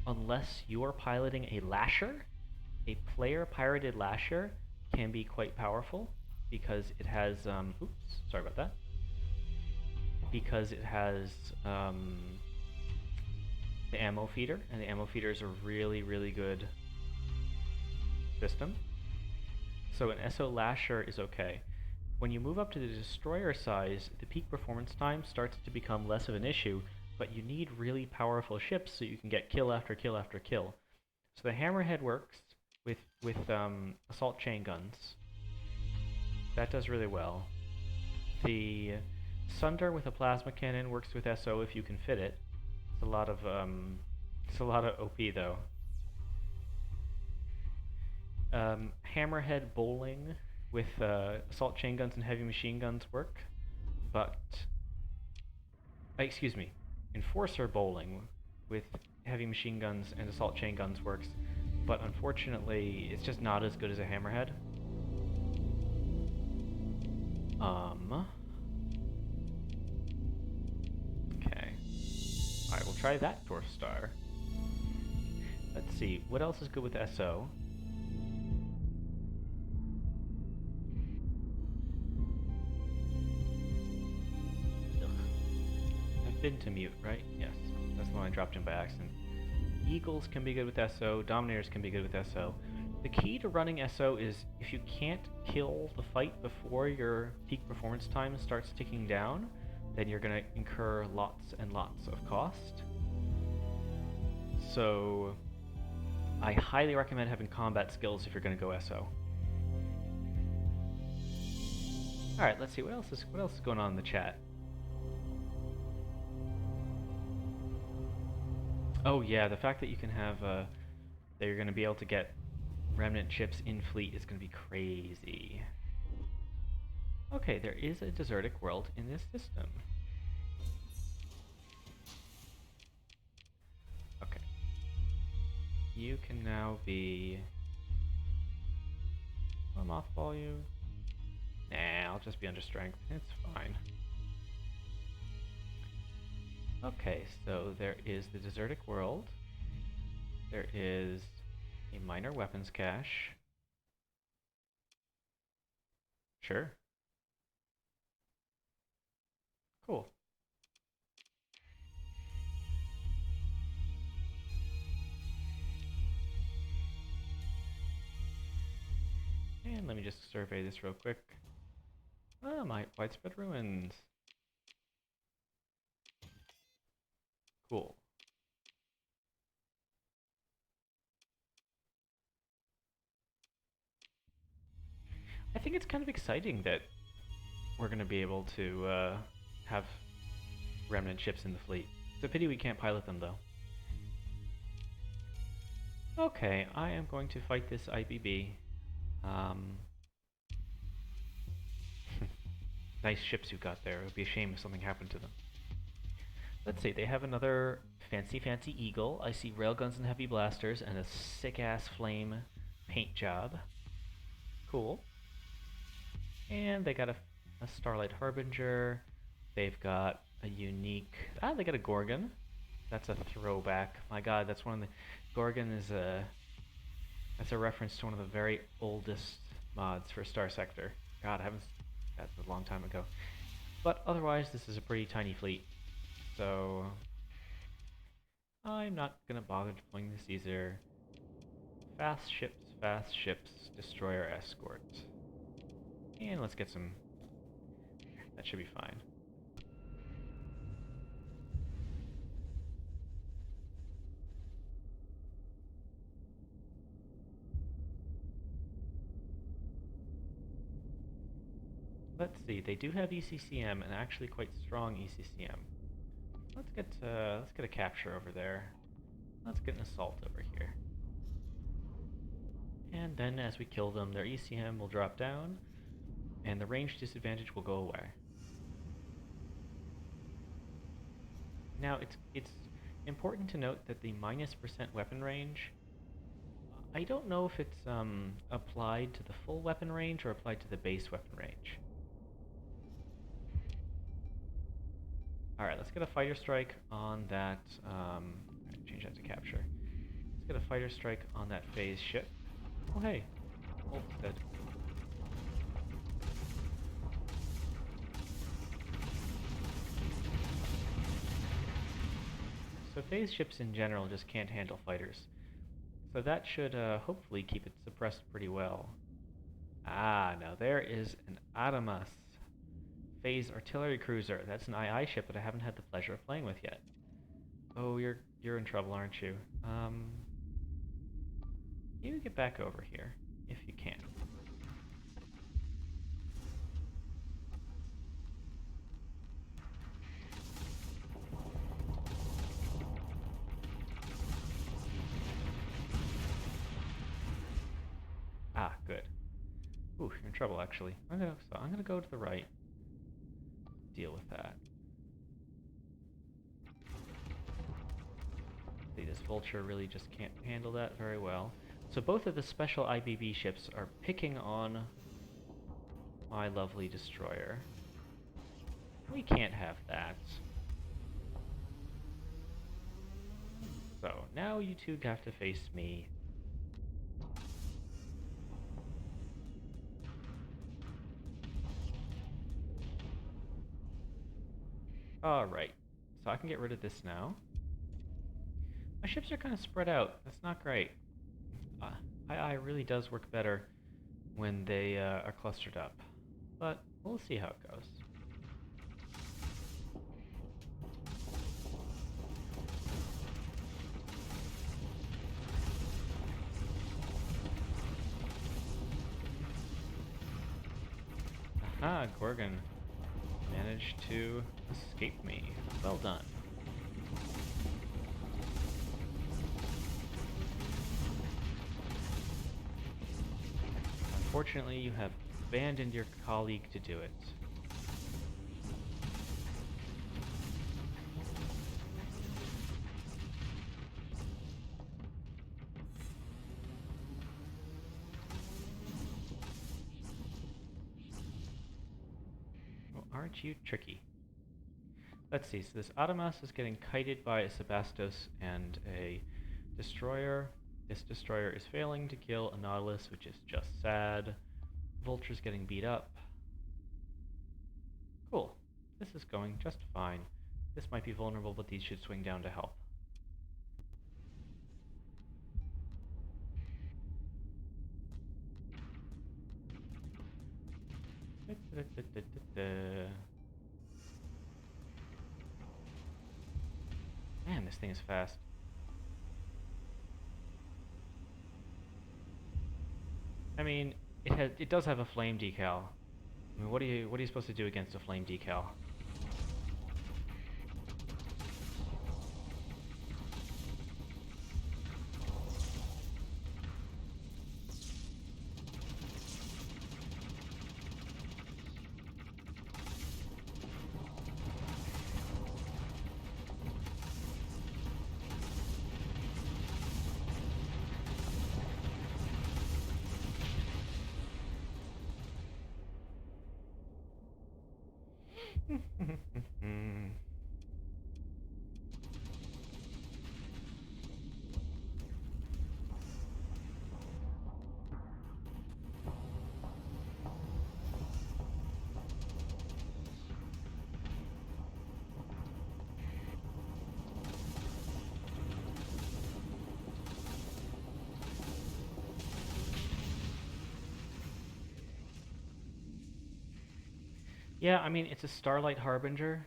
unless you're piloting a lasher. A player-pirated lasher can be quite powerful because it has, oops, sorry about that. Because it has, the ammo feeder, and the ammo feeder is a really, really good system. So an SO Lasher is okay. When you move up to the destroyer size, the peak performance time starts to become less of an issue, but you need really powerful ships so you can get kill after kill after kill. So the Hammerhead works with assault chain guns. That does really well. The Sunder with a plasma cannon works with SO if you can fit it. It's a lot of OP though. Hammerhead bowling with assault chain guns and heavy machine guns work, but excuse me, Enforcer bowling with heavy machine guns and assault chain guns works, but unfortunately it's just not as good as a Hammerhead. Okay. Alright, we'll try that Dwarf Star. Let's see, what else is good with SO? Ugh. I've been to Mute, right? Yes. That's the one I dropped in by accident. Eagles can be good with SO, Dominators can be good with SO. The key to running SO is if you can't kill the fight before your peak performance time starts ticking down, then you're going to incur lots and lots of cost. So I highly recommend having combat skills if you're going to go SO. Alright, let's see, what else is going on in the chat? Oh yeah, the fact that you can have, that you're going to be able to get remnant ships in fleet is going to be crazy. Okay, there is a desertic world in this system. Okay. You can now be... I'll mothball you. Nah, I'll just be under strength. It's fine. Okay, so there is the desertic world. There is a minor weapons cache. Sure. Cool. And let me just survey this real quick. Ah, my widespread ruins. Cool. I think it's kind of exciting that we're going to be able to have remnant ships in the fleet. It's a pity we can't pilot them, though. Okay, I am going to fight this IBB. Nice ships you've got there. It would be a shame if something happened to them. Let's see, they have another fancy eagle. I see railguns and heavy blasters and a sick-ass flame paint job. Cool. And they got a Starlight Harbinger. They've got a unique... they got a Gorgon. That's a throwback. My god, that's one of the... Gorgon is a... That's a reference to one of the very oldest mods for Star Sector. God, I haven't... That's a long time ago. But otherwise, this is a pretty tiny fleet. So... I'm not gonna bother deploying this either. Fast ships, destroyer escort. And let's get some... That should be fine. Let's see, they do have ECCM, and actually quite strong ECCM. Let's get a capture over there. Let's get an assault over here. And then as we kill them, their ECM will drop down, and the range disadvantage will go away. Now, it's important to note that the -% weapon range, I don't know if it's applied to the full weapon range or applied to the base weapon range. Alright, let's get a fighter strike on that, change that to capture. Let's get a fighter strike on that phase ship. Oh hey, Bolt's dead. So phase ships in general just can't handle fighters. So that should hopefully keep it suppressed pretty well. Ah, now there is an Adamas phase artillery cruiser. That's an II ship that I haven't had the pleasure of playing with yet. Oh, you're in trouble, aren't you? You get back over here, if you can. Ah, good. Ooh, you're in trouble, actually. I'm gonna go to the right. Deal with that. See, this Vulture really just can't handle that very well. So both of the special IBB ships are picking on my lovely destroyer. We can't have that. So, now you two have to face me. Alright, so I can get rid of this now. My ships are kind of spread out. That's not great. II really does work better when they are clustered up. But we'll see how it goes. Aha, Gorgon managed to escape me. Well done. Unfortunately, you have abandoned your colleague to do it. Well, aren't you tricky? Let's see, so this Adamas is getting kited by a Sebastos and a destroyer. This destroyer is failing to kill a Nautilus, which is just sad. Vulture's getting beat up. Cool. This is going just fine. This might be vulnerable, but these should swing down to help. Man, this thing is fast. I mean, It does have a flame decal. I mean, what are you supposed to do against a flame decal? Yeah, I mean, it's a Starlight Harbinger.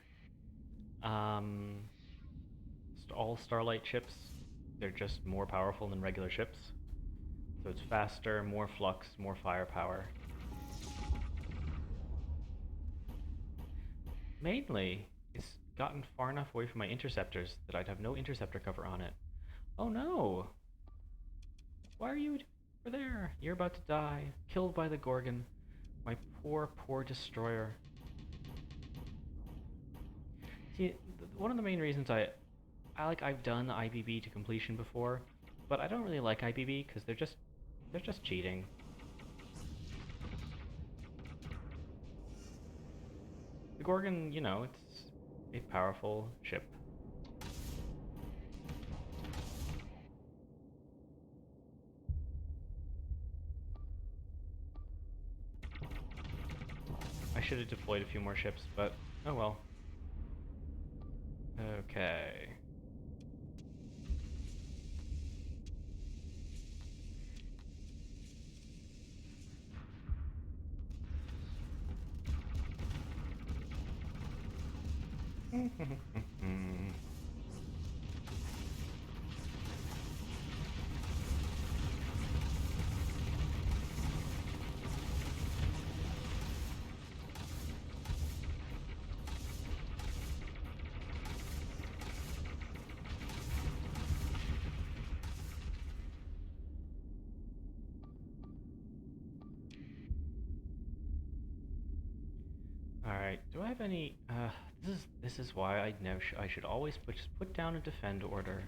Um, all Starlight ships, they're just more powerful than regular ships. So it's faster, more flux, more firepower. Mainly, it's gotten far enough away from my interceptors that I'd have no interceptor cover on it. Oh no! Why are you over there? You're about to die. Killed by the Gorgon. My poor, poor destroyer. See, one of the main reasons I've done IBB to completion before, but I don't really like IBB because they're just cheating. The Gorgon, you know, it's a powerful ship. I should have deployed a few more ships, but oh well. Okay. Alright, do I have any, this is why I know I should always just put down a defend order.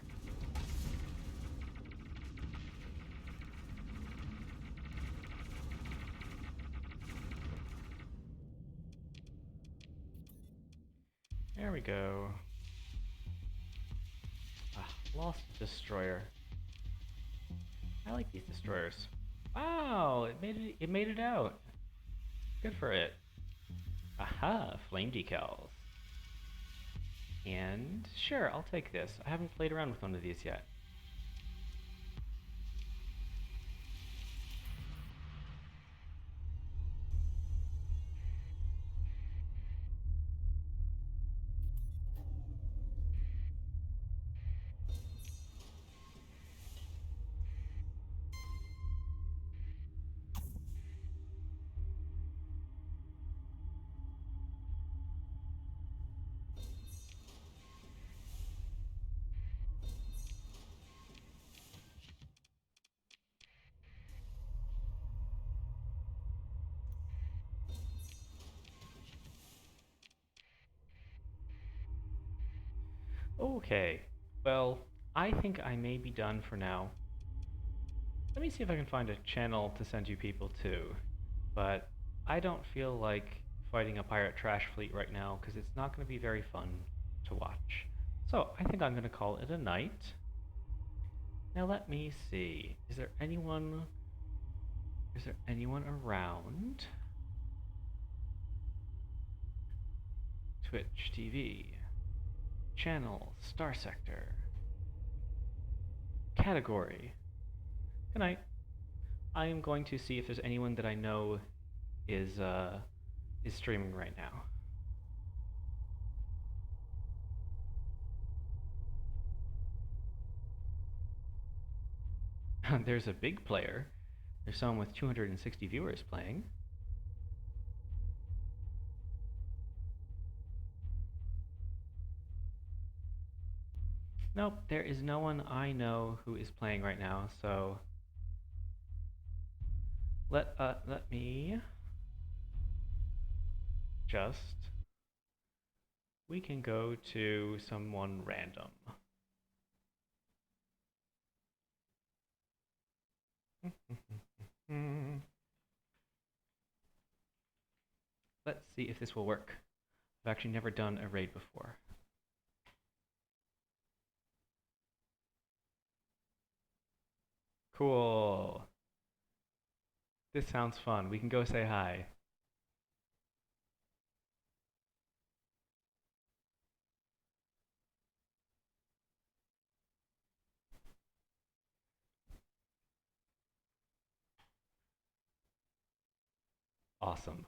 There we go. Ah, lost destroyer. I like these destroyers. Wow, it made it out. Good for it. Aha, flame decals. And sure, I'll take this. I haven't played around with one of these yet. Okay, well, I think I may be done for now. Let me see if I can find a channel to send you people to. But I don't feel like fighting a pirate trash fleet right now because it's not going to be very fun to watch. So I think I'm going to call it a night. Now let me see. Is there anyone around? Twitch TV. Channel Star Sector. Category. Good night. I am going to see if there's anyone that I know is streaming right now. There's a big player. There's someone with 260 viewers playing. Nope, there is no one I know who is playing right now, so let me just, we can go to someone random. Let's see if this will work. I've actually never done a raid before. Cool. This sounds fun. We can go say hi. Awesome.